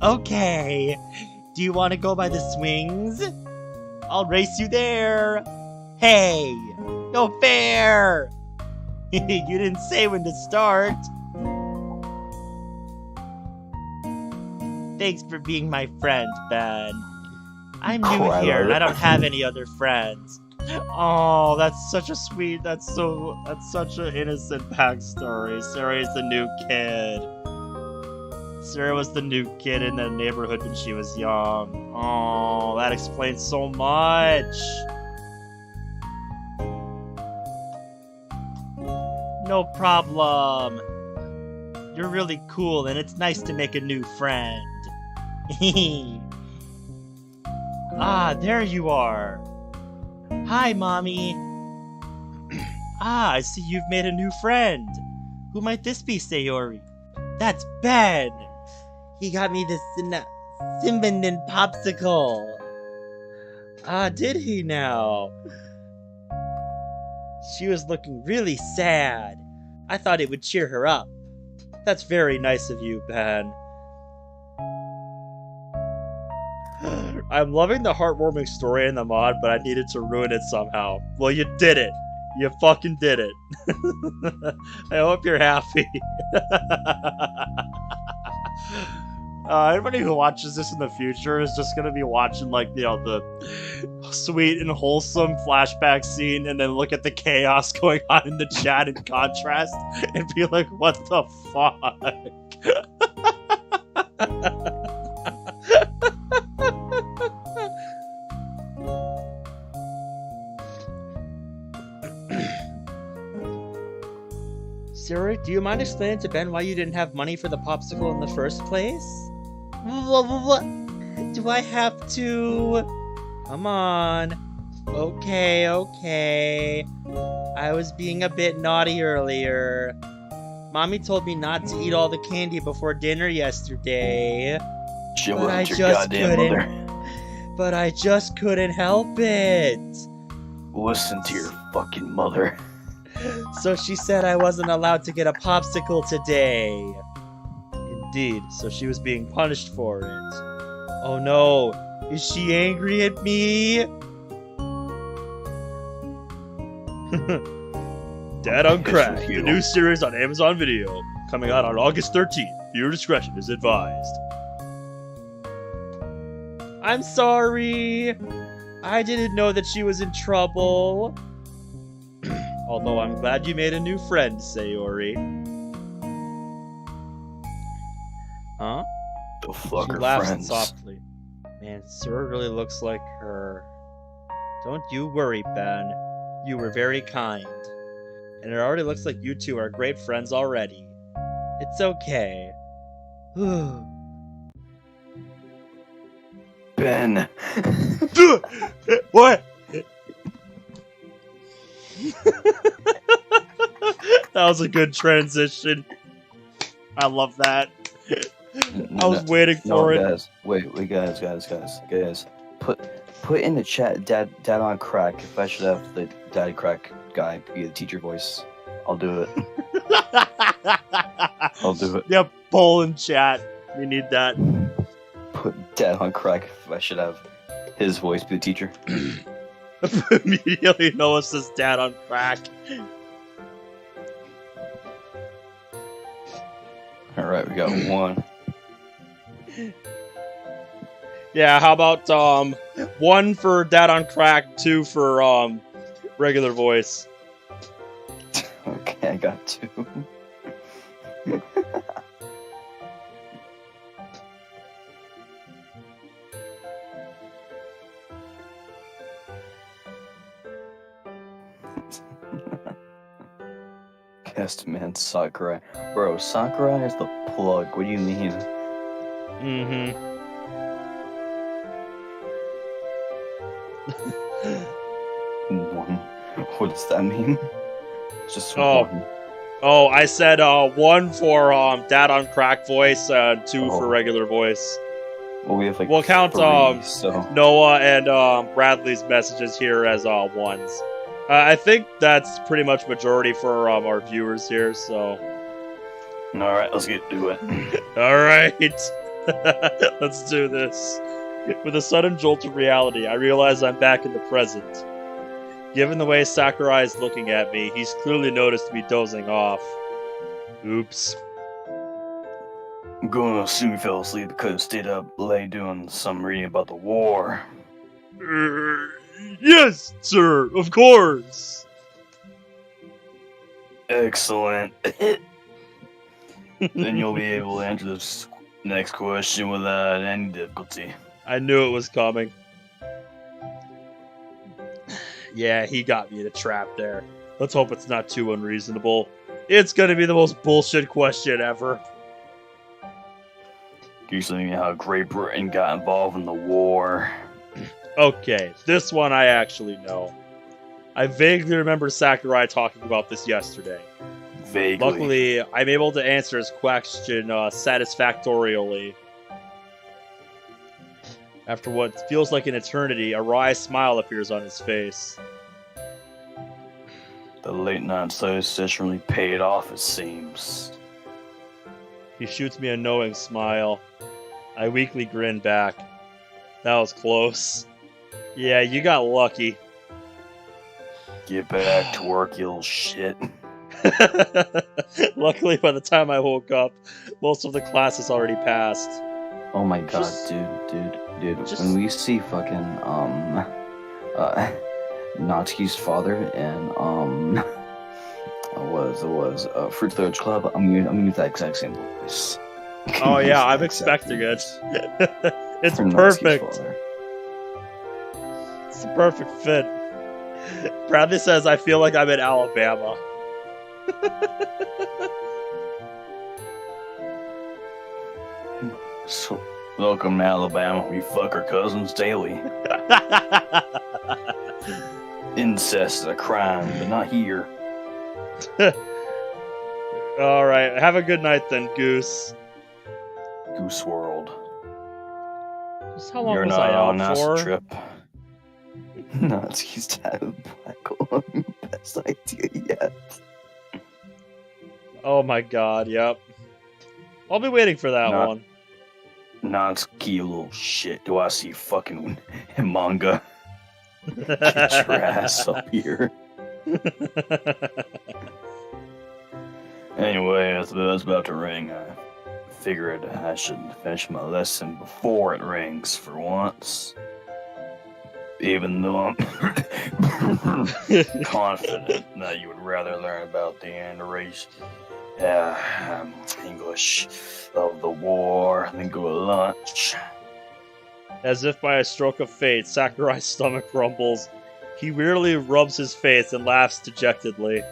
Okay. Do you want to go by the swings? I'll race you there. Hey, no fair. You didn't say when to start. Thanks for being my friend, Ben. I'm new here and I don't have any other friends. Oh, that's such a sweet, that's such an innocent backstory. Sarah is the new kid. Sarah was the new kid in the neighborhood when she was young. Oh, that explains so much. No problem. You're really cool, and it's nice to make a new friend. Ah, there you are. Hi, Mommy. Ah, I see you've made a new friend. Who might this be, Sayori? That's Ben. He got me this cinnamon popsicle. Ah, did he now? She was looking really sad. I thought it would cheer her up. That's very nice of you, Ben. I'm loving the heartwarming story in the mod, but I needed to ruin it somehow. Well, you did it. You fucking did it. I hope you're happy. Anybody who watches this in the future is just gonna be watching, like, you know, the sweet and wholesome flashback scene and then look at the chaos going on in the chat in contrast and be like, what the fuck? Sayori, do you mind explaining to Ben why you didn't have money for the popsicle in the first place? What? Do I have to? Come on. Okay. I was being a bit naughty earlier. Mommy told me not to eat all the candy before dinner yesterday. But I just couldn't. But I just couldn't help it. Listen to your fucking mother. So she said I wasn't allowed to get a popsicle today. Indeed, so she was being punished for it. Oh no, is she angry at me? Dad on Crack, the new series on Amazon Video, coming out on August 13th. Viewer discretion is advised. I'm sorry. I didn't know that she was in trouble. Although I'm glad you made a new friend, Sayori. Huh? The fuck She are laughs friends? softly. Man, Sayori really looks like her. Don't you worry, Ben. You were very kind. And it already looks like you two are great friends already. It's okay. Ben. What? That was a good transition. I love that. I was waiting for it. Guys, wait, guys. Put in the chat, Dad on Crack. If I should have the Dad Crack guy be the teacher voice, I'll do it. I'll do it. Yep, poll in chat. We need that. Put Dad on Crack. If I should have his voice be the teacher. Immediately Noah says Dad on Crack. Alright, we got one. Yeah, how about 1 for Dad on Crack, 2 for regular voice. Okay, I got 2. Guest man Sakurai. Bro, Sakurai is the plug. What do you mean? One. What does that mean? It's just one. Oh, I said 1 for Dad on Crack voice, 2 for regular voice. Well, we have like we'll count 3, so. Noah and Bradley's messages here as ones. I think that's pretty much majority for our viewers here, so. Alright, let's get to it. Alright. Let's do this. With a sudden jolt of reality, I realize I'm back in the present. Given the way Sakurai is looking at me, he's clearly noticed me dozing off. Oops. I'm going to assume you fell asleep because you stayed up late doing some reading about the war. Yes, sir, of course. Excellent. Then you'll be able to answer this next question without any difficulty. I knew it was coming. Yeah, he got me in a trap there. Let's hope it's not too unreasonable. It's gonna be the most bullshit question ever. Usually how Great Britain got involved in the war. Okay, this one I actually know. I vaguely remember Sakurai talking about this yesterday. Vaguely. Luckily, I'm able to answer his question satisfactorily. After what feels like an eternity, a wry smile appears on his face. The late night session really paid off, it seems. He shoots me a knowing smile. I weakly grin back. That was close. Yeah, you got lucky. Get back to work, you little shit. Luckily, by the time I woke up, most of the class has already passed. Oh my god, Just- dude. just- When we see fucking, Natsuki's father and, Fruit Village Club, I'm gonna use that exact same voice. Oh yeah, I'm That exact expecting it. voice. It's For Natsuki's perfect. father. It's a perfect fit. Bradley says, I feel like I'm in Alabama. So, welcome to Alabama. We fuck our cousins daily. Incest is a crime, but not here. Alright, have a good night then, Goose. Goose World. Just how long You're was not I on out this for? trip. Natsuki's dad of black lung. Best idea yet. Oh my god, yep. I'll be waiting for that Not- one. Natsuki, you little shit. Do I see fucking manga? Get your ass up here. Anyway, as I was about to ring, I figured I should finish my lesson before it rings for once. Even though I'm confident that you would rather learn about the interracial English of the war than go to lunch. As if by a stroke of fate, Sakurai's stomach rumbles. He wearily rubs his face and laughs dejectedly.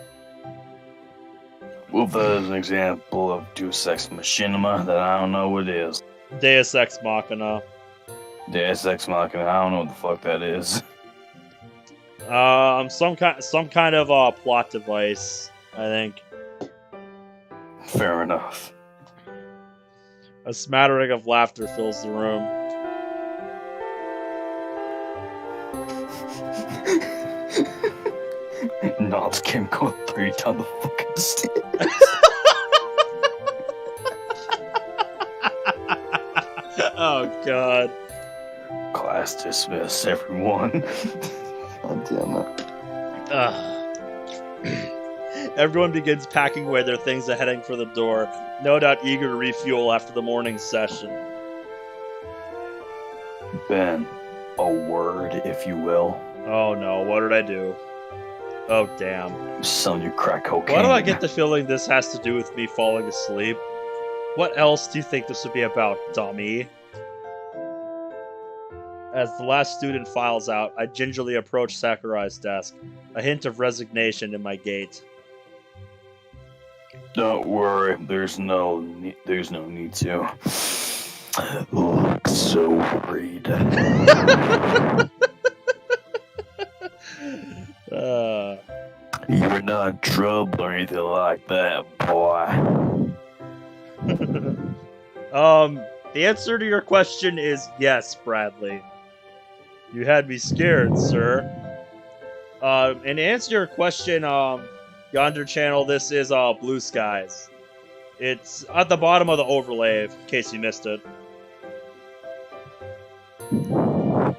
Well, that is an example of Deus Ex Machinima that I don't know what it is. Deus Ex Machina. Deus Ex Machina, I don't know what the fuck that is. Some kind of plot device, I think. Fair enough. A smattering of laughter fills the room. Knobs came going 3 down the fucking stairs. Oh god. Class dismissed, everyone. God damn it. Ugh. Everyone begins packing away their things and heading for the door, no doubt eager to refuel after the morning session. Ben, a word, if you will. Oh no, what did I do? Oh damn. I'm selling you crack cocaine. Why do I get the feeling this has to do with me falling asleep? What else do you think this would be about, dummy? As the last student files out, I gingerly approach Sakurai's desk, a hint of resignation in my gait. Don't worry, there's no need to. Look so worried. You're not in trouble or anything like that, boy. The answer to your question is yes, Bradley. You had me scared, sir. And to answer your question, Yonder Channel, this is Blue Skies. It's at the bottom of the overlay, in case you missed it.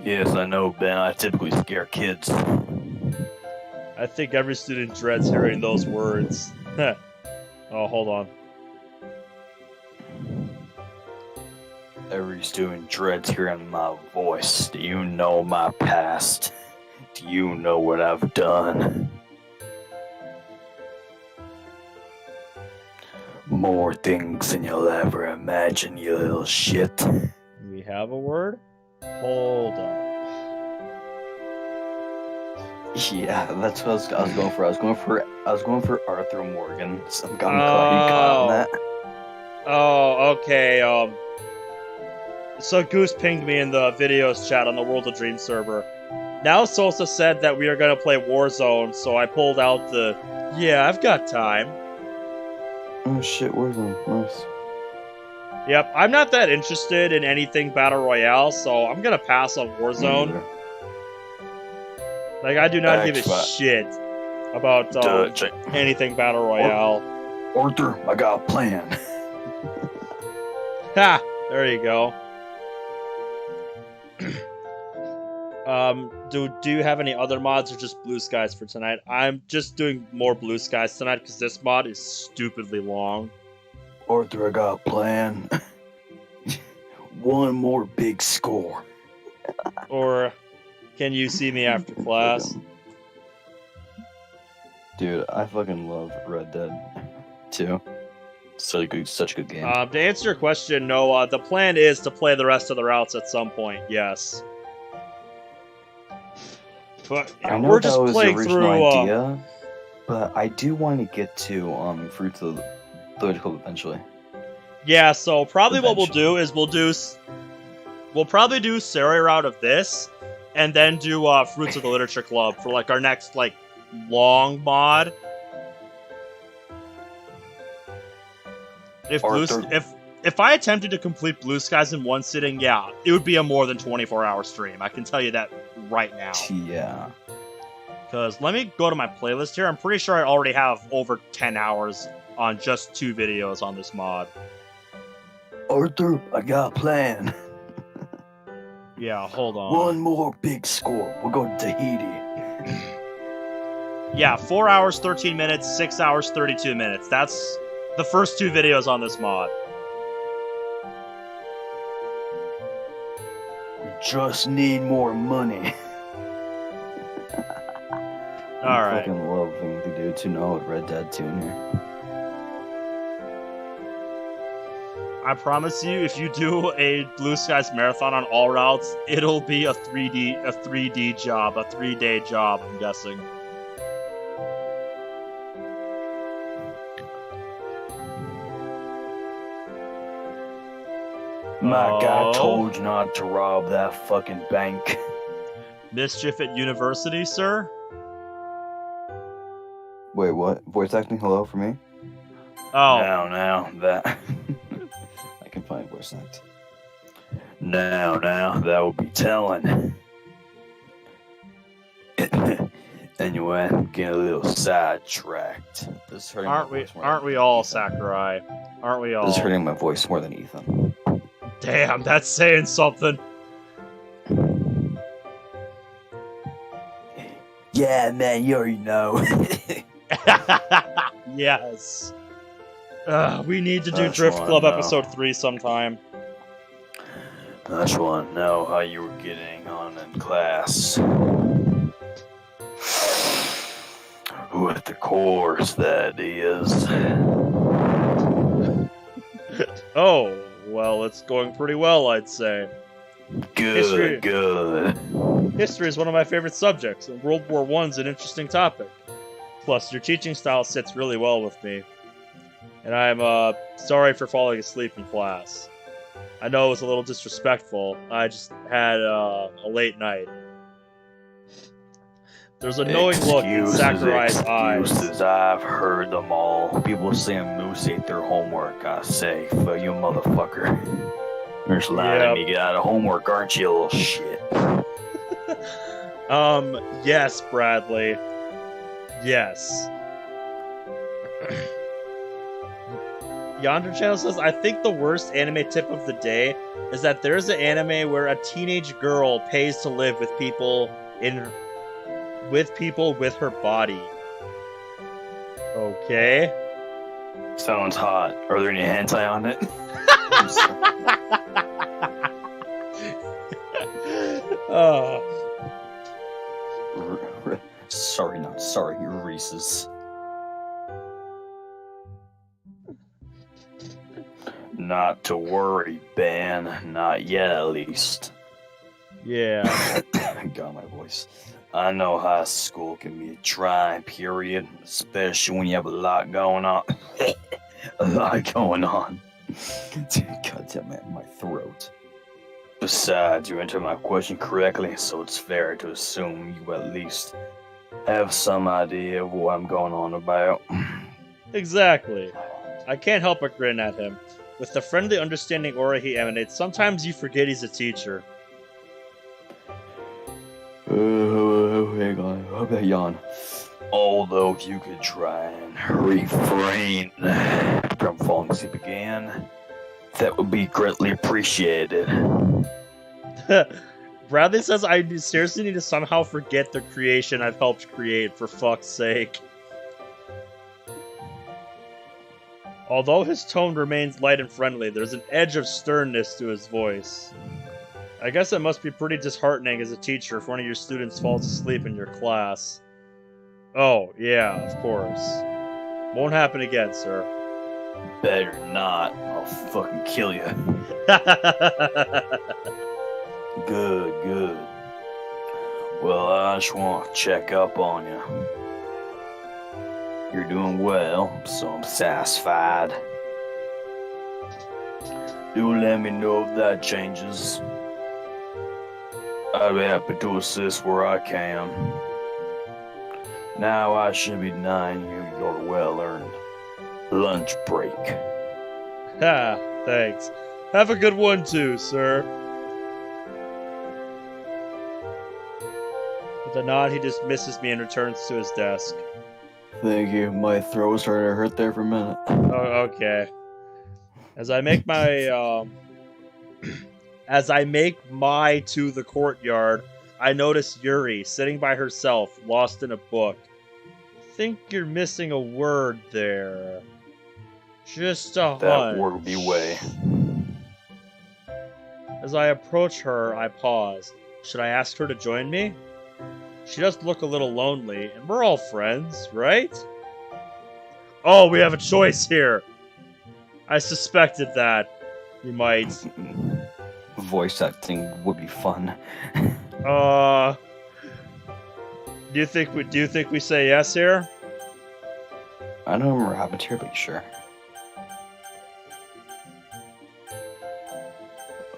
Yes, I know, Ben. I typically scare kids. I think every student dreads hearing those words. Oh, hold on. Every student dreads hearing my voice. Do you know my past? Do you know what I've done? More things than you'll ever imagine, you little shit. We have a word? Hold on. Yeah, that's what I was going for. I was going for Arthur Morgan. So I'm glad you caught on that. Oh, okay. So Goose pinged me in the videos chat on the World of Dreams server. Now Sosa said that we are gonna play Warzone, so I pulled out the. Yeah, I've got time. Oh shit, Warzone, nice. Yep, I'm not that interested in anything Battle Royale, so I'm gonna pass on Warzone. Like, I do not give a shit about anything Battle Royale. Arthur, I got a plan. Ha! There you go. Do you have any other mods or just Blue Skies for tonight? I'm just doing more Blue Skies tonight because this mod is stupidly long. Arthur, I got a plan. One more big score. Or can you see me after class? Dude, I fucking love Red Dead 2. Such a good game. To answer your question, no. The plan is to play the rest of the routes at some point. Yes. But I know we're that just was playing the original through. idea, but I do want to get to Fruits of the Club eventually. Yeah. So probably what we'll do is we'll probably do Sayori route of this, and then do Fruits of the Literature Club for like our next like long mod. If I attempted to complete Blue Skies in one sitting, yeah, it would be a more than 24-hour stream. I can tell you that right now. Yeah. Because let me go to my playlist here. I'm pretty sure I already have over 10 hours on just 2 videos on this mod. Arthur, I got a plan. Yeah, hold on. One more big score. We'll go to Tahiti. Yeah, 4 hours, 13 minutes, 6 hours, 32 minutes. That's the first 2 videos on this mod. We just need more money. Alright. I fucking love things to do to know with Red Dead 2 in here. I promise you, if you do a Blue Skies marathon on all routes, it'll be a 3D job, a 3-day job, I'm guessing. My guy told you not to rob that fucking bank. Mischief at University, sir? Wait, what? Voice acting hello for me? Oh. Now, that... I can find voice act. Now, that will be telling. Anyway, I'm getting a little sidetracked. Aren't we all, Sakurai? Aren't we all? This is hurting my voice more than Ethan. Damn, that's saying something. Yeah, man, you already know. Yes. We need to do Drift Club episode 3 sometime. I just want to know how you were getting on in class. With the course, that is. Oh, well, it's going pretty well, I'd say. Good. History is one of my favorite subjects, and World War I's an interesting topic. Plus, your teaching style sits really well with me. And I'm sorry for falling asleep in class. I know it was a little disrespectful. I just had a late night. There's a knowing look in Sakurai's eyes. I've heard them all. People saying Moose ate their homework. I say, for you motherfucker. You're just lying to me. Get out of homework, aren't you, little shit? Yes, Bradley. Yes. Yonder Channel says, I think the worst anime tip of the day is that there's an anime where a teenage girl pays to live with people with her body. Okay. Sounds hot. Are there any hentai on it? Sorry, not sorry, Reese's. Not to worry, Ben. Not yet, at least. Yeah. got my voice. I know high school can be a trying period, especially when you have a lot going on. A lot going on. God damn it, my throat. Besides, you answered my question correctly, so it's fair to assume you at least have some idea of what I'm going on about. Exactly. I can't help but grin at him. With the friendly, understanding aura he emanates, sometimes you forget he's a teacher. Hang on, how about yawn? Although you could try and refrain from falling asleep again, that would be greatly appreciated. Bradley says I seriously need to somehow forget the creation I've helped create, for fuck's sake. Although his tone remains light and friendly, there's an edge of sternness to his voice. I guess it must be pretty disheartening as a teacher if one of your students falls asleep in your class. Oh, yeah, of course. Won't happen again, sir. Better not. I'll fucking kill you. Good. Well, I just want to check up on you. You're doing well, so I'm satisfied. Do let me know if that changes. I'll be happy to assist where I can. Now I should be denying you your well-earned lunch break. Ha, thanks. Have a good one too, sir. With a nod, he dismisses me and returns to his desk. Thank you. My throat was starting to hurt there for a minute. Oh, okay. As I make my to the courtyard, I notice Yuri sitting by herself, lost in a book. Think you're missing a word there. Just a hunch. That word would be way. As I approach her, I pause. Should I ask her to join me? She does look a little lonely, and we're all friends, right? Oh, we have a choice here. I suspected that. We might. Voice acting would be fun. Do you think we say yes here? I don't remember what happened here, but sure.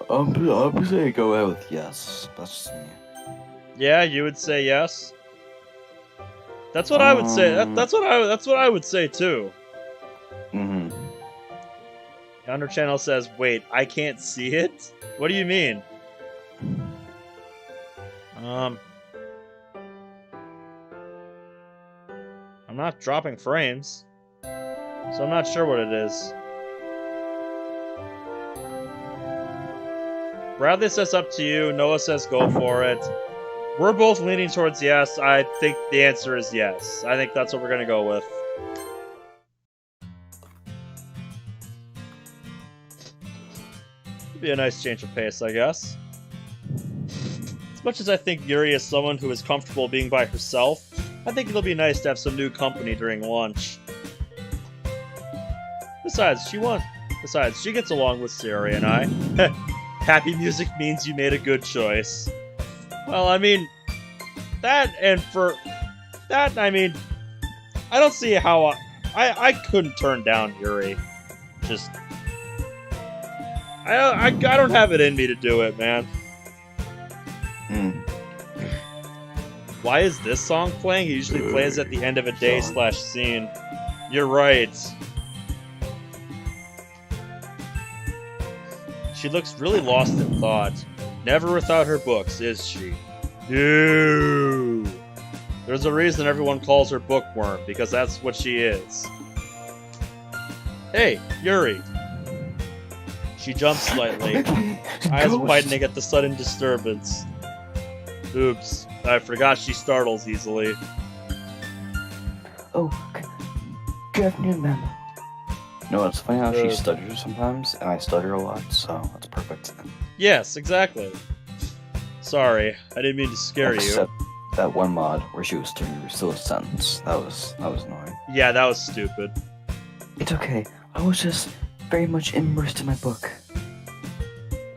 I'm saying go ahead with yes. That's just me. Yeah, you would say yes. That's what I would say. That's what I would say too. Mm-hmm. Yonder Channel says, "Wait, I can't see it. What do you mean?" I'm not dropping frames, so I'm not sure what it is. Bradley says up to you. Noah says go for it. We're both leaning towards yes. I think the answer is yes. I think that's what we're gonna go with. Be a nice change of pace, I guess. As much as I think Yuri is someone who is comfortable being by herself, I think it'll be nice to have some new company during lunch. Besides, she gets along with Sayori and I. Happy music means you made a good choice. Well, I mean, I don't see how I couldn't turn down Yuri. Just, I don't have it in me to do it, man. Why is this song playing? He usually plays at the end of a day/scene. You're right. She looks really lost in thought. Never without her books, is she? No. There's a reason everyone calls her Bookworm, because that's what she is. Hey, Yuri. She jumps slightly, eyes widening at the sudden disturbance. Oops, I forgot she startles easily. Oh, good afternoon, ma'am. No, it's funny how she stutters sometimes, and I stutter a lot, so that's perfect. Yes, exactly. Sorry, I didn't mean to scare you. Except that one mod where she was turning still a sentence. That was annoying. Yeah, that was stupid. It's okay. I was just very much immersed in my book.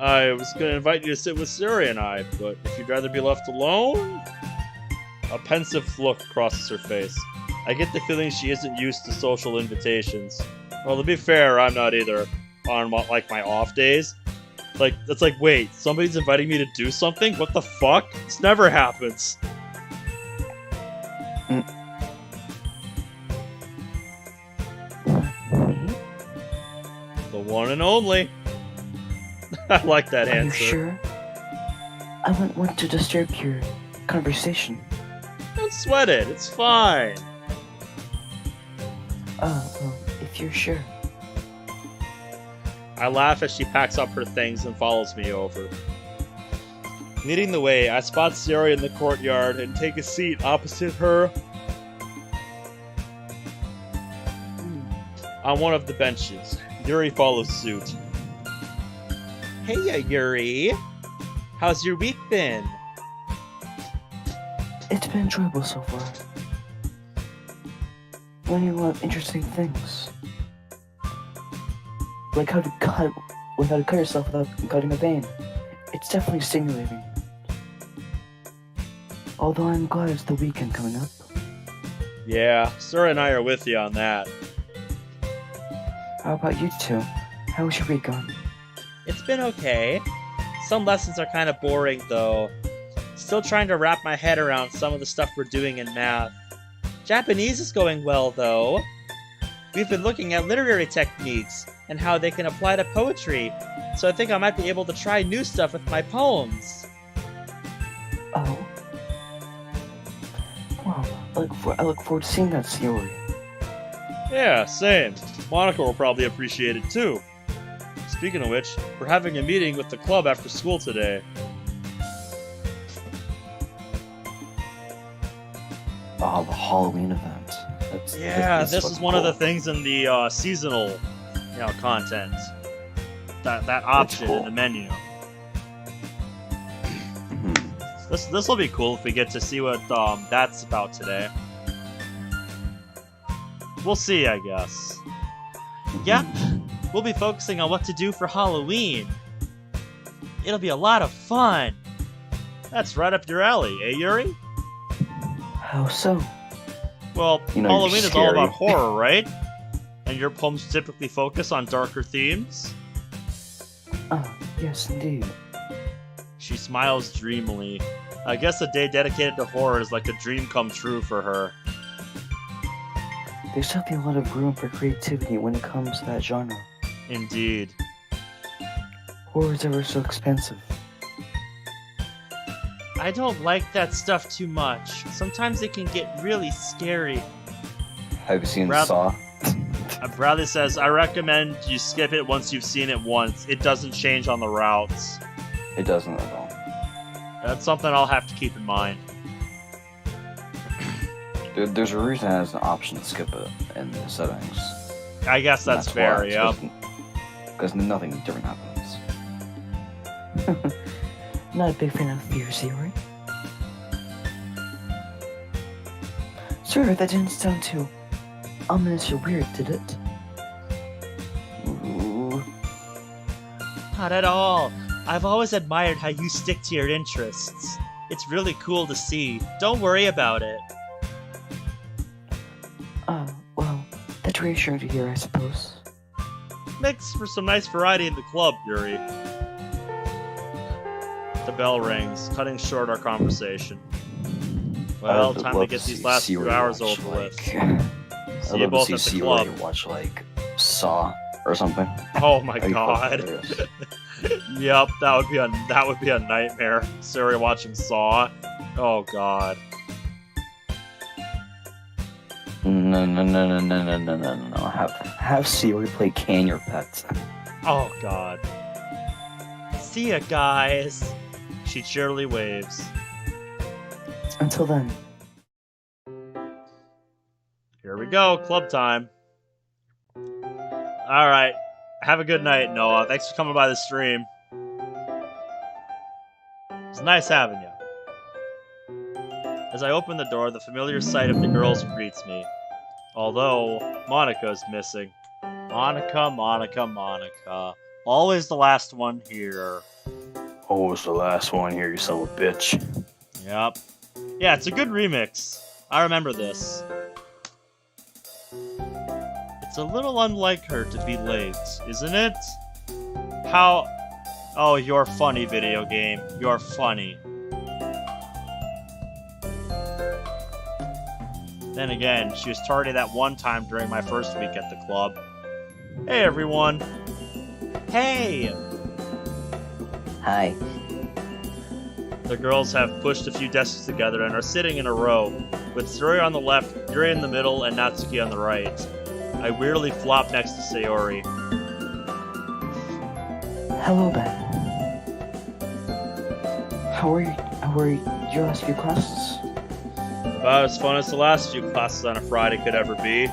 I was gonna invite you to sit with Sayori and I, but if you'd rather be left alone... A pensive look crosses her face. I get the feeling she isn't used to social invitations. Well, to be fair, I'm not either. On, like, my off days. Like, it's like, wait, somebody's inviting me to do something? What the fuck? This never happens. The one and only. I like that answer. Are you sure? I wouldn't want to disturb your conversation. Don't sweat it, it's fine. Oh, well, if you're sure. I laugh as she packs up her things and follows me over. Leading the way, I spot Sayori in the courtyard and take a seat opposite her on one of the benches. Yuri follows suit. Hey, Yuri. How's your week been? It's been enjoyable so far. Learning a lot of interesting things. Like how to cut yourself without cutting a vein. It's definitely stimulating. Although I'm glad it's the weekend coming up. Yeah, Sir and I are with you on that. How about you two? How's your week going? It's been okay. Some lessons are kind of boring, though. Still trying to wrap my head around some of the stuff we're doing in math. Japanese is going well, though. We've been looking at literary techniques and how they can apply to poetry, so I think I might be able to try new stuff with my poems. Oh. Well, I look forward to seeing that, Sayori. Yeah, same. Monica will probably appreciate it, too. Speaking of which, we're having a meeting with the club after school today. Oh, the Halloween event. This is one of the things in the seasonal, content. That option in the menu. This will be cool if we get to see what that's about today. We'll see, I guess. Yep, we'll be focusing on what to do for Halloween. It'll be a lot of fun. That's right up your alley, eh, Yuri? How so? Well, You know, Halloween you're is all scary. about horror, right? And your poems typically focus on darker themes? Yes indeed. She smiles dreamily. I guess a day dedicated to horror is like a dream come true for her. There's definitely a lot of room for creativity when it comes to that genre. Indeed. Horror is ever so expensive. I don't like that stuff too much. Sometimes it can get really scary. Have you seen Brad- Saw? Bradley says, I recommend you skip it once you've seen it once. It doesn't change on the routes. It doesn't at all. That's something I'll have to keep in mind. There's a reason it has an option to skip it in the settings. I guess that's fair, yeah. Because nothing different happens. Not a big fan of fear, Sayori. Sir, that didn't sound too ominous or weird, did it? Ooh. Not at all. I've always admired how you stick to your interests. It's really cool to see. Don't worry about it. Well, that's reassuring to hear, I suppose. Makes for some nice variety in the club, Yuri. The bell rings, cutting short our conversation. Well, time to get these last few hours over with. See you both at the club. Watch like Saw or something. Oh my That'd be god. hilarious. Yep, that would be a nightmare. Sayori watching Saw. Oh god. No. Have Sayori play Can Your Pet. Oh god. See ya, guys. She cheerily waves. Until then. Here we go, club time. Alright. Have a good night, Noah. Thanks for coming by the stream. It's nice having you. As I open the door, the familiar sight of the girls greets me. Although, Monica's missing. Monica. Always the last one here. Always the last one here, you son of a bitch. Yep. Yeah, it's a good remix. I remember this. It's a little unlike her to be late, isn't it? How... Oh, you're funny, video game. You're funny. Then again, she was tardy that one time during my first week at the club. Hey, everyone. Hey! Hi. The girls have pushed a few desks together and are sitting in a row, with Sayori on the left, Yuri in the middle, and Natsuki on the right. I weirdly flop next to Sayori. Hello, Ben. How are your last few classes? About as fun as the last few classes on a Friday could ever be.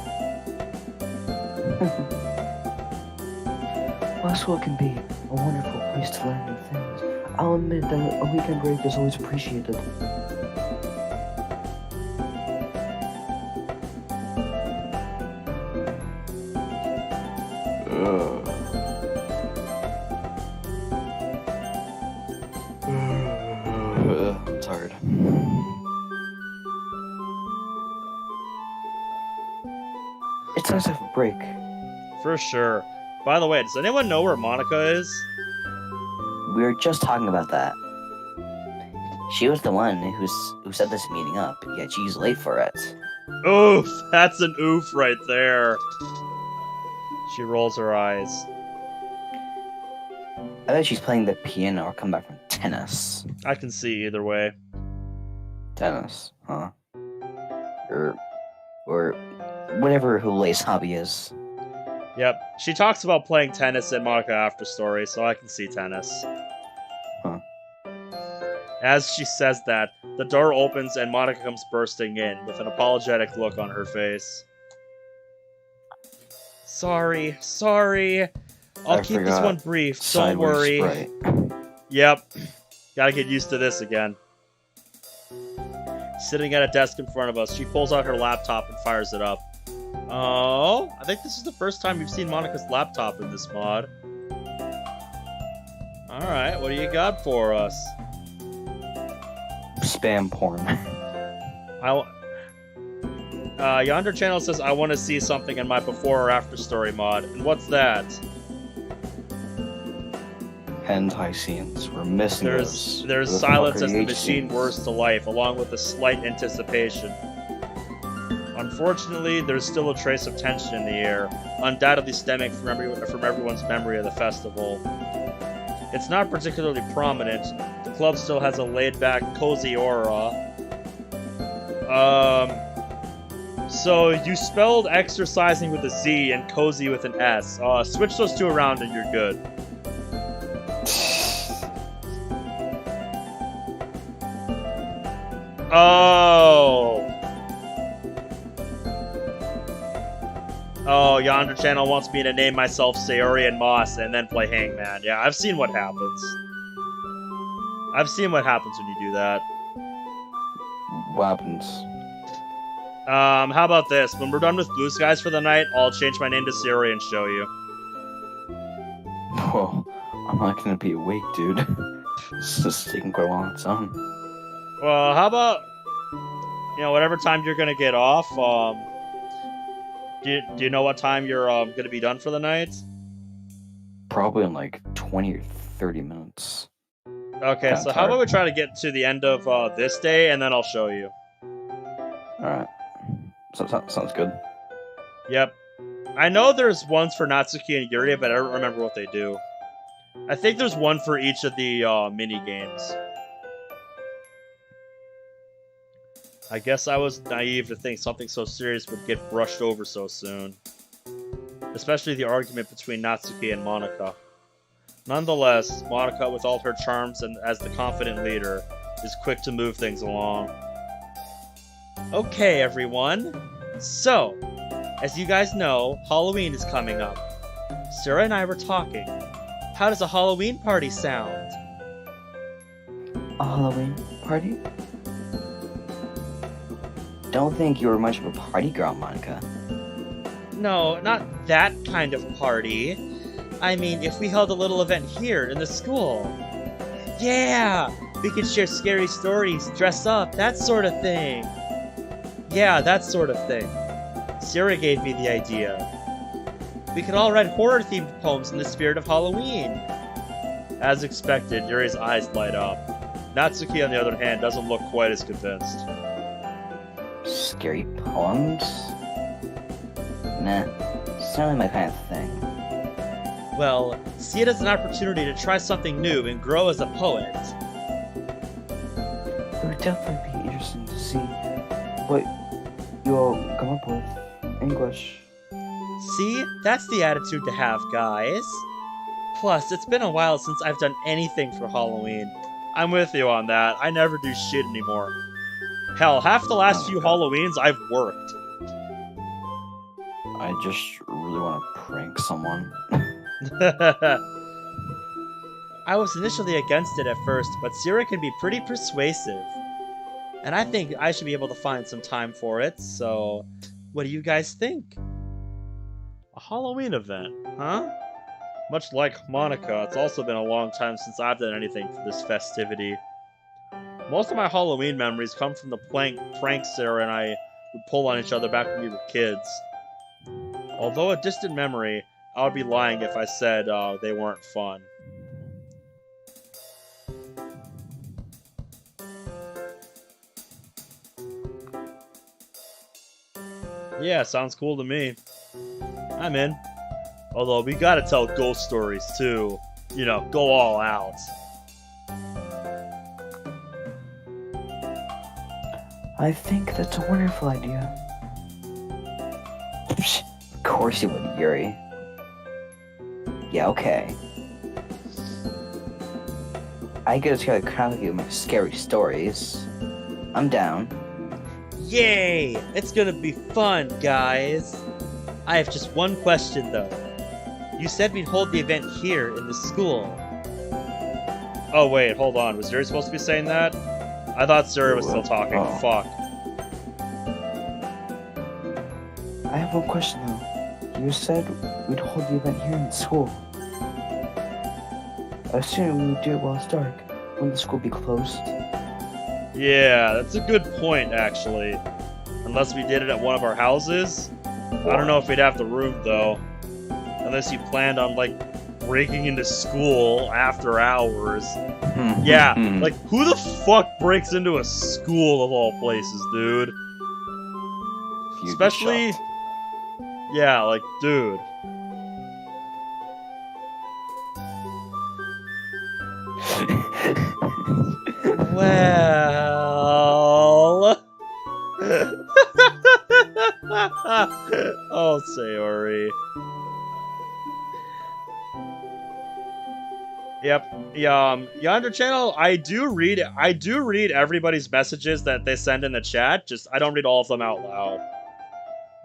Well, school can be a wonderful place to learn new things. I'll admit that a weekend break is always appreciated. I'm tired. It's nice to have a break. For sure. By the way, does anyone know where Monica is? We were just talking about that. She was the one who set this meeting up, yet she's late for it. Oof! That's an oof right there. She rolls her eyes. I bet she's playing the piano or come back from tennis. I can see either way. Tennis, huh? Or whatever Hulei's hobby is. Yep. She talks about playing tennis in Monica After Story, so I can see tennis. Huh. As she says that, the door opens and Monica comes bursting in, with an apologetic look on her face. Sorry. I'll keep this one brief, don't worry. Sprite. Yep. Gotta get used to this again. Sitting at a desk in front of us, she pulls out her laptop and fires it up. Oh, I think this is the first time we've seen Monica's laptop in this mod. Alright, what do you got for us? Spam porn. Yonder Channel says, I want to see something in my before or after story mod. And what's that? Hentai scenes. We're missing those. There's Where the silence fuck are as the the H machine scenes? whirs to life, along with a slight anticipation. Unfortunately, there's still a trace of tension in the air, undoubtedly stemming from everyone's memory of the festival. It's not particularly prominent. The club still has a laid-back, cozy aura. So you spelled exercising with a Z and cozy with an S. Switch those two around and you're good. Oh, Yonder Channel wants me to name myself Sayori and Moss and then play Hangman. Yeah, I've seen what happens. I've seen what happens when you do that. What happens? How about this? When we're done with Blue Skies for the night, I'll change my name to Sayori and show you. Oh, I'm not gonna be awake, dude. This is taking quite a while on its own. Well, how about, whatever time you're gonna get off, do you know what time you're gonna be done for the night? Probably in like 20 or 30 minutes. Okay, so how about we try to get to the end of this day, and then I'll show you. Alright. Sounds good. Yep. I know there's ones for Natsuki and Yuri, but I don't remember what they do. I think there's one for each of the mini-games. I guess I was naive to think something so serious would get brushed over so soon. Especially the argument between Natsuki and Monica. Nonetheless, Monica, with all her charms and as the confident leader, is quick to move things along. Okay, everyone. So, as you guys know, Halloween is coming up. Sarah and I were talking. How does a Halloween party sound? A Halloween party? Don't think you were much of a party girl, Monica. No, not that kind of party. I mean, if we held a little event here in the school. Yeah! We can share scary stories, dress up, that sort of thing. Yeah, that sort of thing. Sayori gave me the idea. We could all write horror-themed poems in the spirit of Halloween. As expected, Yuri's eyes light up. Natsuki, on the other hand, doesn't look quite as convinced. Scary poems? Nah, it's not really my kind of thing. Well, see it as an opportunity to try something new and grow as a poet. It would definitely be interesting to see what you all come up with. English. See? That's the attitude to have, guys. Plus, it's been a while since I've done anything for Halloween. I'm with you on that. I never do shit anymore. Hell, half the last few Halloweens I've worked. I just really want to prank someone. I was initially against it at first, but Sayori can be pretty persuasive. And I think I should be able to find some time for it, so what do you guys think? A Halloween event, huh? Much like Monica, it's also been a long time since I've done anything for this festivity. Most of my Halloween memories come from the pranks Sarah and I would pull on each other back when we were kids. Although a distant memory, I would be lying if I said they weren't fun. Yeah, sounds cool to me. I'm in. Although, we gotta tell ghost stories too. You know, go all out. I think that's a wonderful idea. Of course you would, Yuri. Yeah, okay. I get to try to crowd with you my scary stories. I'm down. Yay! It's gonna be fun, guys! I have just one question, though. You said we'd hold the event here in the school. Oh, wait, hold on. Was Yuri supposed to be saying that? I thought Sayori was still talking. Oh. Fuck. I have one question though. You said we'd hold the event here in the school. I assume we would do it while it's dark. Wouldn't the school be closed? Yeah, that's a good point, actually. Unless we did it at one of our houses? I don't know if we'd have the room, though. Unless you planned on, like, breaking into school after hours. Yeah, like, who the fuck breaks into a school of all places, dude? You'd be Especially... shocked. Yeah, like, dude. Well... Oh, Sayori. Yep. Yonder channel, I do read everybody's messages that they send in the chat, just I don't read all of them out loud.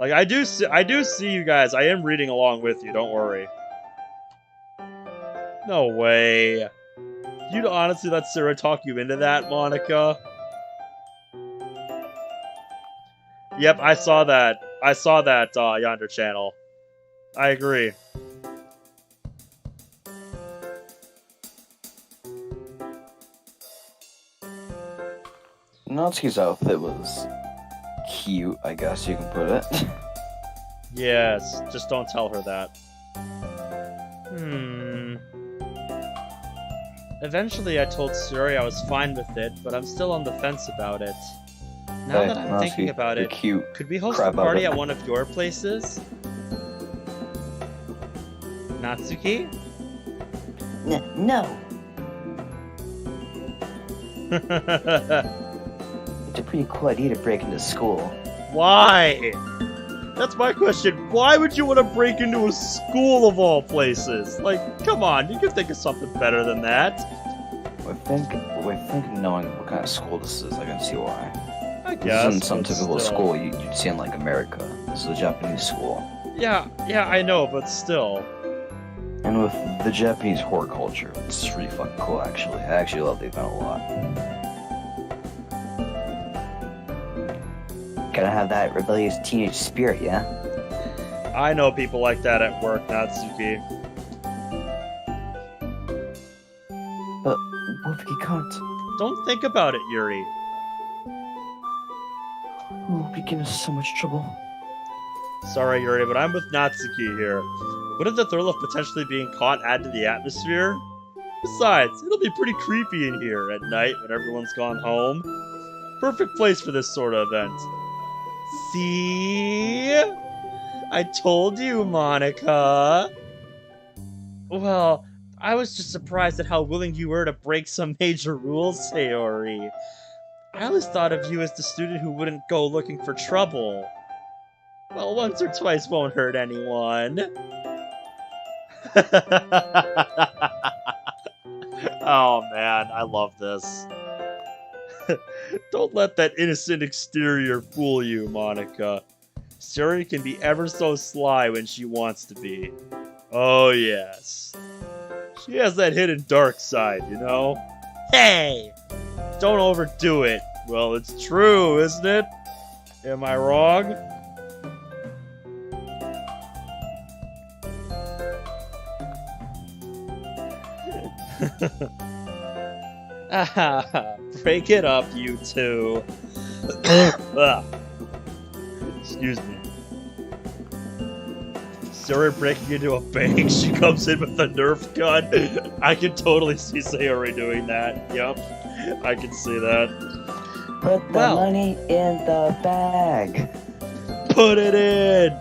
Like I do see you guys. I am reading along with you, don't worry. No way. You'd honestly let Sarah talk you into that, Monica? Yep, I saw that. Yonder channel. I agree. Natsuki's outfit was cute, I guess you can put it. Yes, just don't tell her that. Eventually I told Sayori I was fine with it, but I'm still on the fence about it. Now Hey, that I'm Natsuki, thinking about you're it, cute. could we host a Crap out party of at it. one of your places? Natsuki? No. It's a pretty cool idea to break into school. Why? That's my question. Why would you want to break into a school of all places? Like, come on, you can think of something better than that. I think knowing what kind of school this is, I can see why. I This guess. isn't some but typical still. school you'd see in like America. This is a Japanese school. Yeah, I know, but still. And with the Japanese horror culture, it's really fucking cool actually. I actually love the event a lot. Gotta have that rebellious teenage spirit, yeah? I know people like that at work, Natsuki. But what if he can't? Don't think about it, Yuri. Oh, we get in so much trouble. Sorry, Yuri, but I'm with Natsuki here. Wouldn't the thrill of potentially being caught add to the atmosphere? Besides, it'll be pretty creepy in here at night when everyone's gone home. Perfect place for this sort of event. See? I told you, Monica. Well, I was just surprised at how willing you were to break some major rules, Sayori. I always thought of you as the student who wouldn't go looking for trouble. Well, once or twice won't hurt anyone. Oh man, I love this. Don't let that innocent exterior fool you, Monica. Sayori can be ever so sly when she wants to be. Oh yes. She has that hidden dark side, you know? Hey! Don't overdo it. Well, it's true, isn't it? Am I wrong? Break it up, you two. Excuse me. Sayori breaking into a bank, she comes in with a Nerf gun. I can totally see Sayori doing that. Yep, I can see that. Put the money in the bag. Put it in!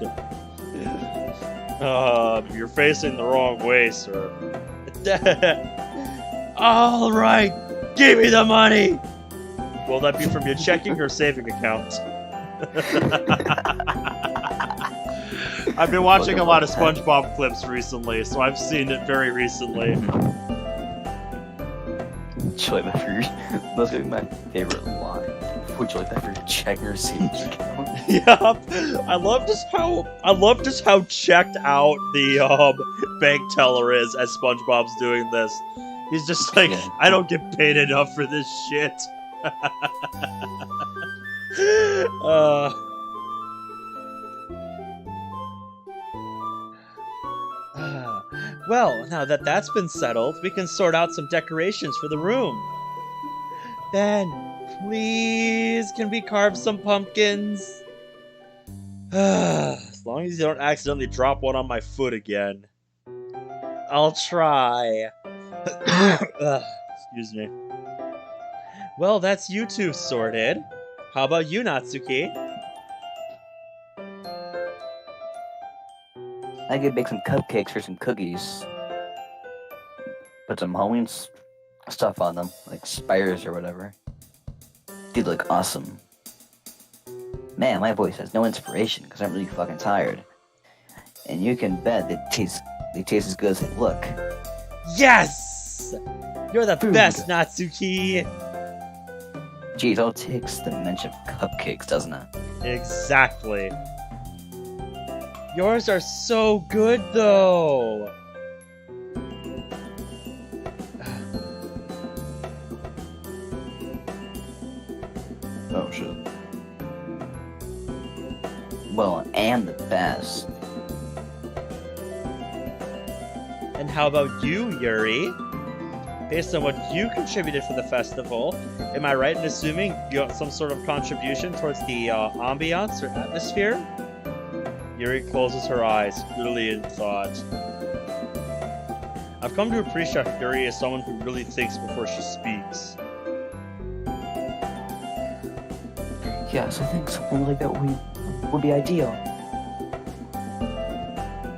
You're facing the wrong way, sir. Alright, give me the money! Will that be from your checking or saving account? I've been watching a lot of SpongeBob clips recently, so I've seen it very recently. Would you like that for your... That's gonna be my favorite line. Would you like that for your checking or savings account? Yep. I love just how checked out the bank teller is as SpongeBob's doing this. He's just like, Yeah. I don't get paid enough for this shit. Well, now that that's been settled, we can sort out some decorations for the room. Ben, please, can we carve some pumpkins? As long as you don't accidentally drop one on my foot again. I'll try. Excuse me. Well, that's you two sorted. How about you, Natsuki? I could bake some cupcakes or some cookies. Put some Halloween stuff on them, like spires or whatever. They'd look awesome. Man, my voice has no inspiration because I'm really fucking tired. And you can bet they taste as good as they look. Yes! You're the Food. best, Natsuki! Geez, all it takes the mention of cupcakes, doesn't it? Exactly. Yours are so good, though! Oh shit. Well, and the best. And how about you, Yuri? Based on what you contributed for the festival, am I right in assuming you got some sort of contribution towards the ambiance or atmosphere? Yuri closes her eyes, clearly in thought. I've come to appreciate Yuri as someone who really thinks before she speaks. Yes, I think something like that would be ideal.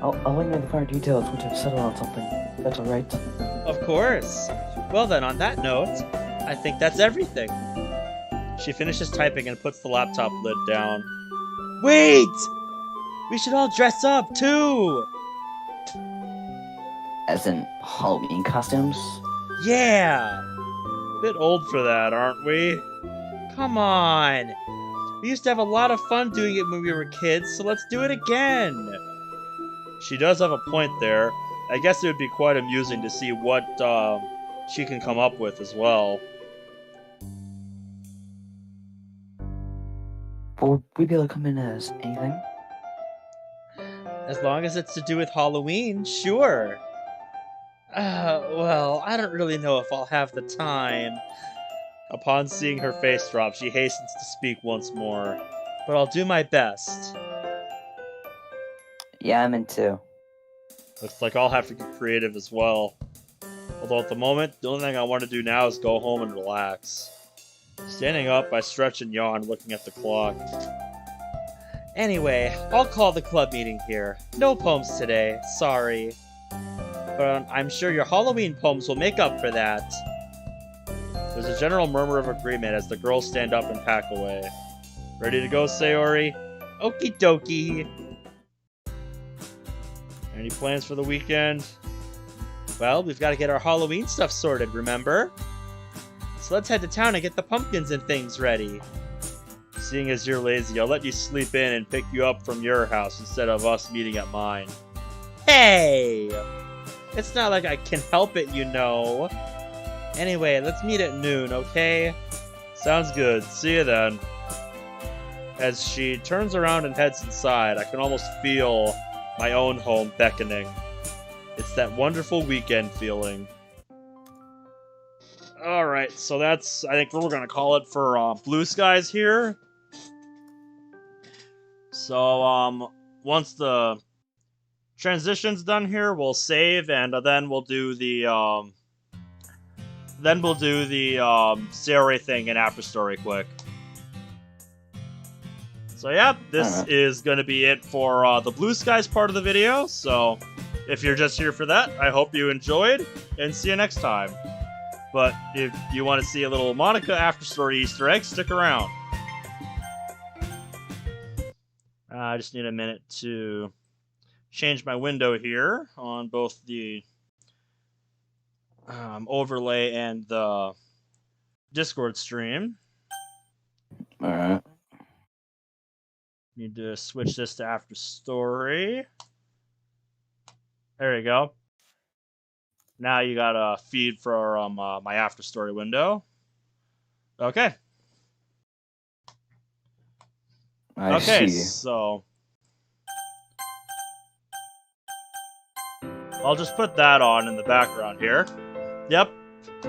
I'll let you know the finer details once I've settled on something. If that's alright. Of course. Well then, on that note, I think that's everything. She finishes typing and puts the laptop lid down. Wait! We should all dress up, too! As in Halloween costumes? Yeah! Bit old for that, aren't we? Come on! We used to have a lot of fun doing it when we were kids, so let's do it again! She does have a point there. I guess it would be quite amusing to see what she can come up with as well. Would we be able to come in as anything? As long as it's to do with Halloween, sure. Well, I don't really know if I'll have the time. Upon seeing her face drop, she hastens to speak once more. But I'll do my best. Yeah, I'm in too. Looks like I'll have to get creative as well. Although at the moment, the only thing I want to do now is go home and relax. Standing up, I stretch and yawn, looking at the clock. Anyway, I'll call the club meeting here. No poems today, sorry. But I'm sure your Halloween poems will make up for that. There's a general murmur of agreement as the girls stand up and pack away. Ready to go, Sayori? Okie dokie. Any plans for the weekend? Well, we've got to get our Halloween stuff sorted, remember? So let's head to town and get the pumpkins and things ready. Seeing as you're lazy, I'll let you sleep in and pick you up from your house instead of us meeting at mine. Hey! It's not like I can help it, you know. Anyway, let's meet at noon, okay? Sounds good. See you then. As she turns around and heads inside, I can almost feel my own home beckoning. It's that wonderful weekend feeling. Alright, so that's, I think we're going to call it for Blue Skies here. So, once the transition's done here, we'll save, and then we'll do the, Sayori thing and after story quick. So yeah, this is going to be it for the Blue Skies part of the video, so if you're just here for that, I hope you enjoyed, and see you next time. But if you want to see a little Monica after story Easter egg, stick around. I just need a minute to change my window here on both the overlay and the Discord stream. Alright. Need to switch this to after story. There you go. Now you got a feed for my after story window. Okay. I see. So I'll just put that on in the background here. Yep,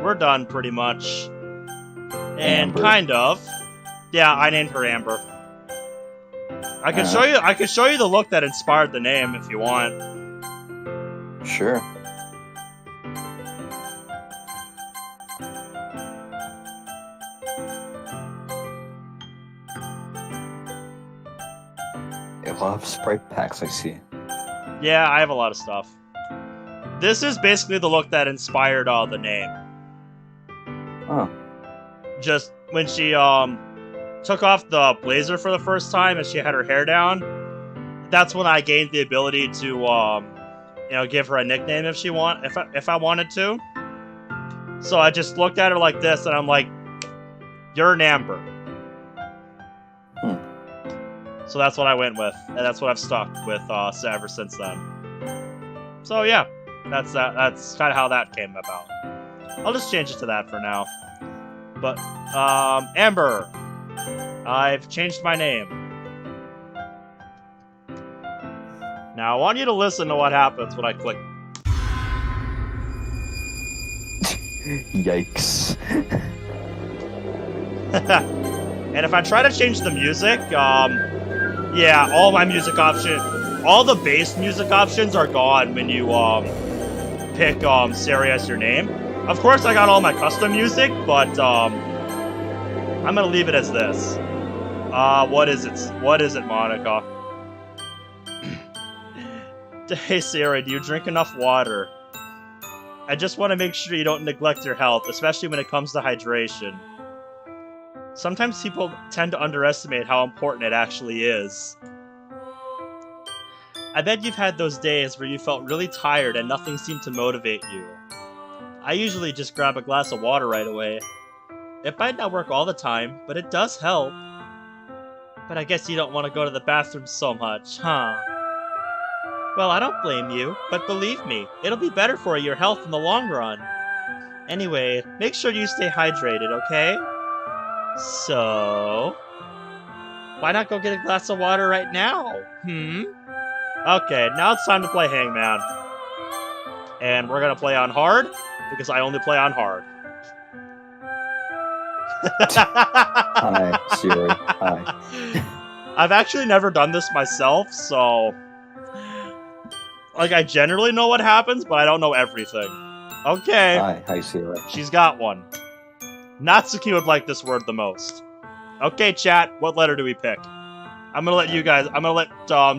we're done pretty much. And Amber. kind of. Yeah, I named her Amber. I can show you. I can show you the look that inspired the name if you want. Sure. A lot of sprite packs, I see. Yeah, I have a lot of stuff. This is basically the look that inspired the name. Oh. Just when she took off the blazer for the first time and she had her hair down, that's when I gained the ability to give her a nickname if I wanted to. So I just looked at her like this and I'm like, you're an Amber. So that's what I went with, and that's what I've stuck with ever since then. So yeah, that's kind of how that came about. I'll just change it to that for now. But Amber, I've changed my name. Now I want you to listen to what happens when I click. Yikes. And if I try to change the music, yeah, all my music options, all the bass music options are gone when you pick Sayori as your name. Of course, I got all my custom music, but I'm gonna leave it as this. What is it? What is it, Monica? Hey, Sayori, do you drink enough water? I just want to make sure you don't neglect your health, especially when it comes to hydration. Sometimes people tend to underestimate how important it actually is. I bet you've had those days where you felt really tired and nothing seemed to motivate you. I usually just grab a glass of water right away. It might not work all the time, but it does help. But I guess you don't want to go to the bathroom so much, huh? Well, I don't blame you, but believe me, it'll be better for your health in the long run. Anyway, make sure you stay hydrated, okay? So, why not go get a glass of water right now? Okay, now it's time to play Hangman. And we're gonna play on hard, because I only play on hard. Hi, Sayori. Hi. I've actually never done this myself, so... Like, I generally know what happens, but I don't know everything. Okay. Hi, Sayori. She's got one. Natsuki would like this word the most. Okay, chat, what letter do we pick? I'm gonna let you guys, I'm gonna let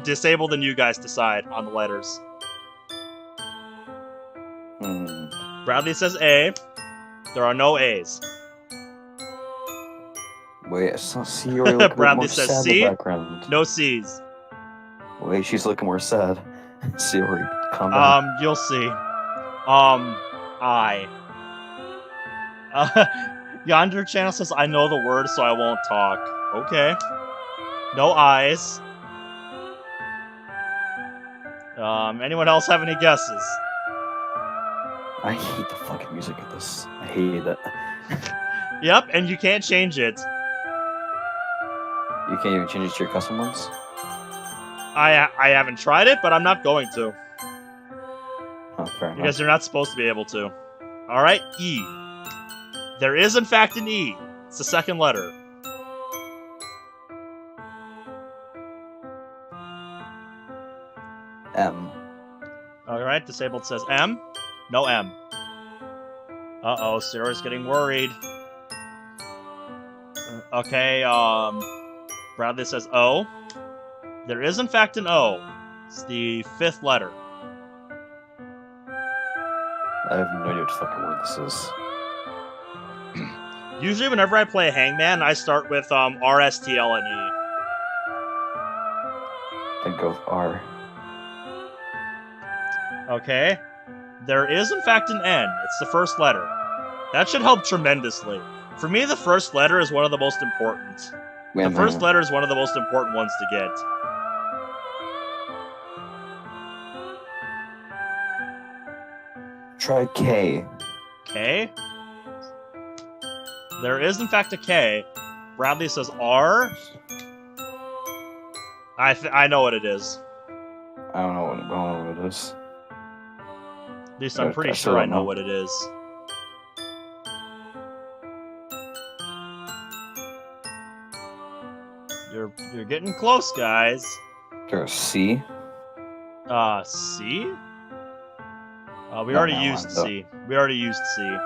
Disabled and you guys decide on the letters. Bradley says A. There are no A's. Wait, I saw Sayori looking Bradley more says sad C. in the background. No C's. Wait, she's looking more sad. Sayori, calm down. You'll see. I. Yonder Channel says I know the word, so I won't talk. Okay. No I's. Anyone else have any guesses? I hate the fucking music of this. I hate it. Yep, and you can't change it. You can't even change it to your custom ones? I haven't tried it, but I'm not going to. Oh, fair enough. Because you're not supposed to be able to. Alright, E. There is, in fact, an E. It's the second letter. M. Alright, Disabled says M. No M. Uh-oh, Sarah's getting worried. Okay, Bradley says O. There is, in fact, an O. It's the fifth letter. I have no idea what fucking word this is. Usually, whenever I play Hangman, I start with R, S, T, L, and E. I'd go with R. Okay. There is, in fact, an N. It's the first letter. That should help tremendously. For me, the first letter is one of the most important. The first letter is one of the most important ones to get. Try K. K? There is, in fact, a K. Bradley says R. I know what it is. I don't know what it is. At least I'm pretty sure I know what it is. You're getting close, guys. There's C. C? We already used C. We already used C. Oh,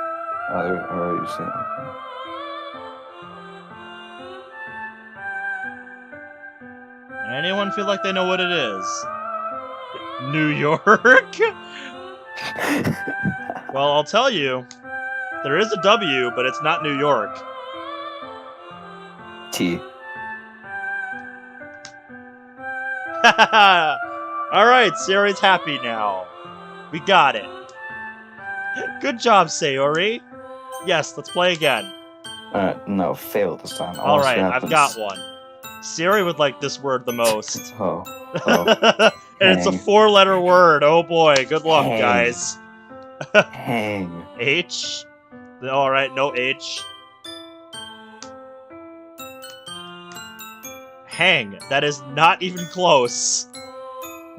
I already used C. Okay. Anyone feel like they know what it is? New York? Well, I'll tell you. There is a W, but it's not New York. T. Alright, Sayori's happy now. We got it. Good job, Sayori. Yes, let's play again. No, fail this time. Alright, I've got one. Sayori would like this word the most. Oh. And it's a 4-letter word. Oh boy, good luck, Hang. guys. Hang. H? Alright, no H. Hang. That is not even close.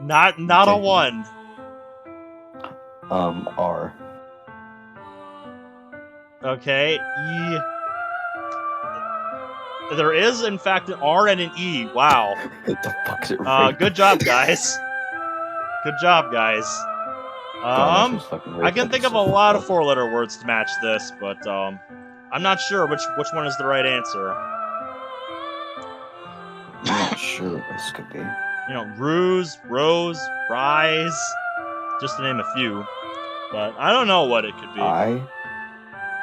Not a 1. R. Okay, E. There is, in fact, an R and an E. Wow. What the fuck is it? Right? Good job, guys. Good job, guys. I can think of a lot of 4-letter words to match this, but I'm not sure which one is the right answer. I'm not sure what this could be. You know, ruse, rose, rise, just to name a few. But I don't know what it could be. I?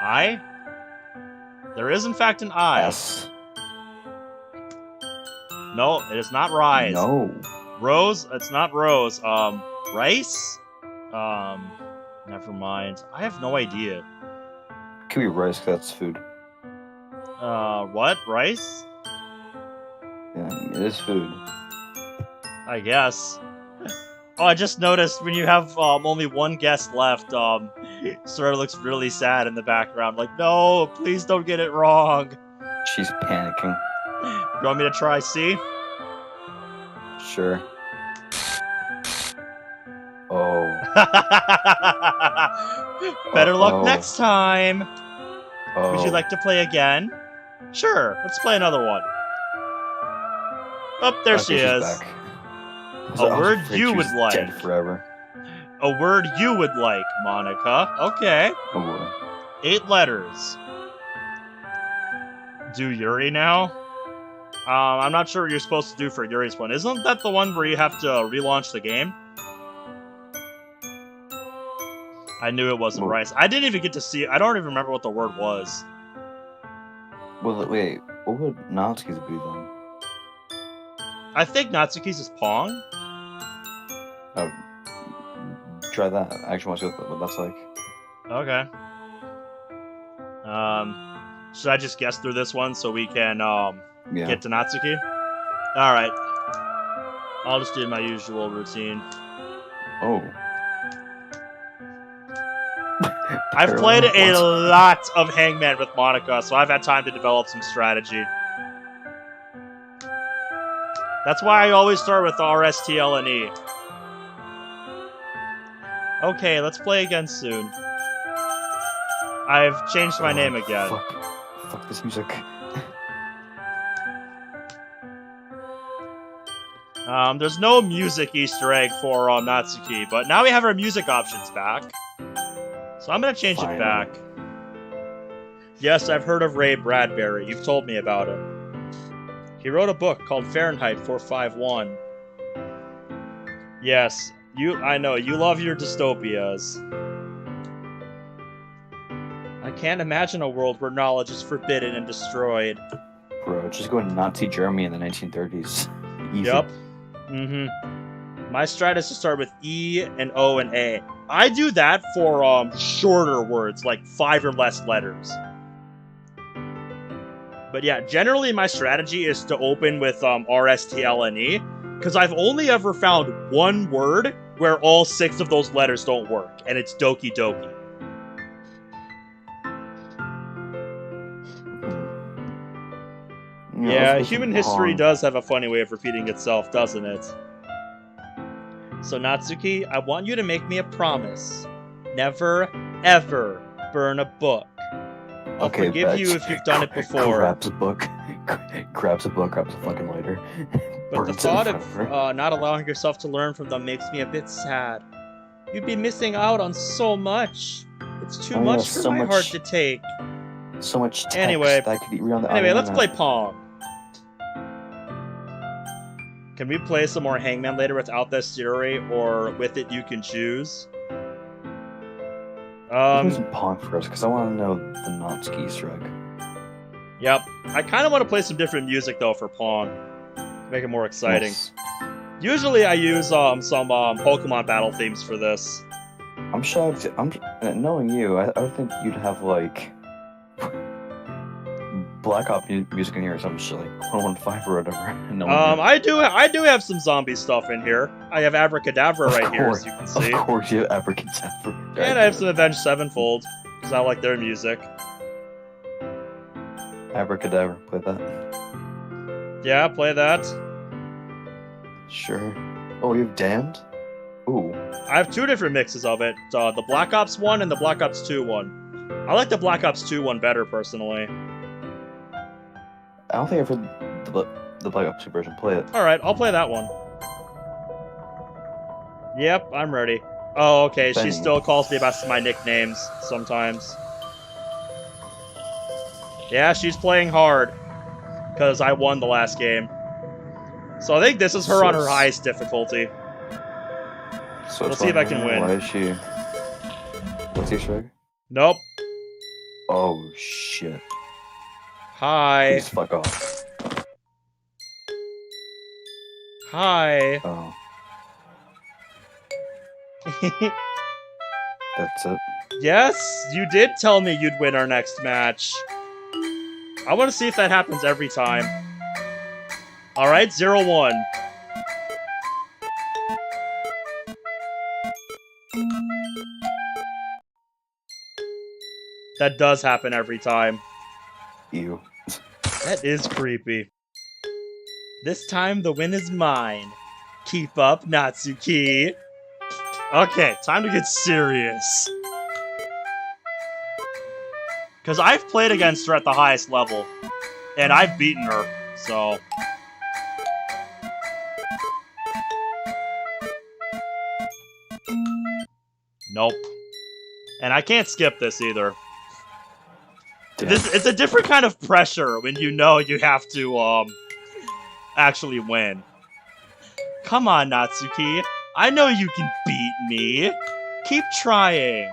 I? There is, in fact, an I. S. No, it is not rise. No. Rose? It's not rose. Rice? Never mind. I have no idea. Could be rice, 'cause that's food. What? Rice? Yeah, it is food. I guess. Oh, I just noticed when you have only one guest left, Sora looks really sad in the background. Like, no, please don't get it wrong. She's panicking. You want me to try C? Sure. Oh. Better luck Uh-oh. next time. Oh. Would you like to play again? Sure, let's play another one. Oh, there she she's is. back. A word you she would was like. Dead forever. A word you would like, Monica. Okay. Oh. 8 letters. Do Yuri now? I'm not sure what you're supposed to do for Yuri's one. Isn't that the one where you have to relaunch the game? I knew it wasn't Well, rice. I didn't even get to see it. I don't even remember what the word was. Well, wait. What would Natsuki's be then? I think Natsuki's is Pong. Oh, try that. I actually want to see what that's like. Okay. Should I just guess through this one so we can Yeah. get to Natsuki? Alright. I'll just do my usual routine. Oh. I've played a lot of Hangman with Monica, so I've had time to develop some strategy. That's why I always start with RSTLNE. Okay, let's play again soon. I've changed my name again. Fuck this music. There's no music Easter egg for Natsuki, but now we have our music options back. So I'm gonna change it back. Yes, I've heard of Ray Bradbury. You've told me about him. He wrote a book called Fahrenheit 451. Yes, I know, you love your dystopias. I can't imagine a world where knowledge is forbidden and destroyed. Bro, just go to Nazi Germany in the 1930s. Easy. Yep. My strat is to start with E and O and A. I do that for shorter words, like 5 or less letters. But yeah, generally my strategy is to open with RSTLNE, because I've only ever found one word where all 6 of those letters don't work, and it's Doki Doki. Yeah, human history does have a funny way of repeating itself, doesn't it? So Natsuki, I want you to make me a promise. Never, ever burn a book. I'll forgive you if you've done it before. Grabs a book, grabs a fucking lighter. But the thought of not allowing yourself to learn from them makes me a bit sad. You'd be missing out on so much. It's too much for my heart to take. So much text anyway, that I could read on the let's play Pong. Can we play some more Hangman later without this theory, or with it you can choose? Let's do some Pong first, because I want to know the Natsuki Easter egg. Yep. I kind of want to play some different music, though, for Pong. To make it more exciting. Yes. Usually I use some Pokemon battle themes for this. I'm shocked. Knowing you, I would think you'd have, like, Black Ops music in here or some shit, like 115 or whatever. No I do have some zombie stuff in here. I have Abracadabra right here, as you can see. Of course you have Abracadabra. And I have some Avenged Sevenfold, because I like their music. Abracadabra, play that. Yeah, play that. Sure. Oh, you have Damned? Ooh. I have 2 different mixes of it. The Black Ops 1 and the Black Ops 2 one. I like the Black Ops 2 one better, personally. I don't think I've heard the Black Ops 2 version. Play it. Alright, I'll play that one. Yep, I'm ready. Oh, okay, she still calls me by my nicknames sometimes. Yeah, she's playing hard. Because I won the last game. So I think this is her on her highest difficulty. So let's see if I can win. Why is she... What's your Easter egg? Nope. Oh, shit. Hi. Please fuck off. Hi. Oh. That's it. Yes, you did tell me you'd win our next match. I want to see if that happens every time. Alright, 0-1. That does happen every time. Ew. That is creepy. This time the win is mine. Keep up, Natsuki. Okay, time to get serious. Because I've played against her at the highest level, and I've beaten her, so... Nope. And I can't skip this either. It's a different kind of pressure when you know you have to, actually win. Come on, Natsuki. I know you can beat me. Keep trying.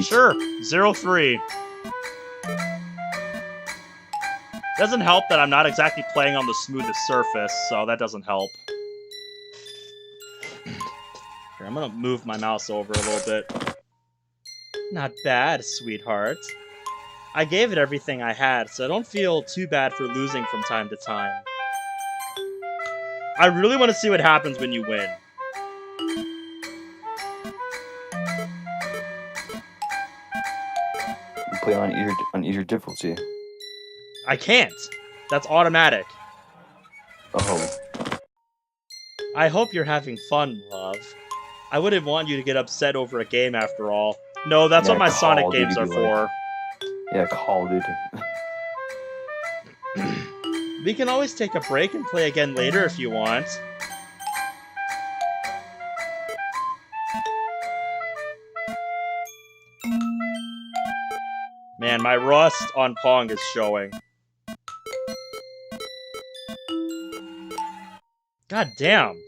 Sure, 0-3. Doesn't help that I'm not exactly playing on the smoothest surface, so that doesn't help. Here, I'm gonna move my mouse over a little bit. Not bad, sweetheart. I gave it everything I had, so I don't feel too bad for losing from time to time. I really want to see what happens when you win. You play on easier difficulty. I can't. That's automatic. Oh. I hope you're having fun, love. I wouldn't want you to get upset over a game after all. No, that's Yeah, what my Call Sonic of Duty games are be for. Yeah, Call of Duty. We can always take a break and play again later if you want. Man, my rust on Pong is showing. God damn.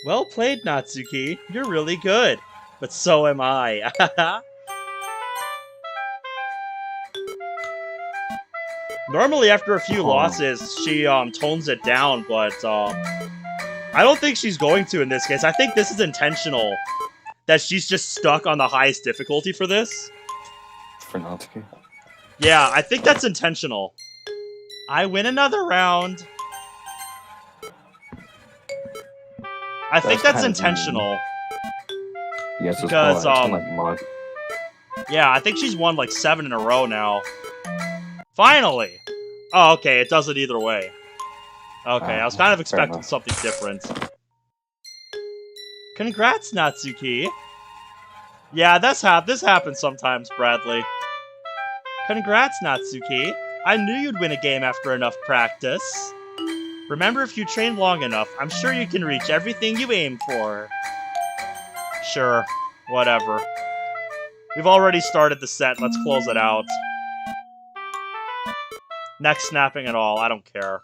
Well played, Natsuki. You're really good. But so am I. Normally, after a few losses, she tones it down, but I don't think she's going to in this case. I think this is intentional. That she's just stuck on the highest difficulty for this. For Natsuki? Yeah, I think that's intentional. I win another round. I think that's intentional. Yes, because like yeah, I think she's won like 7 in a row now. Finally. Oh, okay, it does it either way. Okay, I was kind of expecting something different. Congrats, Natsuki. Yeah, this happens sometimes, Bradley. Congrats, Natsuki. I knew you'd win a game after enough practice. Remember, if you train long enough, I'm sure you can reach everything you aim for. Sure, whatever. We've already started the set, let's close it out. Neck snapping at all, I don't care.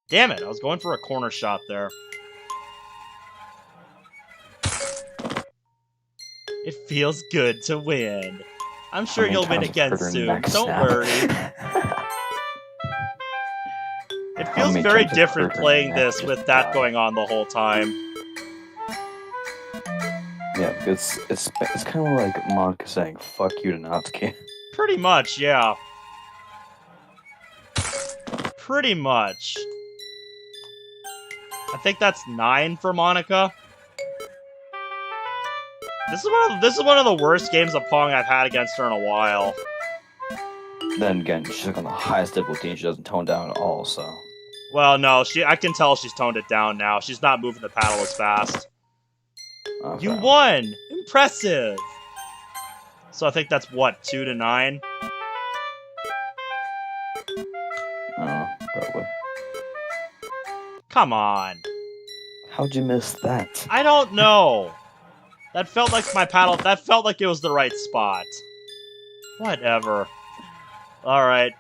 Damn it, I was going for a corner shot there. It feels good to win. I'm sure you'll win again soon, don't worry. It feels very different playing this with that going on the whole time. Yeah, it's kind of like Monica saying "fuck you" to Natsuki. Pretty much, yeah. Pretty much. I think that's 9 for Monica. This is one of the worst games of Pong I've had against her in a while. Then again, she's like on the highest difficulty and she doesn't tone down at all, so. Well, no, I can tell she's toned it down now. She's not moving the paddle as fast. Okay. You won! Impressive! So I think that's what, 2-9? Probably. Come on. How'd you miss that? I don't know. That felt like my paddle. That felt like it was the right spot. Whatever. Alright.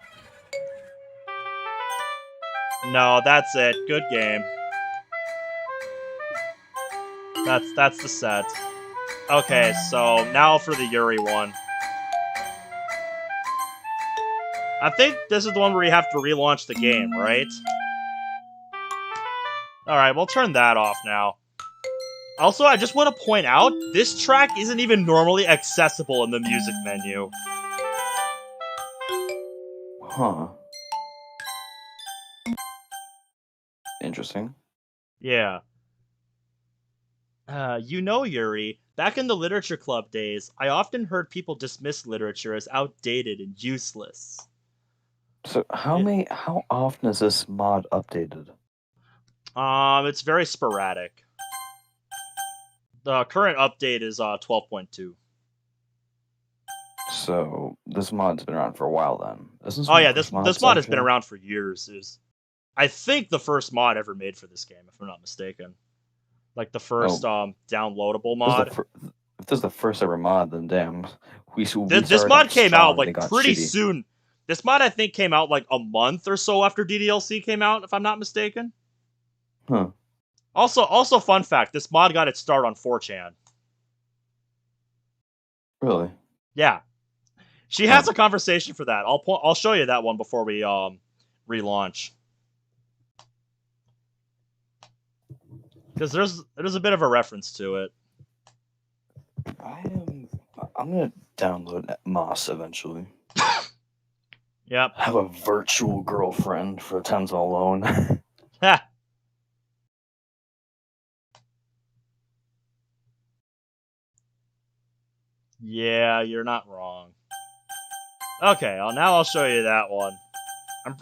No, that's it. Good game. That's the set. Okay, so now for the Yuri one. I think this is the one where you have to relaunch the game, right? Alright, we'll turn that off now. Also, I just want to point out, this track isn't even normally accessible in the music menu. Huh. Interesting. Yeah. You know, Yuri, back in the literature club days, I often heard people dismiss literature as outdated and useless. So how often is this mod updated? It's very sporadic. The current update is 12.2. So this mod's been around for a while then. Isn't this Oh one of yeah, the first this mods mod has been actually? around for years. Is I think the first mod ever made for this game, if I'm not mistaken. Like the first Oh, downloadable this is the mod. if this is the first ever mod, then damn, we This started mod off came out strong. They like got pretty shitty. soon. This mod I think came out like a month or so after DDLC came out, if I'm not mistaken. Huh? Also fun fact, this mod got its start on 4chan. Really? Yeah. She has Huh? a conversation for that. I'll show you that one before we relaunch. Because there's a bit of a reference to it. I'm gonna download Moss eventually. Yep. Have a virtual girlfriend for times I'm alone. Ha. Yeah, you're not wrong. Okay, now I'll show you that one.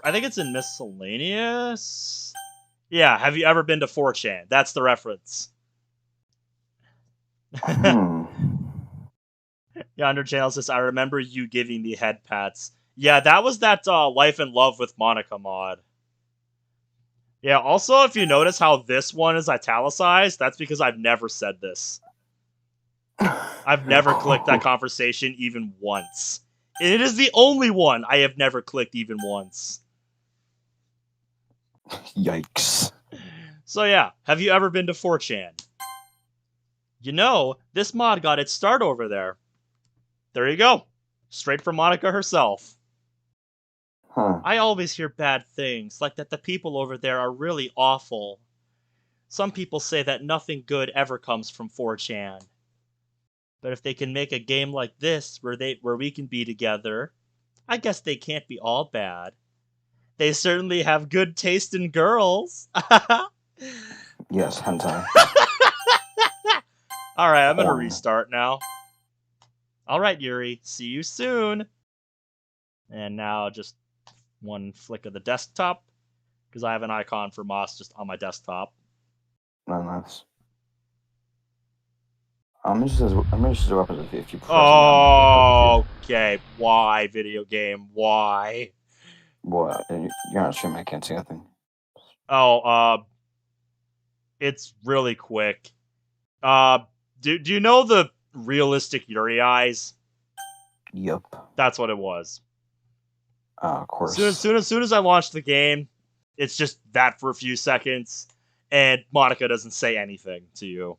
I think it's in miscellaneous. Yeah, have you ever been to 4chan? That's the reference. Hmm. Yonder Channel says, I remember you giving me head pats. Yeah, that was that Life and Love with Monica mod. Yeah, also, if you notice how this one is italicized, that's because I've never said this. I've never clicked that conversation even once. It is the only one I have never clicked even once. Yikes. So yeah, have you ever been to 4chan? You know, this mod got its start over there. There you go. Straight from Monica herself. Huh. I always hear bad things, like that the people over there are really awful. Some people say that nothing good ever comes from 4chan. But if they can make a game like this where we can be together, I guess they can't be all bad. They certainly have good taste in girls. Yes, hentai. Alright, I'm gonna Porn. restart now. Alright, Yuri, see you soon. And now just one flick of the desktop, because I have an icon for Moss just on my desktop. No, nice. I'm interested in weapons if you press me. Okay, why, video game? Why? What? You're not streaming. I can't see anything. Oh, it's really quick. Do you know the realistic Yuri eyes? Yup. That's what it was. Of course. Soon as I launched the game, it's just that for a few seconds, and Monica doesn't say anything to you.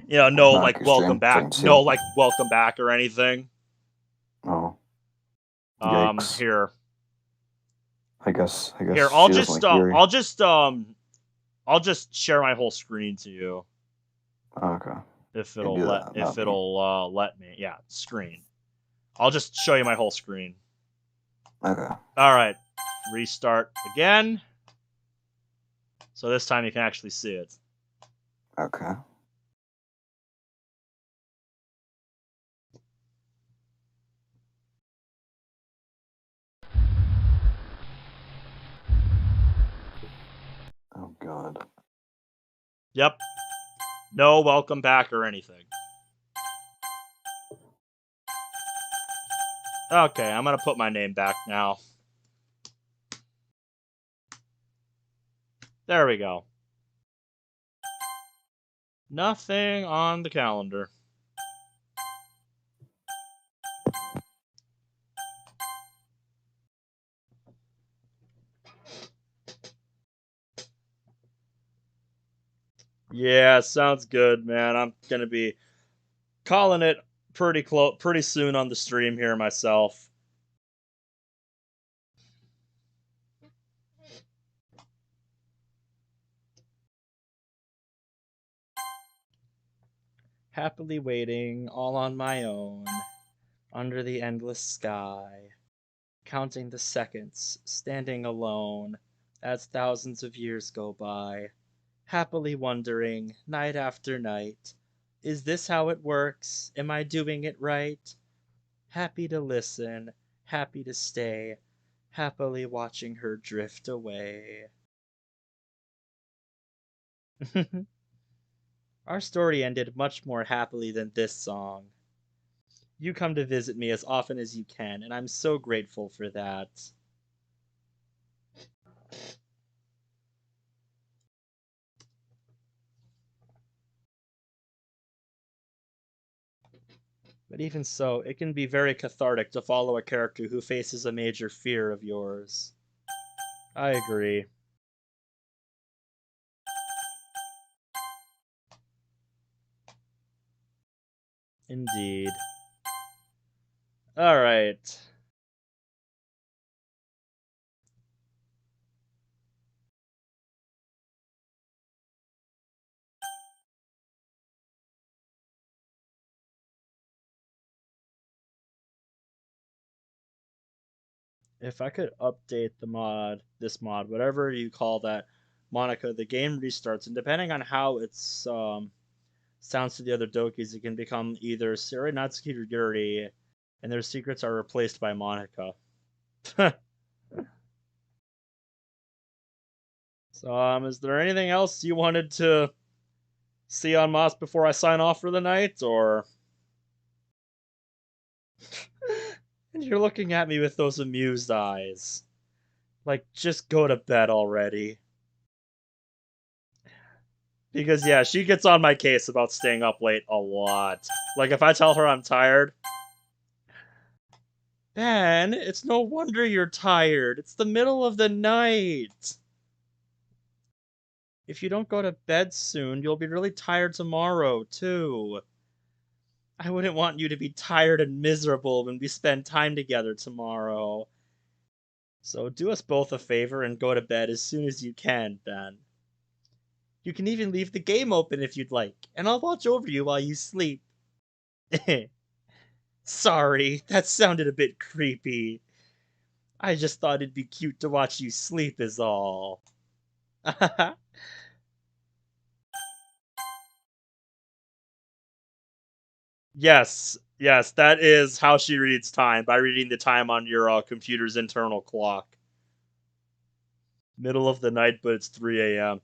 You know, no like welcome back, no like welcome back or anything. Oh. Yikes. Here. I guess. Here, I'll just share my whole screen to you. Okay. If it'll let me. Yeah, screen. I'll just show you my whole screen. Okay. Alright. Restart again. So this time you can actually see it. Okay. Oh god. Yep. No welcome back or anything. Okay, I'm gonna put my name back now. There we go. Nothing on the calendar. Yeah, sounds good, man. I'm gonna be calling it pretty soon on the stream here myself. Happily waiting, all on my own, under the endless sky, counting the seconds, standing alone, as thousands of years go by, happily wondering, night after night, is this how it works? Am I doing it right? Happy to listen, happy to stay, happily watching her drift away. Our story ended much more happily than this song. You come to visit me as often as you can, and I'm so grateful for that. But even so, it can be very cathartic to follow a character who faces a major fear of yours. I agree. Indeed. Alright. If I could update this mod, whatever you call that, Monica, the game restarts, and depending on how it's sounds to the other Dokis, it can become either Sayori, Natsuki, or Yuri, and their secrets are replaced by Monica. So, is there anything else you wanted to see on Moss before I sign off for the night, or? And you're looking at me with those amused eyes. Like, just go to bed already. Because, yeah, she gets on my case about staying up late a lot. Like, if I tell her I'm tired... Ben, it's no wonder you're tired. It's the middle of the night. If you don't go to bed soon, you'll be really tired tomorrow, too. I wouldn't want you to be tired and miserable when we spend time together tomorrow. So do us both a favor and go to bed as soon as you can, Ben. You can even leave the game open if you'd like, and I'll watch over you while you sleep. Sorry, that sounded a bit creepy. I just thought it'd be cute to watch you sleep is all. Yes, that is how she reads time, by reading the time on your computer's internal clock. Middle of the night, but it's 3 a.m.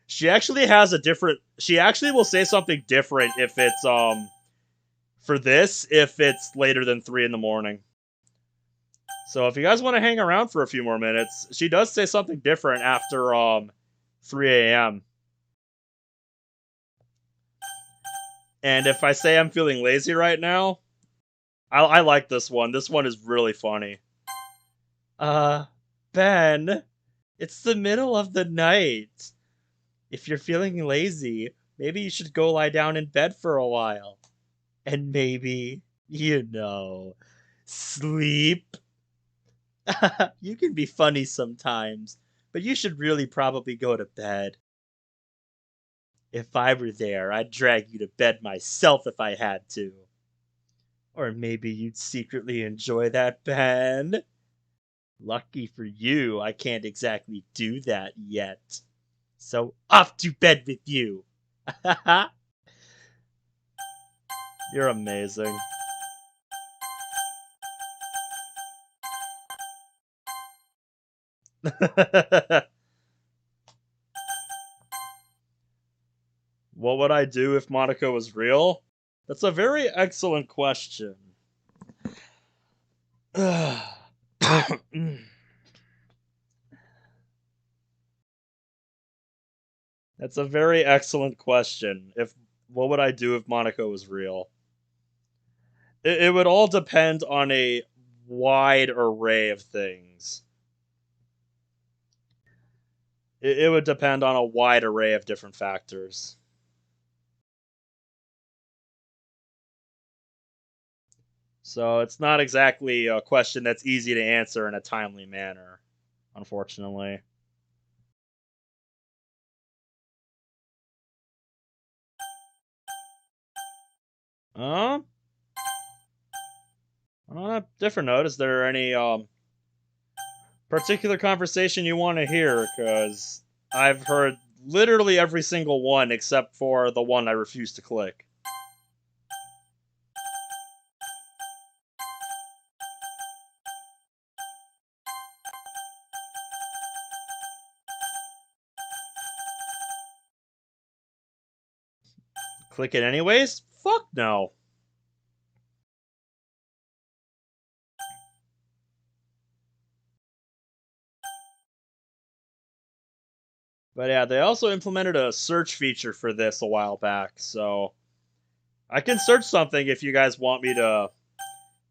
She actually has a different... She actually will say something different if it's, for this, if it's later than 3 in the morning. So if you guys want to hang around for a few more minutes, she does say something different after, 3 a.m. And if I say I'm feeling lazy right now, I like this one. This one is really funny. Ben, it's the middle of the night. If you're feeling lazy, maybe you should go lie down in bed for a while. And maybe, sleep. You can be funny sometimes, but you should really probably go to bed. If I were there, I'd drag you to bed myself if I had to. Or maybe you'd secretly enjoy that, Ben. Lucky for you, I can't exactly do that yet. So off to bed with you. You're amazing. What would I do if Monica was real? That's a very excellent question. That's a very excellent question. What would I do if Monica was real? It would all depend on a wide array of things. It would depend on a wide array of different factors. So it's not exactly a question that's easy to answer in a timely manner, unfortunately. On a different note, is there any particular conversation you want to hear? Because I've heard literally every single one except for the one I refuse to click. Click it anyways? Fuck no. But yeah, they also implemented a search feature for this a while back, so I can search something if you guys want me to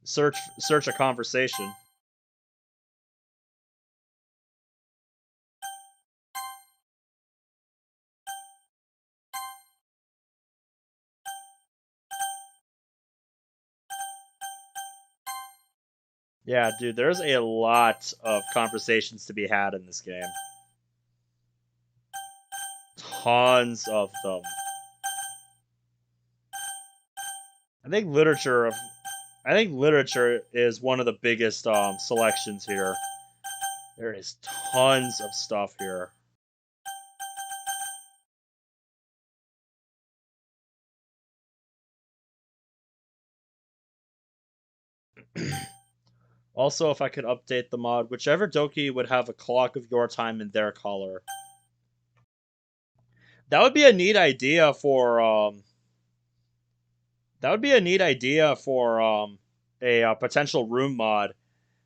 search a conversation. Yeah, dude, there's a lot of conversations to be had in this game. Tons of them. I think literature is one of the biggest selections here. There is tons of stuff here. Also, if I could update the mod, whichever Doki would have a clock of your time in their color. That would be a neat idea for a potential room mod.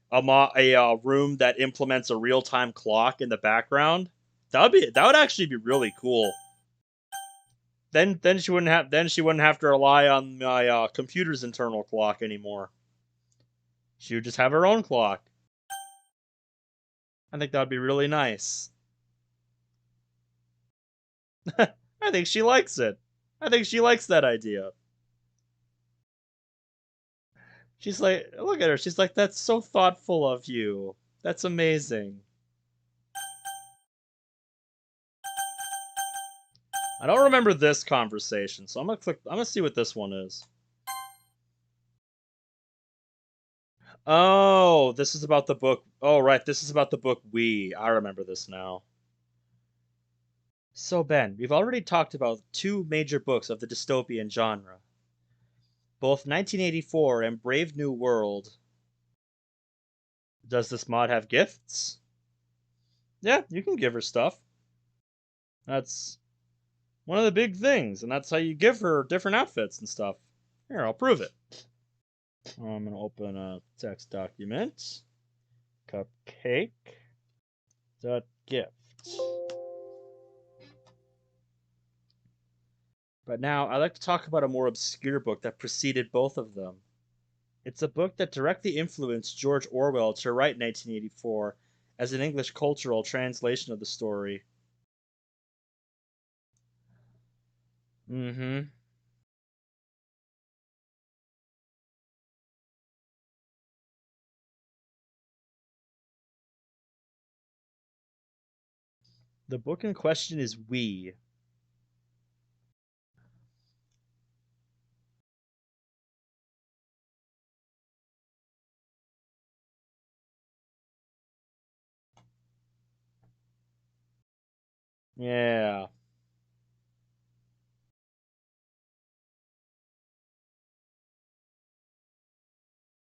A room that implements a real-time clock in the background. That would actually be really cool. Then she wouldn't have to rely on my computer's internal clock anymore. She would just have her own clock. I think that would be really nice. I think she likes it. I think she likes that idea. She's like, look at her. She's like, that's so thoughtful of you. That's amazing. I don't remember this conversation, so I'm gonna see what this one is. Oh, this is about the book. Oh, right, this is about the book We. I remember this now. So, Ben, we've already talked about two major books of the dystopian genre. Both 1984 and Brave New World. Does this mod have gifts? Yeah, you can give her stuff. That's one of the big things, and that's how you give her different outfits and stuff. Here, I'll prove it. I'm gonna open a text document. Cupcake. Gift. But now, I'd like to talk about a more obscure book that preceded both of them. It's a book that directly influenced George Orwell to write 1984 as an English cultural translation of the story. Mm-hmm. The book in question is We. Yeah.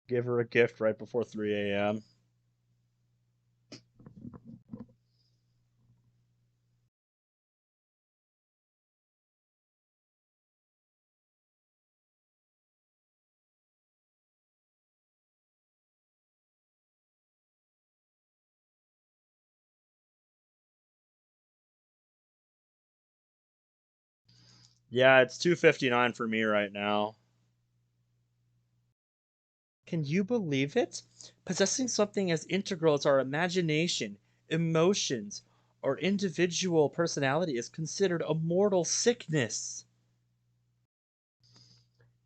Give her a gift right before 3 a.m. Yeah, it's 2:59 for me right now. Can you believe it? Possessing something as integral as our imagination, emotions, or individual personality is considered a mortal sickness.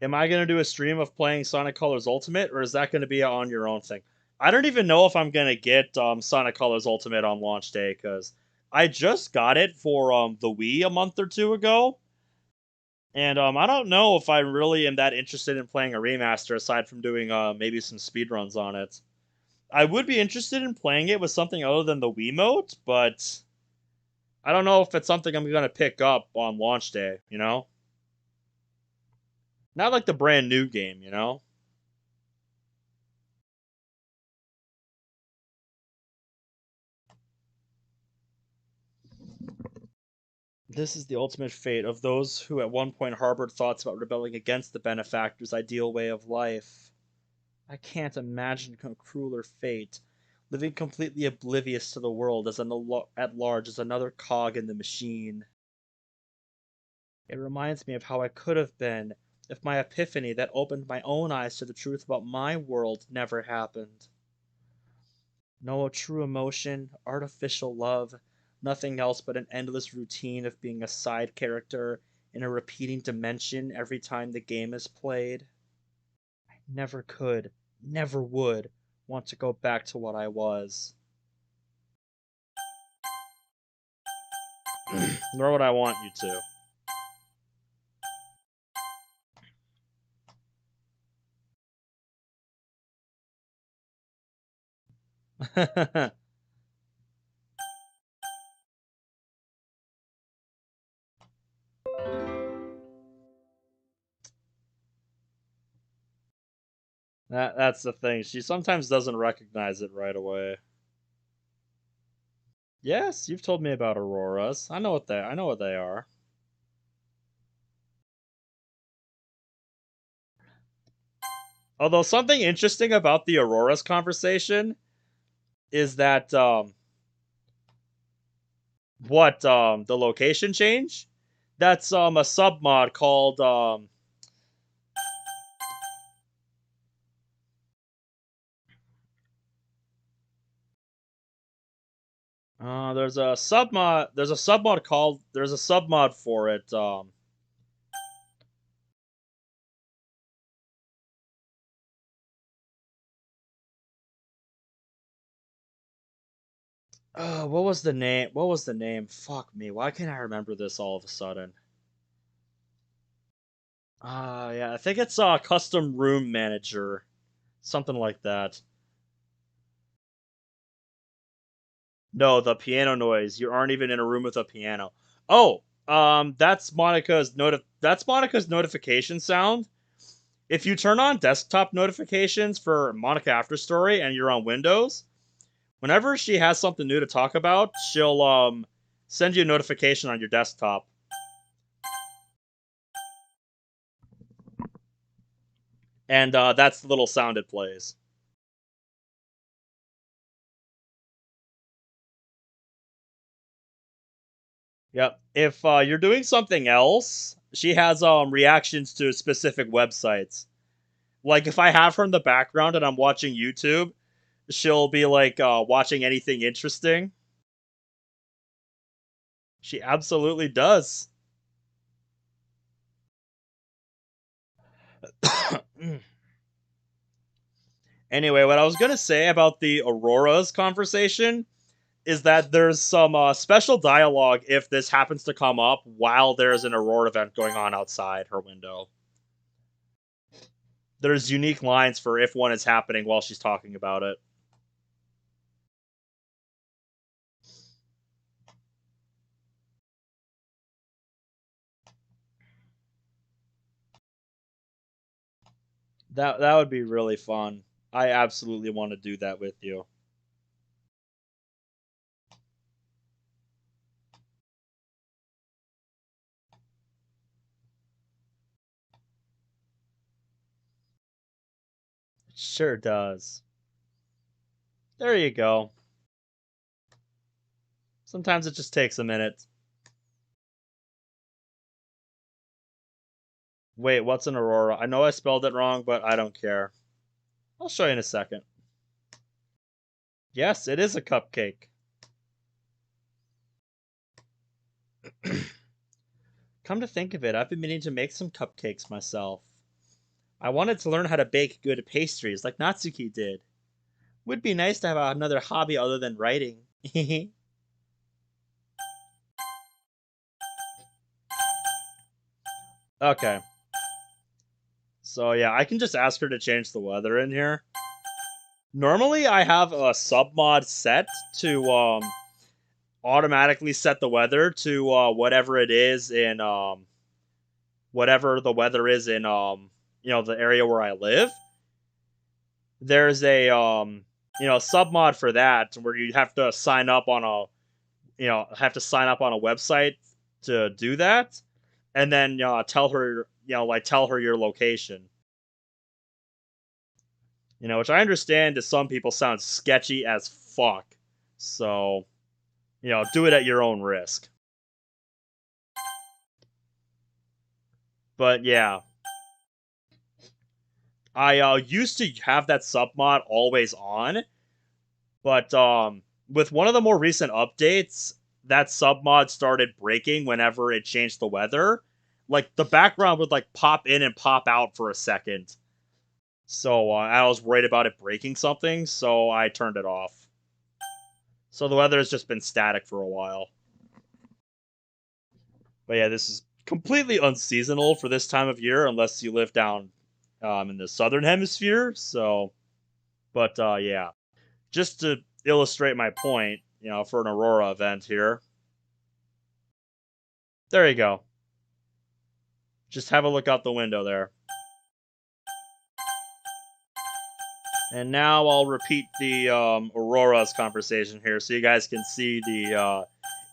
Am I going to do a stream of playing Sonic Colors Ultimate, or is that going to be on your own thing? I don't even know if I'm going to get Sonic Colors Ultimate on launch day, because I just got it for the Wii a month or two ago. And I don't know if I really am that interested in playing a remaster aside from doing maybe some speedruns on it. I would be interested in playing it with something other than the Wiimote, but I don't know if it's something I'm going to pick up on launch day, you know? Not like the brand new game, you know? This is the ultimate fate of those who at one point harbored thoughts about rebelling against the benefactor's ideal way of life. I can't imagine a crueler fate, living completely oblivious to the world as at large as another cog in the machine. It reminds me of how I could have been if my epiphany that opened my own eyes to the truth about my world never happened. No true emotion, artificial love, nothing else but an endless routine of being a side character in a repeating dimension every time the game is played. I never could, never would want to go back to what I was. Nor would I want you to. That's the thing. She sometimes doesn't recognize it right away. Yes, you've told me about auroras. I know what they are. Although something interesting about the auroras conversation is that the location change? That's a submod called there's a submod for it. What was the name? What was the name? Fuck me. Why can't I remember this all of a sudden? Yeah, I think it's custom room manager. Something like that. No, the piano noise. You aren't even in a room with a piano. Oh, that's Monica's notification sound. If you turn on desktop notifications for Monica After Story and you're on Windows, whenever she has something new to talk about, she'll send you a notification on your desktop. And that's the little sound it plays. Yep. If you're doing something else, she has reactions to specific websites. Like if I have her in the background and I'm watching YouTube, she'll be like watching anything interesting. She absolutely does. Anyway, what I was gonna say about the Aurora's conversation is that there's some special dialogue if this happens to come up while there's an Aurora event going on outside her window. There's unique lines for if one is happening while she's talking about it. That would be really fun. I absolutely want to do that with you. It sure does. There you go. Sometimes it just takes a minute. Wait, what's an Aurora? I know I spelled it wrong, but I don't care. I'll show you in a second. Yes, it is a cupcake. Come to think of it, I've been meaning to make some cupcakes myself. I wanted to learn how to bake good pastries like Natsuki did. Would be nice to have another hobby other than writing. Okay. So yeah, I can just ask her to change the weather in here. Normally I have a submod set to automatically set the weather to whatever it is in whatever the weather is in the area where I live. There's a submod for that where you have to sign up on a website to do that, and then tell her, tell her your location. Which I understand to some people sounds sketchy as fuck. So, do it at your own risk. But yeah, I used to have that submod always on, but with one of the more recent updates, that submod started breaking whenever it changed the weather. Like the background would like pop in and pop out for a second. So I was worried about it breaking something, so I turned it off. So the weather has just been static for a while. But yeah, this is completely unseasonal for this time of year unless you live down in the southern hemisphere. So, but yeah, just to illustrate my point, for an Aurora event here. There you go. Just have a look out the window there. And now I'll repeat the Aurora's conversation here so you guys can see the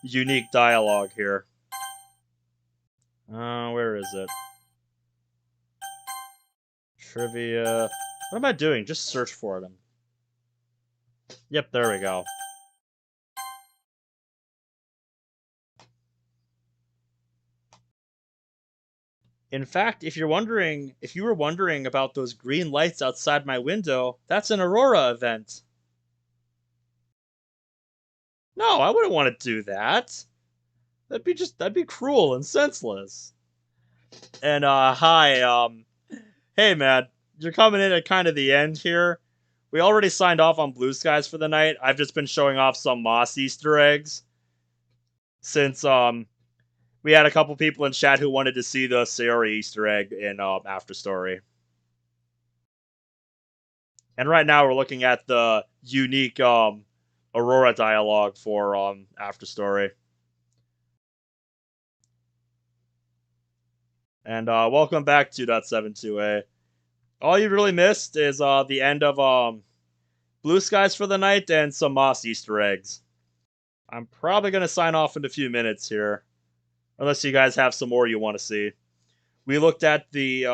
unique dialogue here. Where is it? Trivia. What am I doing? Just search for them. Yep, there we go. In fact, if you were wondering about those green lights outside my window, that's an Aurora event. No, I wouldn't want to do that. That'd be cruel and senseless. And hi, hey man, you're coming in at kind of the end here. We already signed off on Blue Skies for the night. I've just been showing off some Moss Easter eggs. Since we had a couple people in chat who wanted to see the Sayori Easter egg in After Story. And right now we're looking at the unique Aurora dialogue for After Story. And welcome back to .72a. All you really missed is the end of Blue Skies for the night and some Moss Easter eggs. I'm probably going to sign off in a few minutes here. Unless you guys have some more you want to see. We looked at the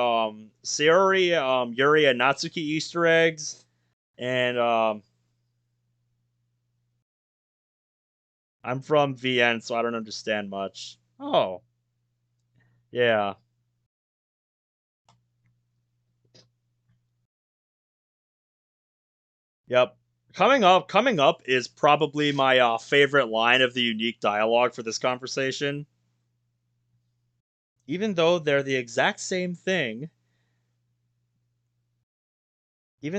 Sayori, Yuri, and Natsuki Easter eggs. And I'm from VN, so I don't understand much. Oh. Yeah. Yep. Coming up is probably my favorite line of the unique dialogue for this conversation. Even though they're the exact same thing, they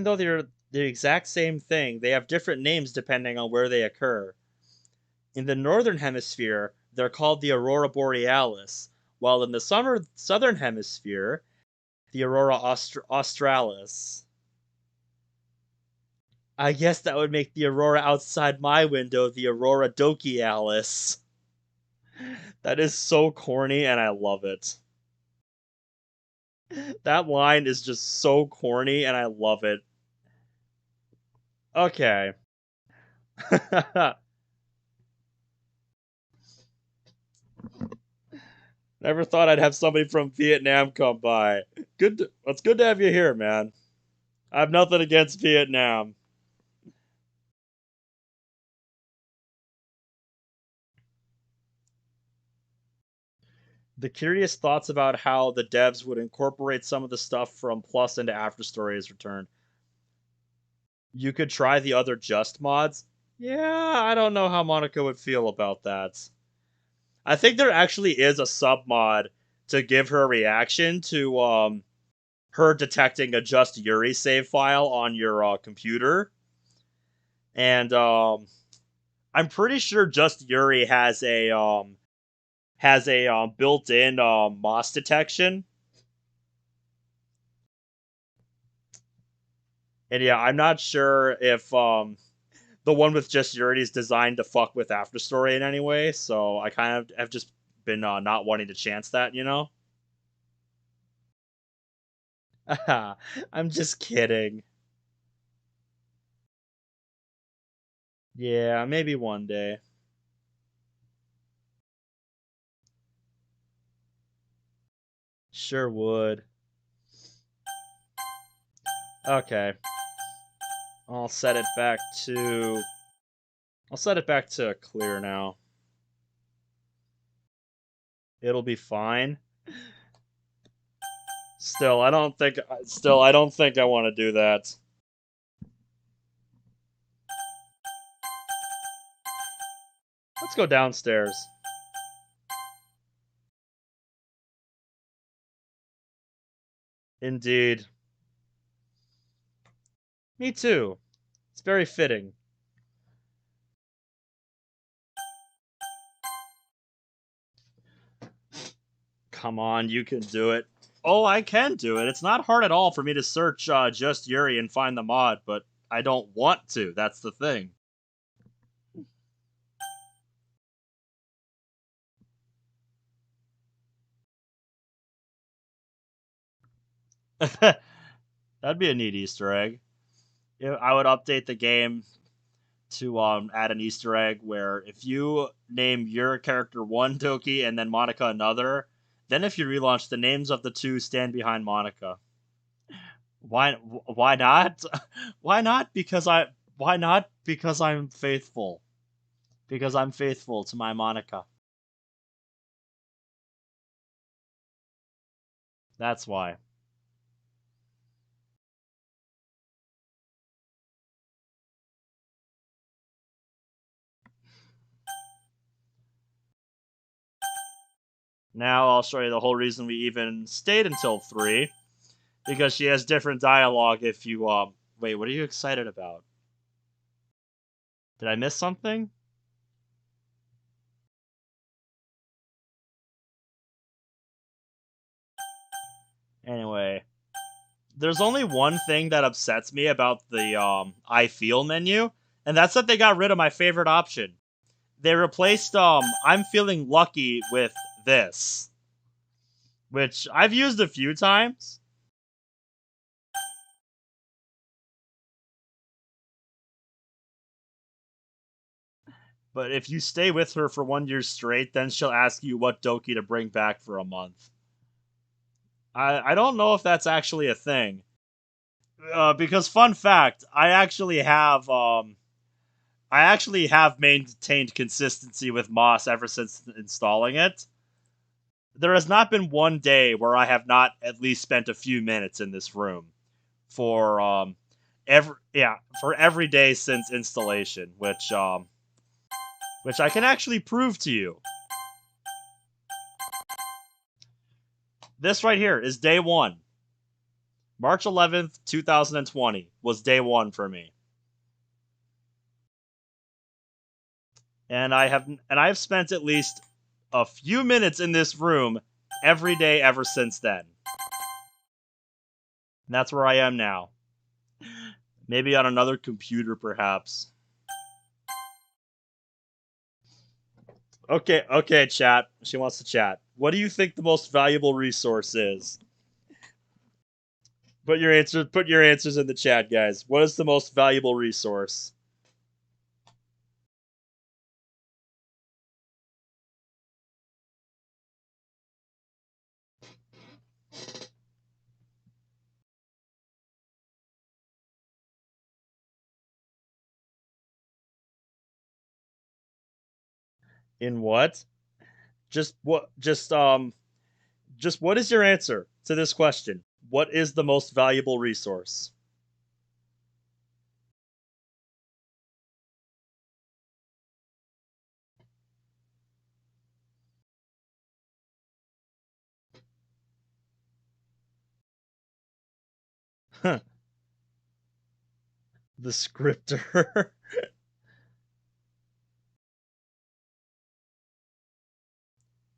have different names depending on where they occur. In the northern hemisphere, they're called the Aurora Borealis, while in the southern hemisphere, the Aurora Australis. I guess that would make the Aurora outside my window the Aurora Dokialis. That is so corny and I love it. That line is just so corny and I love it. Okay. Never thought I'd have somebody from Vietnam come by. It's good to have you here, man. I have nothing against Vietnam. The curious thoughts about how the devs would incorporate some of the stuff from Plus into After Story is returned. You could try the other Just mods. Yeah, I don't know how Monica would feel about that. I think there actually is a sub mod to give her a reaction to her detecting a Just Yuri save file on your computer. And I'm pretty sure Just Yuri has a built-in moss detection. And yeah, I'm not sure if the one with Just Yuri is designed to fuck with After Story in any way, so I kind of have just been not wanting to chance that, you know? I'm just kidding. Yeah, maybe one day. Sure would. Okay. I'll set it back to clear now. It'll be fine. Still, I don't think I want to do that. Let's go downstairs. Indeed. Me too. It's very fitting. Come on, you can do it. Oh, I can do it. It's not hard at all for me to search just Yuri and find the mod, but I don't want to. That's the thing. That'd be a neat Easter egg. I would update the game to add an Easter egg where if you name your character one Doki and then Monica another, then if you relaunch, the names of the two stand behind Monica. Why not? Why not? Because I'm faithful. Because I'm faithful to my Monica. That's why. Now I'll show you the whole reason we even stayed until 3. Because she has different dialogue if you, Wait, what are you excited about? Did I miss something? Anyway. There's only one thing that upsets me about the, I feel menu, and that's that they got rid of my favorite option. They replaced, I'm feeling lucky with this. Which I've used a few times. But if you stay with her for 1 year straight, then she'll ask you what Doki to bring back for a month. I don't know if that's actually a thing. Because fun fact, I actually have maintained consistency with Moss ever since installing it. There has not been one day where I have not at least spent a few minutes in this room for every day since installation, which I can actually prove to you. This right here is day 1. March 11th, 2020 was day 1 for me. And I have spent at least a few minutes in this room every day ever since then. And that's where I am now. Maybe on another computer, perhaps. Okay, chat. She wants to chat. What do you think the most valuable resource is? Put your answers in the chat, guys. What is the most valuable resource? In what? Just what is your answer to this question? What is the most valuable resource? Huh. The scripter.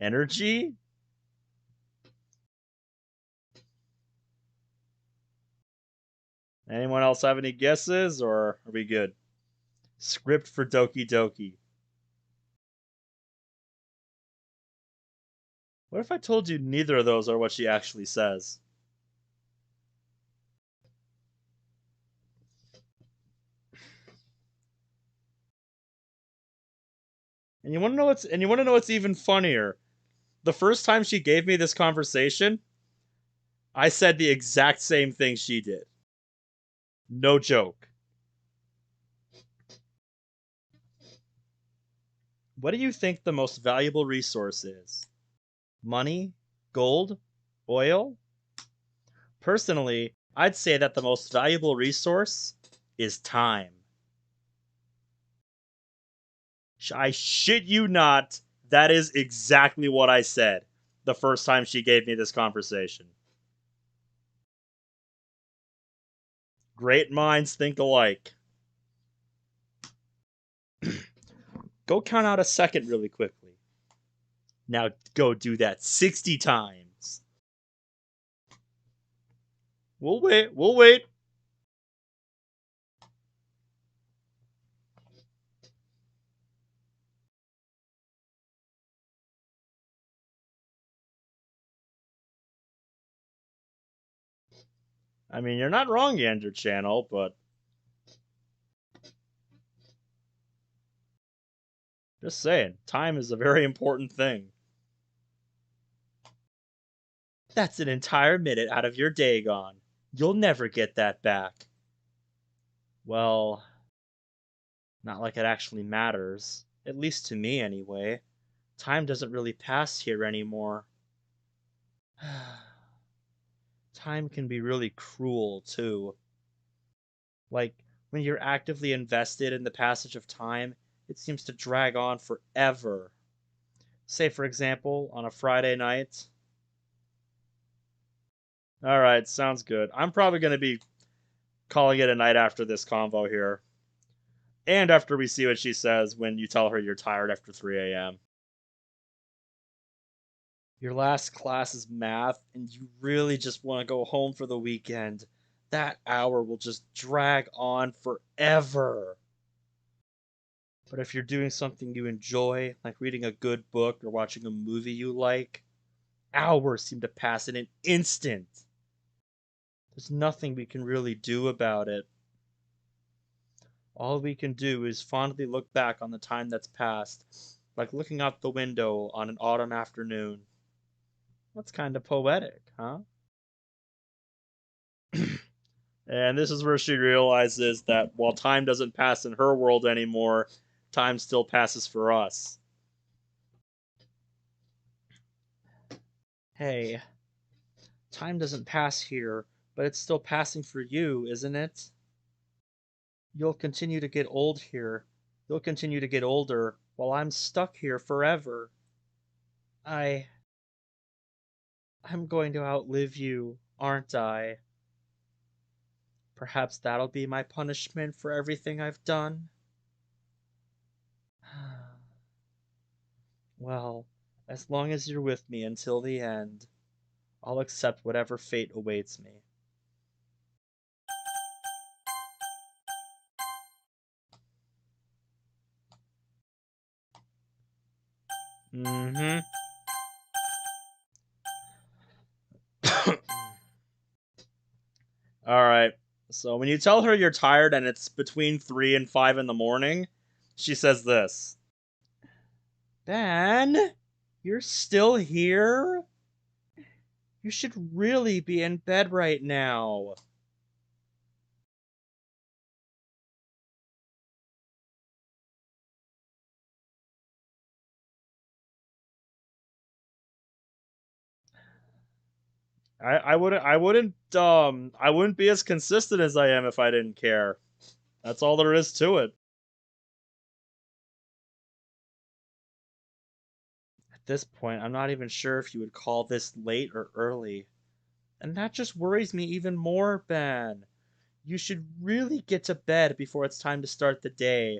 Energy? Anyone else have any guesses, or are we good? Script for Doki Doki. What if I told you neither of those are what she actually says? And you want to know what's even funnier? The first time she gave me this conversation, I said the exact same thing she did. No joke. What do you think the most valuable resource is? Money? Gold? Oil? Personally, I'd say that the most valuable resource is time. I shit you not, that is exactly what I said the first time she gave me this conversation. Great minds think alike. Go count out a second really quickly. Now go do that 60 times. We'll wait. We'll wait. I mean, you're not wrong, Yander Channel, but just saying, time is a very important thing. That's an entire minute out of your day gone. You'll never get that back. Well, not like it actually matters. At least to me, anyway. Time doesn't really pass here anymore. Time can be really cruel, too. Like, when you're actively invested in the passage of time, it seems to drag on forever. Say, for example, on a Friday night. Alright, sounds good. I'm probably going to be calling it a night after this convo here. And after we see what she says when you tell her you're tired after 3 a.m. Your last class is math, and you really just want to go home for the weekend. That hour will just drag on forever. But if you're doing something you enjoy, like reading a good book or watching a movie you like, hours seem to pass in an instant. There's nothing we can really do about it. All we can do is fondly look back on the time that's passed, like looking out the window on an autumn afternoon. That's kind of poetic, huh? And this is where she realizes that while time doesn't pass in her world anymore, time still passes for us. Hey, time doesn't pass here, but it's still passing for you, isn't it? You'll continue to get old here. You'll continue to get older while I'm stuck here forever. I'm going to outlive you, aren't I? Perhaps that'll be my punishment for everything I've done? Well, as long as you're with me until the end, I'll accept whatever fate awaits me. Mm-hmm. Alright. So when you tell her you're tired and it's between 3 and 5 in the morning, she says this. Ben, you're still here? You should really be in bed right now. I wouldn't be as consistent as I am if I didn't care. That's all there is to it. At this point, I'm not even sure if you would call this late or early. And that just worries me even more, Ben. You should really get to bed before it's time to start the day.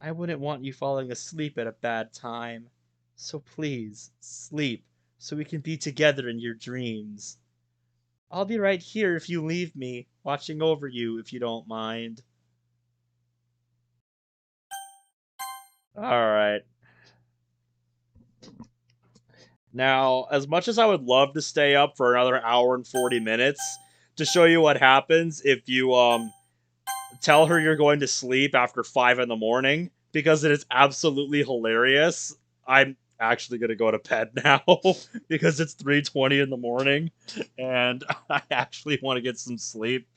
I wouldn't want you falling asleep at a bad time. So please, sleep, so we can be together in your dreams. I'll be right here if you leave me, watching over you if you don't mind. Alright. Now, as much as I would love to stay up for another hour and 40 minutes to show you what happens if you tell her you're going to sleep after 5 in the morning, because it is absolutely hilarious, I'm actually gonna go to bed now because it's 3:20 in the morning, and I actually want to get some sleep.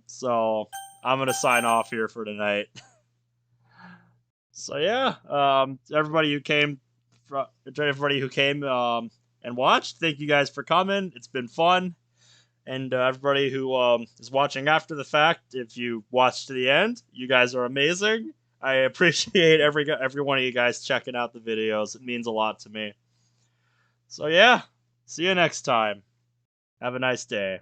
So I'm gonna sign off here for tonight. So yeah, everybody who came and watched, thank you guys for coming. It's been fun. And everybody who is watching after the fact, if you watched to the end, you guys are amazing. I appreciate every one of you guys checking out the videos. It means a lot to me. So yeah, see you next time. Have a nice day.